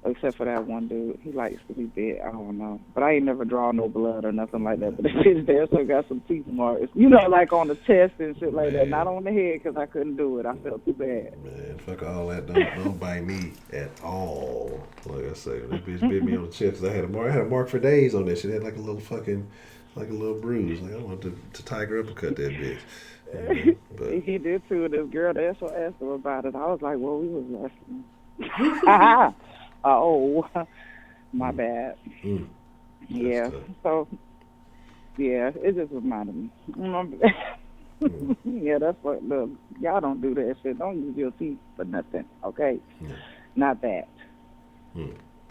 S2: except for that one dude. He likes to be bit, I don't know. But I ain't never drawn no blood or nothing like that. But the bitch there still got some teeth marks. Like on the chest and shit like that. Not on the head, because I couldn't do it. I felt too bad.
S1: Man, fuck all that. Don't bite me at all. Like I say, that bitch bit me on the chest. I had a mark for days on that shit. It had like a little bruise. Like, I wanted to tiger uppercut that bitch. But
S2: he did too. This girl, they also asked him about it. I was like, well, we was wrestling. Oh, my bad. Yeah. So, yeah, it just reminded me. Yeah, that's what. Look, y'all don't do that shit. Don't use your teeth for nothing. Okay, not that.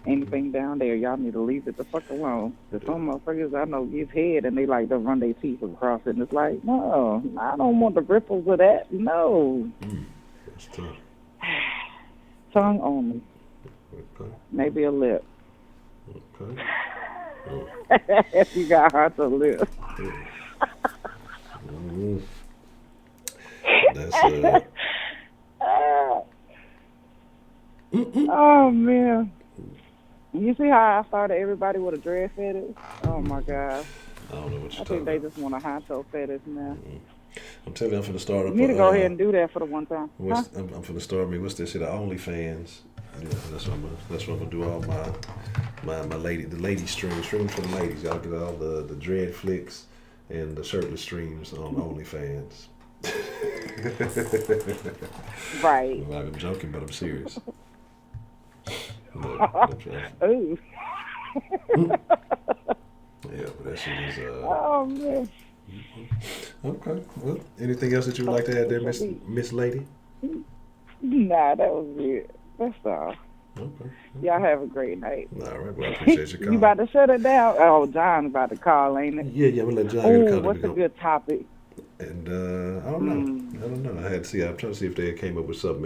S2: Anything down there, y'all need to leave it the fuck alone. Because some motherfuckers I know give head and they like to run their teeth across it. And it's like, no, I don't want the ripples of that. No.
S1: That's tough.
S2: Tongue only.
S1: Okay.
S2: Maybe a lip.
S1: Okay.
S2: If you got heart to lip.
S1: That's
S2: Oh, man. You see how I started everybody with a dread fetish? Oh, my God.
S1: I don't know what you're talking about.
S2: I think they just want a Honcho fetish now.
S1: I'm telling you, I'm finna start up.
S2: You need to go ahead and do that for the one time.
S1: I'm finna start me. What's this shit? OnlyFans. Yeah, that's what I'm gonna do. All my lady streams for the ladies. Y'all get all the dread flicks and the shirtless streams on OnlyFans.
S2: Right.
S1: I'm joking, but I'm serious.
S2: Ooh.
S1: Yeah, but that shit is.
S2: Oh man.
S1: Okay. Well, anything else that you would like to add there, Miss Lady?
S2: Nah, that was it. That's all.
S1: Okay.
S2: Y'all have a great night.
S1: All right. Well, I appreciate your call.
S2: You about to shut it down? Oh, John's about to call, ain't it?
S1: Yeah. I'm gonna let John get a call.
S2: What's a good topic?
S1: And I don't know. I had to see. I'm trying to see if they came up with something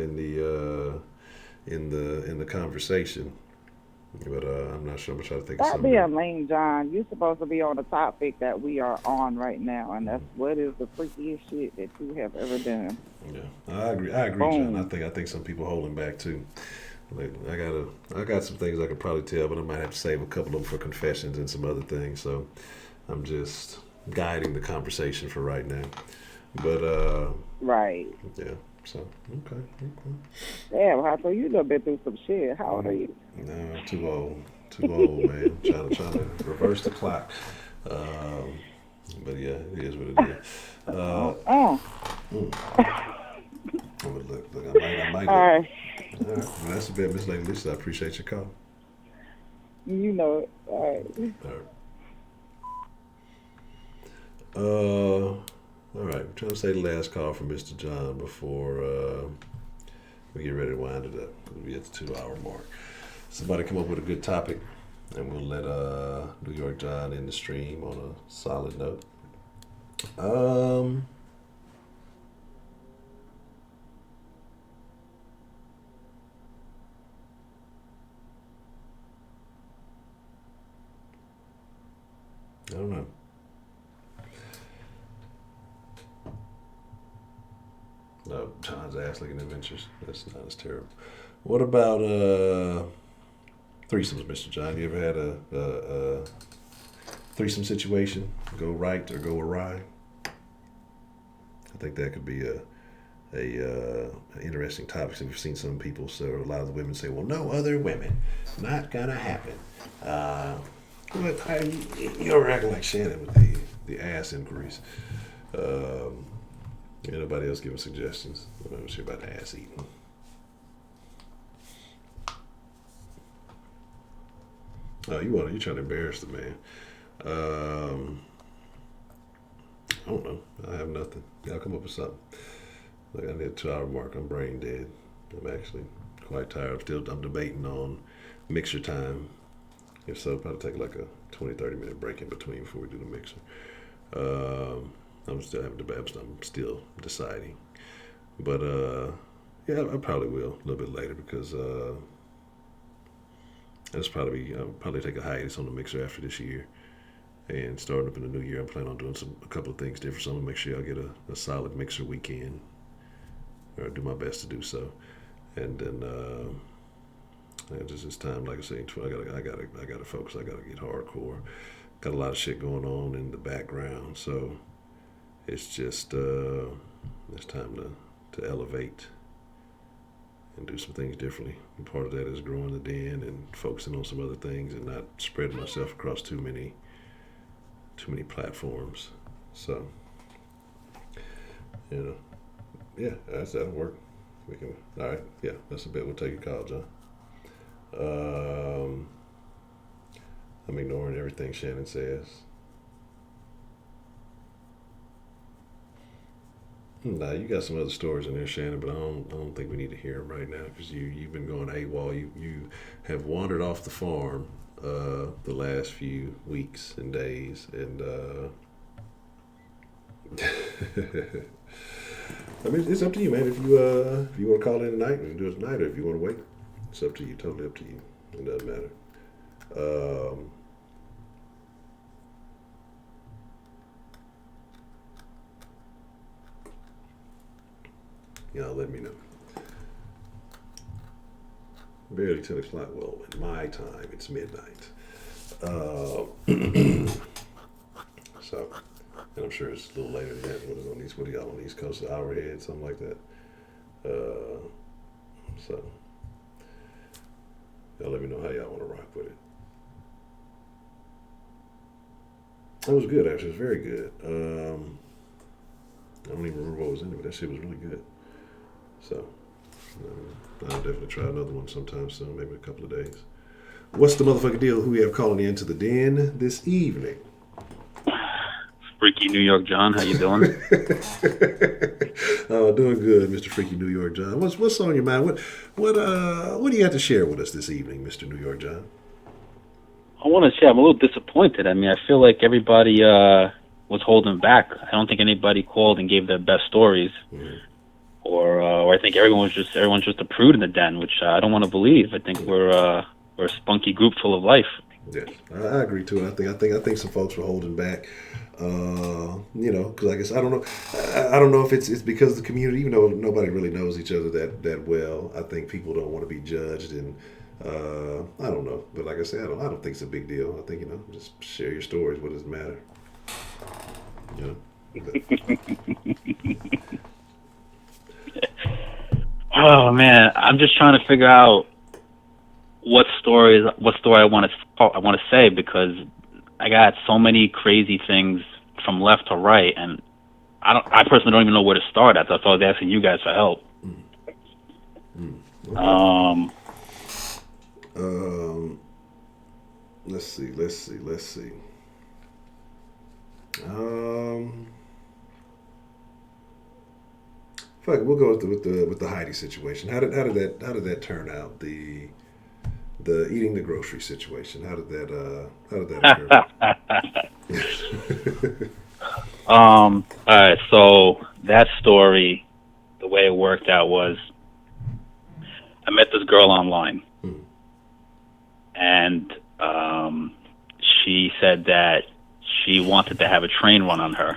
S1: in the conversation. But I'm not sure. I'm trying to think of something.
S2: That'd be a lame, John. You're supposed to be on the topic that we are on right now, and that's what is the freakiest shit that you have ever done.
S1: Yeah, I agree, John. I think some people holding back too. Like, I got some things I could probably tell, but I might have to save a couple of them for confessions and some other things. So I'm just guiding the conversation for right now. But
S2: right.
S1: Yeah. So okay.
S2: Damn, Honcho, you done been through some shit. How old are you?
S1: No, I'm too old, man. trying to reverse the clock. But yeah, it is what it is. Look, I might All right. Well, that's a bit, Miss Lady Lisa. I appreciate your call.
S2: You know it. All right.
S1: All right. All right. I'm trying to say the last call from Mr. John before we get ready to wind it up. We'll be at the 2-hour mark. Somebody come up with a good topic, and we'll let New York John in the stream on a solid note. I don't know. No, John's ass licking adventures. That's not as terrible. What about threesomes, Mr. John? You ever had a threesome situation go right or go awry? I think that could be a interesting topic. So we've seen some people, so a lot of the women say, "Well, no other women, not gonna happen." But you're acting like Shannon with the ass inquiries. Anybody else giving suggestions? I'm not sure about ass eating. Oh, you're trying to embarrass the man. I don't know. I have nothing. Y'all come up with something. Like I need a 2-hour mark. I'm brain dead. I'm actually quite tired. I'm debating on mixer time. If so, probably take like a 20-30 minute break in between before we do the mixer. I'm still having debates. I'm still deciding. But yeah, I probably will a little bit later because I'll probably take a hiatus on the mixer after this year. And starting up in the new year, I'm planning on doing a couple of things different. So I'm gonna make sure I get a solid mixer weekend, or do my best to do so. And then just this time, like I say, I gotta focus. I gotta get hardcore. Got a lot of shit going on in the background, so it's just it's time to elevate and do some things differently. And part of that is growing the den and focusing on some other things and not spreading myself across too many platforms. So, yeah, that'll work. We can. All right, yeah, that's a bit. We'll take a call, John. I'm ignoring everything Shannon says. Nah, you got some other stories in there, Shannon, but I don't think we need to hear them right now because you've been going AWOL. You have wandered off the farm the last few weeks and days, and I mean it's up to you, man. If you want to call in tonight, we can do it tonight, or if you want to wait, it's up to you. Totally up to you. It doesn't matter. Let me know. Barely 10 o'clock. Well, in my time, it's midnight. So, and I'm sure it's a little later than that. What are y'all on the East Coast? An hour ahead, something like that. So, y'all let me know how y'all want to rock with it. That was good, actually. It was very good. I don't even remember what was in it, but that shit was really good. So, I'll definitely try another one sometime soon, maybe a couple of days. What's the motherfucking deal? Who we have calling in to the den this evening?
S12: Freaky New York John, how you doing?
S1: Doing good, Mr. Freaky New York John. What's on your mind? What do you have to share with us this evening, Mr. New York John?
S12: I want to say I'm a little disappointed. I mean, I feel like everybody was holding back. I don't think anybody called and gave their best stories. Mm-hmm. Or I think everyone's just a prude in the den, which I don't want to believe. I think we're a spunky group full of life.
S1: Yeah, I agree too. I think some folks were holding back. Because I guess I don't know if it's because of the community, even though nobody really knows each other that well. I think people don't want to be judged, and I don't know. But like I said, I don't think it's a big deal. I think just share your stories. What does it matter?
S12: Oh man, I'm just trying to figure out what story I want to say, because I got so many crazy things from left to right, and I personally don't even know where to start at. So I was asking you guys for help.
S1: Let's see. Fuck it, we'll go with the Heidi situation. How did that turn out? The eating the grocery situation. How did that occur?
S12: All right, so that story, the way it worked out was, I met this girl online, and she said that she wanted to have a train run on her.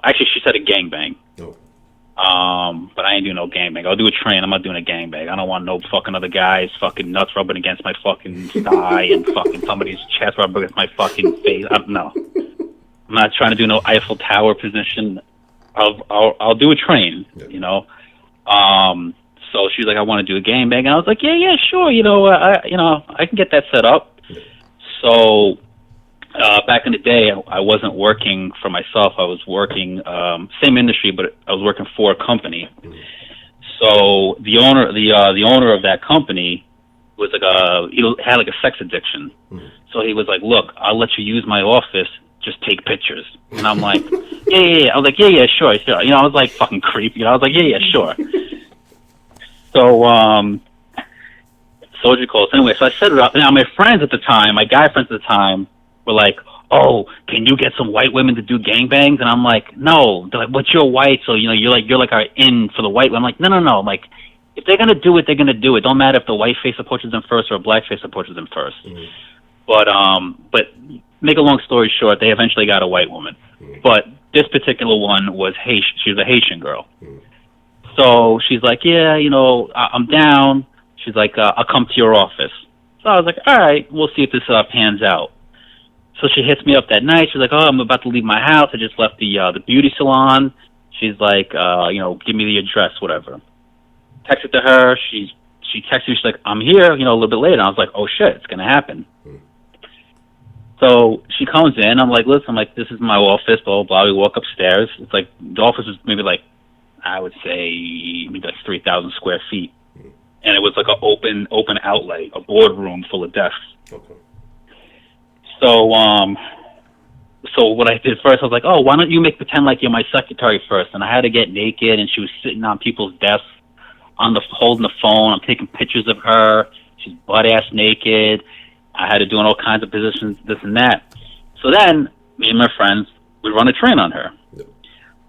S12: Actually, she said a gangbang.
S1: Oh.
S12: But I ain't doing no gangbang. I'll do a train. I'm not doing a gangbang. I don't want no fucking other guys fucking nuts rubbing against my fucking thigh and fucking somebody's chest rubbing against my fucking face. No. I'm not trying to do no Eiffel Tower position. I'll do a train, you know. So she's like, I want to do a gangbang, and I was like, yeah, sure, I can get that set up. So back in the day, I wasn't working for myself. I was working same industry, but I was working for a company. So the owner of that company was like he had like a sex addiction. So he was like, look, I'll let you use my office. Just take pictures. And I'm like, yeah. I was like, yeah, sure. You know, I was like fucking creep. You know, I was like, yeah, sure. So, what you call it? Anyway, so I set it up. Now, my friends at the time, my guy friends at the time, were like, oh, can you get some white women to do gangbangs? And I'm like, no. They're like, but you're white, so, you know, you're like our in for the white. I'm like, no. I'm like, if they're going to do it, they're going to do it. Don't matter if the white face approaches them first or a black face approaches them first. But make a long story short, they eventually got a white woman. But this particular one was Haitian. She was a Haitian girl. So she's like, yeah, you know, I'm down. She's like, I'll come to your office. So I was like, all right, we'll see if this pans out. So she hits me up that night. She's like, oh, I'm about to leave my house. I just left the beauty salon. She's like, give me the address, whatever. Text it to her. She texted me. She's like, I'm here, a little bit later. I was like, oh, shit, it's going to happen. So she comes in. I'm like, listen, this is my office, blah, blah, blah. We walk upstairs. It's like, the office is maybe like, I would say maybe like 3,000 square feet. And it was like an open outlet, a boardroom full of desks.
S1: Okay.
S12: So what I did first, I was like, oh, why don't you pretend like you're my secretary first? And I had to get naked, and she was sitting on people's desks, holding the phone. I'm taking pictures of her. She's butt-ass naked. I had to do all kinds of positions, this and that. So then, me and my friends, we run a train on her.
S1: Yep.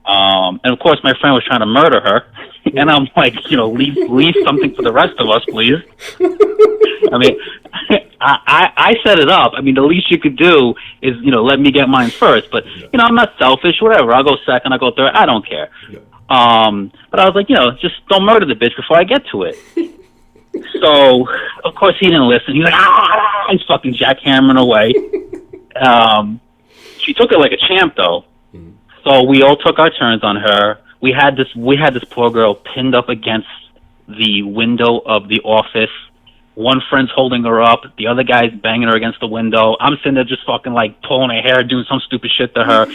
S12: And of course, my friend was trying to murder her. And I'm like, leave something for the rest of us, please. I mean, I set it up. I mean, the least you could do is, let me get mine first. But, I'm not selfish, whatever. I'll go second, I'll go third. I don't care.
S1: Yeah.
S12: But I was like, just don't murder the bitch before I get to it. So, of course, he didn't listen. He's like, he's fucking jackhammering away. She took it like a champ, though. So we all took our turns on her. We had this poor girl pinned up against the window of the office. One friend's holding her up. The other guy's banging her against the window. I'm sitting there just fucking pulling her hair, doing some stupid shit to her.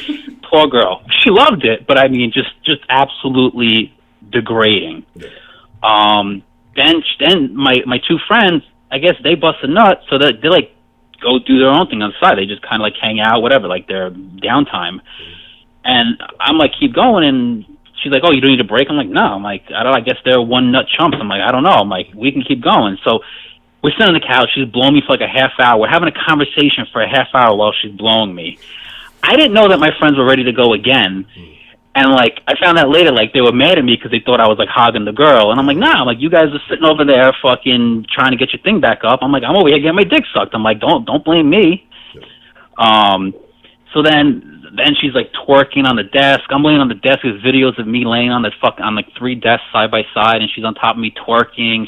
S12: Poor girl. She loved it, but I mean, just absolutely degrading. Then my two friends, I guess they bust a nut, so that they go do their own thing on the side. They just kind of hang out, whatever, their downtime. And I'm like, keep going, and she's like, oh, you don't need a break? I'm like, no. I'm like, I guess they're one nut chumps. I'm like, I don't know. I'm like, we can keep going. So we're sitting on the couch. She's blowing me for a half hour. We're having a conversation for a half hour while she's blowing me. I didn't know that my friends were ready to go again. And, I found out later, they were mad at me because they thought I was, hogging the girl. And I'm like, nah. I'm like, you guys are sitting over there fucking trying to get your thing back up. I'm like, I'm over here getting my dick sucked. I'm like, don't blame me. So then she's twerking on the desk. I'm laying on the desk with videos of me laying on on 3 desks side by side, and she's on top of me twerking,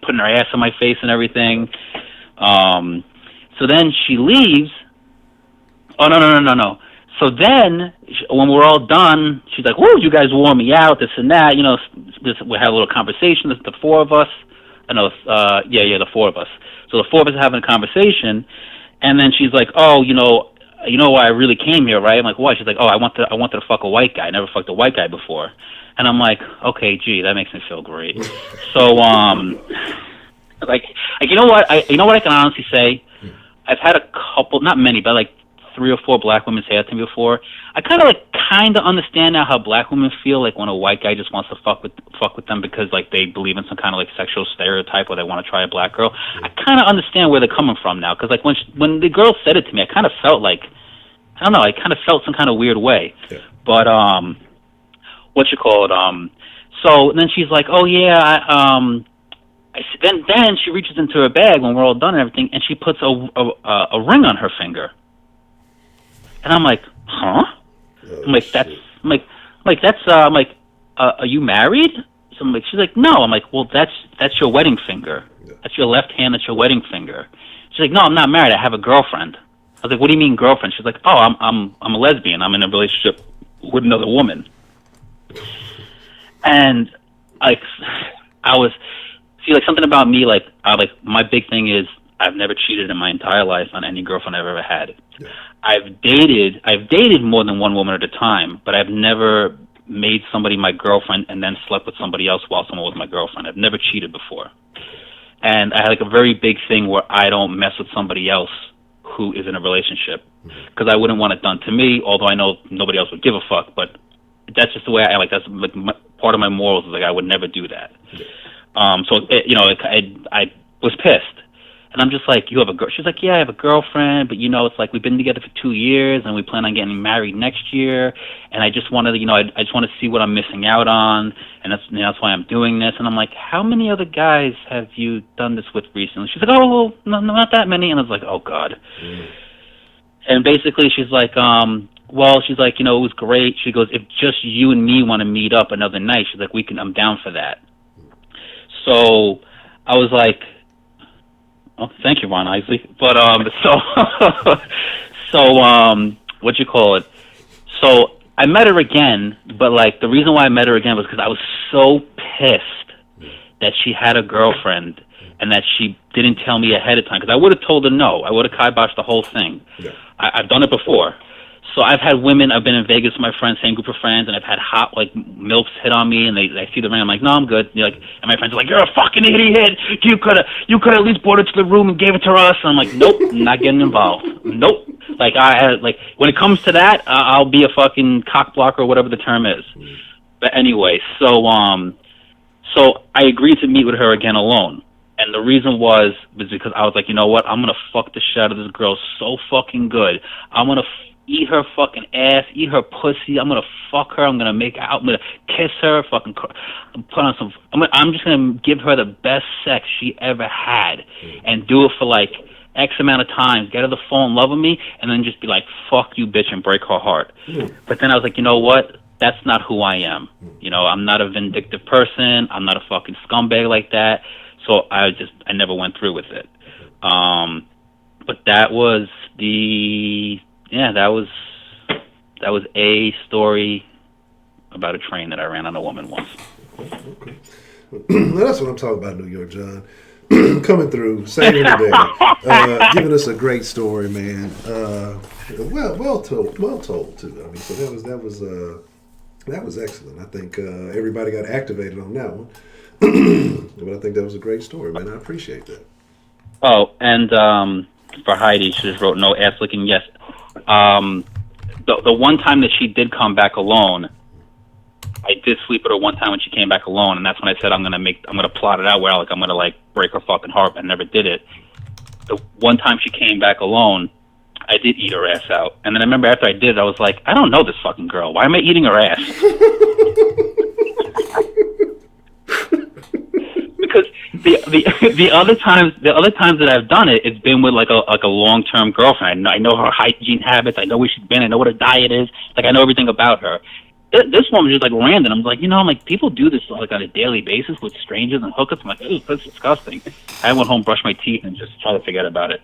S12: putting her ass on my face and everything. So then she leaves. Oh no. So then when we're all done, she's like, "Whoa, you guys wore me out, this and that." We had a little conversation. The 4 of us. The 4 of us. So the 4 of us are having a conversation, and then she's like, "Oh, you know why I really came here, right?" I'm like, "What?" She's like, "Oh, I wanted to fuck a white guy. I never fucked a white guy before." And I'm like, okay, gee, that makes me feel great. So, like you know what I can honestly say, I've had a couple, not many, but like 3 or 4 black women say that to me before. I kind of understand now how black women feel like when a white guy just wants to fuck with them because like they believe in some kind of like sexual stereotype or they want to try a black girl. I kind of understand where they're coming from now because like when the girl said it to me, I kind of felt like, I don't know, I kind of felt some kind of weird way. Yeah. But so then she's like, oh yeah, then she reaches into her bag when we're all done and everything, and she puts a ring on her finger. And I'm like, huh? I'm like, are you married? So I'm like, she's like, no. I'm like, well, that's your wedding finger. That's your left hand. That's your wedding finger. She's like, no, I'm not married. I have a girlfriend. I was like, what do you mean girlfriend? She's like, oh, I'm a lesbian. I'm in a relationship with another woman. And like, something about me, like my big thing is I've never cheated in my entire life on any girlfriend I've ever had. Yeah. I've dated more than one woman at a time, but I've never made somebody my girlfriend and then slept with somebody else while someone was my girlfriend. I've never cheated before. And I had like a very big thing where I don't mess with somebody else who is in a relationship because I wouldn't want it done to me, although I know nobody else would give a fuck, but that's just the way I like. That's like part of my morals is like I would never do that. I was pissed. And I'm just like, you have a girl? She's like, yeah, I have a girlfriend, but it's like we've been together for 2 years and we plan on getting married next year. And I just wanted, I just want to see what I'm missing out on, and that's why I'm doing this. And I'm like, how many other guys have you done this with recently? She's like, oh, no, not that many. And I was like, oh God. And basically, she's like, she's like, it was great. She goes, if just you and me want to meet up another night, she's like, I'm down for that. So I was like, oh, thank you, Ron Isley. But So I met her again, but like the reason why I met her again was because I was so pissed that she had a girlfriend and that she didn't tell me ahead of time. Because I would have told her no. I would have kiboshed the whole thing. Yeah. I've done it before. So I've had women, I've been in Vegas with my friends, same group of friends, and I've had hot, like, MILFs hit on me, and they see the ring, I'm like, no, I'm good. And my friends are like, you're a fucking idiot. You could have at least brought it to the room and gave it to us. And I'm like, nope, not getting involved. Nope. Like, when it comes to that, I'll be a fucking cock blocker or whatever the term is. But anyway, so I agreed to meet with her again alone. And the reason was because I was like, you know what? I'm going to fuck the shit out of this girl so fucking good. I'm going to eat her fucking ass, eat her pussy. I'm going to fuck her. I'm going to make out. I'm going to kiss her. Fucking put on some. I'm just going to give her the best sex she ever had and do it for like X amount of times. Get her the phone, love me, and then just be like, fuck you, bitch, and break her heart. But then I was like, you know what? That's not who I am. I'm not a vindictive person. I'm not a fucking scumbag like that. So I never went through with it. But that was that was a story about a train that I ran on a woman once.
S1: Okay. Now that's what I'm talking about, New York John. Coming through, saving the day, giving us a great story, man. Well told too. I mean, so that was excellent. I think everybody got activated on that one. But I think that was a great story, man. I appreciate that.
S12: Oh, and for Heidi, she just wrote no ass licking. Yes. The one time that she did come back alone, I did sleep with her one time when she came back alone, and that's when I said I'm gonna plot it out where I'm gonna break her fucking heart. I never did it. The one time she came back alone, I did eat her ass out, and then I remember after I did it, I was like, I don't know this fucking girl. Why am I eating her ass? Because the other times that I've done it, it's been with like a long-term girlfriend. I know her hygiene habits. I know where she's been. I know what her diet is. Like I know everything about her. This one was just like random. I'm like, people do this like on a daily basis with strangers and hookups. I'm like, ooh, that's disgusting. I went home, brushed my teeth, and just try to forget about it.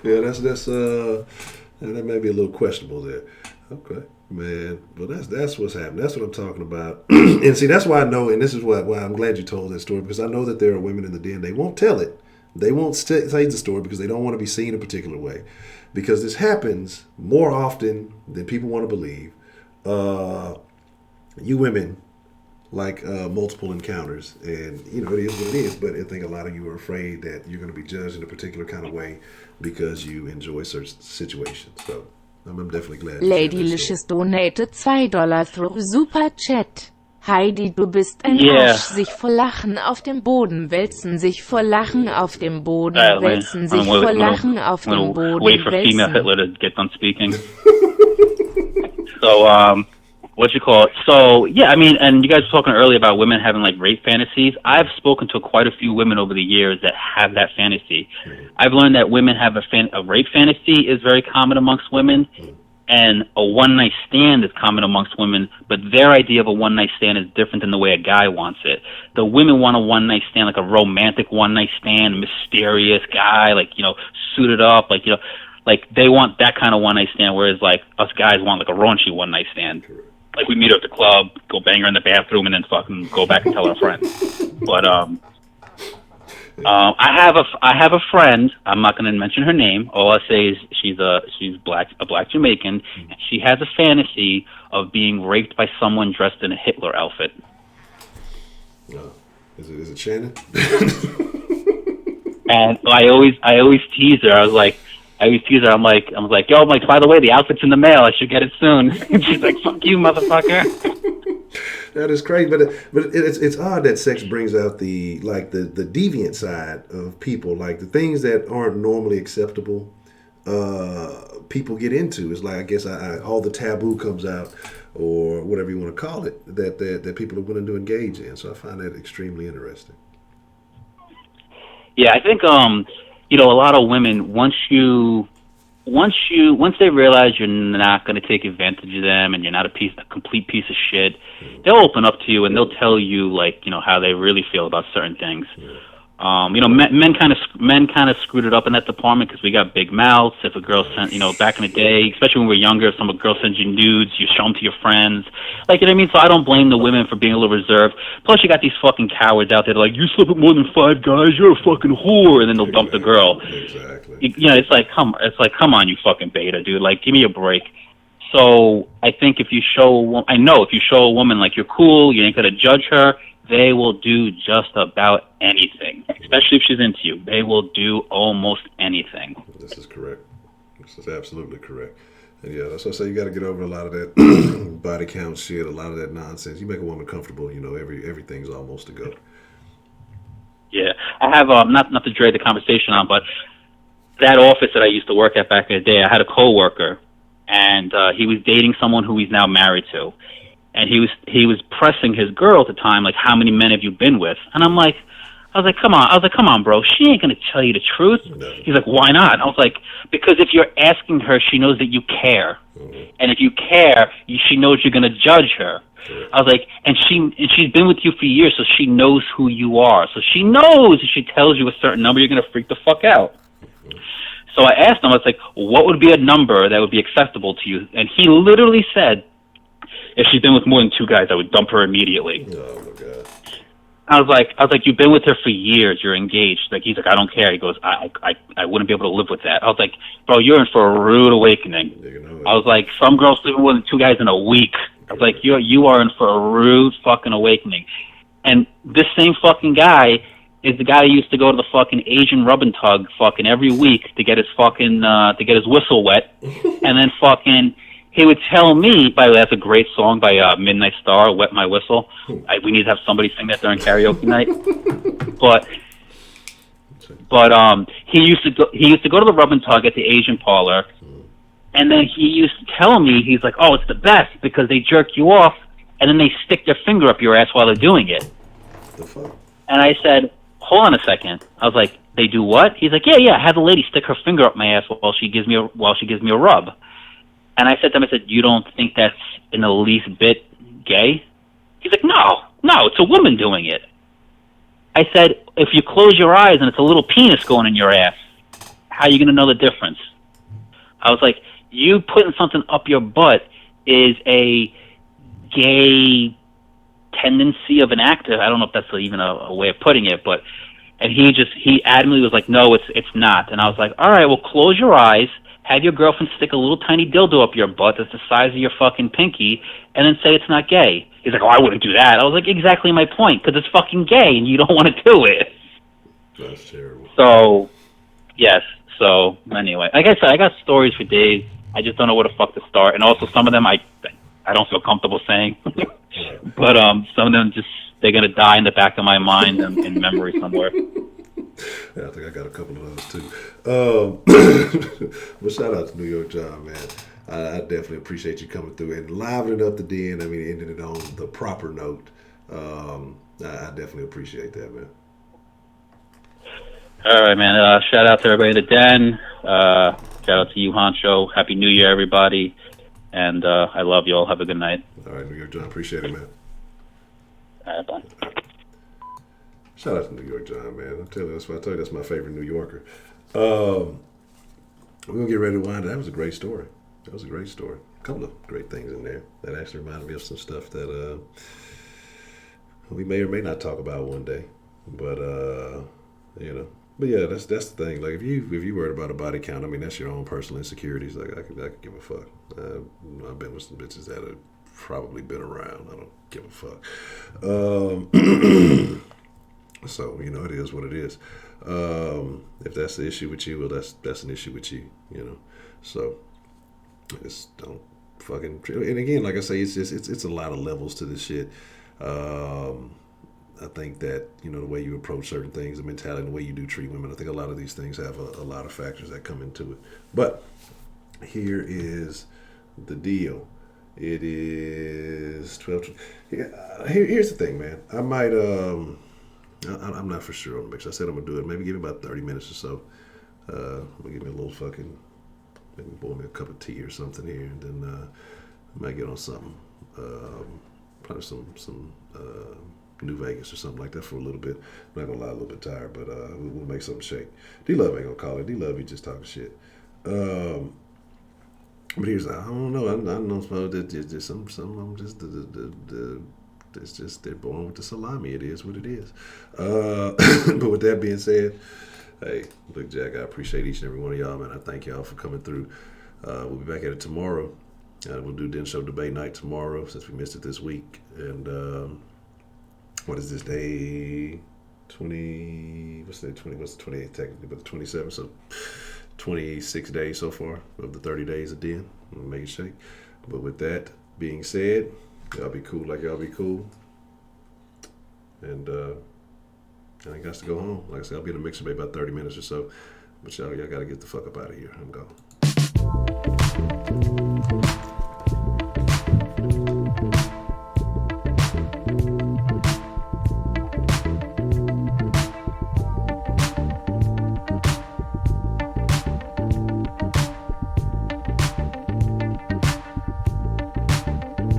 S1: Yeah, that may be a little questionable there. Okay. Man, well, that's what's happening. That's what I'm talking about. And see, that's why I know, and this is why I'm glad you told that story, because I know that there are women in the den, they won't tell it. They won't say the story because they don't want to be seen a particular way. Because this happens more often than people want to believe. you women like multiple encounters, and you know it is what it is. But I think a lot of you are afraid that you're going to be judged in a particular kind of way because you enjoy certain situations. So I'm definitely glad.
S6: Ladylicious donated $2 through Super Chat. Heidi, du bist ein Arsch. Sich vor Lachen auf dem Boden wälzen, sich vor Lachen auf dem Boden wälzen, sich vor Lachen auf dem Boden
S12: wait for female Hitler to get done speaking. So, what you call it? So, yeah, I mean, and you guys were talking earlier about women having like rape fantasies. I've spoken to quite a few women over the years that have that fantasy. I've learned that women have a rape fantasy is very common amongst women. And a one-night stand is common amongst women, but their idea of a one-night stand is different than the way a guy wants it. The women want a one-night stand, like a romantic one-night stand, mysterious guy, like, you know, suited up, like, you know, like they want that kind of one-night stand, whereas, like, us guys want, like, a raunchy one-night stand. Like, we meet her at the club, go bang her in the bathroom, and then fucking go back and tell our friends. But, I have a friend. I'm not going to mention her name. All I say is she's a black Jamaican, and she has a fantasy of being raped by someone dressed in a Hitler outfit.
S1: Is it Shannon?
S12: And I always tease her. I'm like, yo, by the way, the outfit's in the mail. I should get it soon. And she's like, fuck you, motherfucker.
S1: That is crazy, but it's odd that sex brings out the deviant side of people, like the things that aren't normally acceptable. People get into. It's like, I guess all the taboo comes out, or whatever you want to call it, that people are willing to engage in. So I find that extremely interesting.
S12: Yeah, I think you know, a lot of women once they realize you're not going to take advantage of them and you're not a complete piece of shit, they'll open up to you and they'll tell you, like, you know, how they really feel about certain things. You know, men kind of screwed it up in that department because we got big mouths. If a girl sent, you know, back in the day, especially when we were younger, if some girl sends you nudes, you show them to your friends. Like, you know what I mean? So I don't blame the women for being a little reserved. Plus, you got these fucking cowards out there like, you slept with more than 5 guys, you're a fucking whore, and then they'll dump the girl.
S1: Exactly.
S12: You know, it's like, come on, you fucking beta, dude. Like, give me a break. So I think if you show a woman like you're cool, you ain't gonna judge her, they will do just about anything, especially if she's into you. They will do almost anything.
S1: This is correct. This is absolutely correct. And yeah, that's what I say. You got to get over a lot of that body count shit, a lot of that nonsense. You make a woman comfortable, you know, everything's almost a go.
S12: Yeah, I have not to drag the conversation on, but that office that I used to work at back in the day, I had a coworker, and he was dating someone who he's now married to. And he was pressing his girl at the time, like, how many men have you been with? And I was like, come on, bro. She ain't gonna tell you the truth. No. He's like, why not? I was like, because if you're asking her, she knows that you care, and if you care, she knows you're gonna judge her. I was like, and she's been with you for years, so she knows who you are. So she knows if she tells you a certain number, you're gonna freak the fuck out. So I asked him, I was like, what would be a number that would be acceptable to you? And he literally said, if she's been with more than 2 guys, I would dump her immediately.
S1: Oh my god!
S12: I was like, you've been with her for years. You're engaged. Like, he's like, I don't care. He goes, I wouldn't be able to live with that. I was like, bro, you're in for a rude awakening. I was like, some girls sleep with more than 2 guys in a week. I was like, you are in for a rude fucking awakening. And this same fucking guy is the guy who used to go to the fucking Asian rub and tug fucking every week to get his fucking to get his whistle wet, and then fucking. He would tell me, by the way, that's a great song by Midnight Star, Wet My Whistle. We need to have somebody sing that during karaoke night. But he used to go to the rub and tug at the Asian parlor, and then he used to tell me, he's like, oh, it's the best because they jerk you off, and then they stick their finger up your ass while they're doing it.
S1: The fuck?
S12: And I said, hold on a second. I was like, they do what? He's like, yeah, have the lady stick her finger up my ass while she gives me a rub. And I said to him, you don't think that's in the least bit gay? He's like, no, it's a woman doing it. I said, if you close your eyes and it's a little penis going in your ass, how are you going to know the difference? I was like, you putting something up your butt is a gay tendency of an actor. I don't know if that's even a way of putting it, but, and he adamantly was like, no, it's not. And I was like, all right, well, close your eyes, have your girlfriend stick a little tiny dildo up your butt that's the size of your fucking pinky, and then say it's not gay. He's like, oh, I wouldn't do that. I was like, exactly my point, because it's fucking gay, and you don't want to do it.
S1: That's terrible.
S12: So, yes. So, anyway, like I said, I got stories for days. I just don't know where the fuck to start. And also, some of them I don't feel comfortable saying. But some of them just, they're going to die in the back of my mind and in memory somewhere.
S1: Yeah, I think I got a couple of those too. But shout out to New York John, man. I definitely appreciate you coming through and livening up the den. I mean, ending it on the proper note. I definitely appreciate that, man.
S12: All right, man. Shout out to everybody in the den. Shout out to you, Honcho. Happy New Year, everybody. And I love you all. Have a good night.
S1: All right, New York John. Appreciate it, man.
S12: All right, bye.
S1: Shout out to New York John, man. I'm telling you, that's why I tell you that's my favorite New Yorker. We're going to get ready to wind up. That was a great story. That was a great story. A couple of great things in there that actually reminded me of some stuff that we may or may not talk about one day. But, you know. But yeah, that's the thing. Like if you worried about a body count, I mean that's your own personal insecurities. Like I could give a fuck. I've been with some bitches that have probably been around. I don't give a fuck. So you know it is what it is. If that's the issue with you, well that's an issue with you. You know. So just don't fucking. And again, like I say, it's a lot of levels to this shit. I think that, you know, the way you approach certain things, the mentality, the way you do treat women, I think a lot of these things have a lot of factors that come into it. But here is the deal. It is 12. Here's the thing, man. I might, I'm not for sure on the mix. I said I'm going to do it. Maybe give me about 30 minutes or so. Give me a little fucking, maybe boil me a cup of tea or something here. And then I might get on something. Probably some New Vegas or something like that for a little bit. I'm not gonna lie, a little bit tired, but we'll make something shake. D-Love ain't gonna call it. D-Love, he just talking shit. But here's, I don't know. I know that some of them just it's just they're born with the salami. It is what it is. But with that being said, hey, look, Jack, I appreciate each and every one of y'all, man. I thank y'all for coming through. We'll be back at it tomorrow. We'll do Den Show Debate Night tomorrow since we missed it this week. And what is this day? 20. What's the 20? What's the 28th technically? But the 27th. So 26 days so far of the 30 days of Den. We'll make it shake. But with that being said, y'all be cool like y'all be cool. And I got to go home. Like I said, I'll be in the mixer bay about 30 minutes or so. But y'all got to get the fuck up out of here. I'm gone.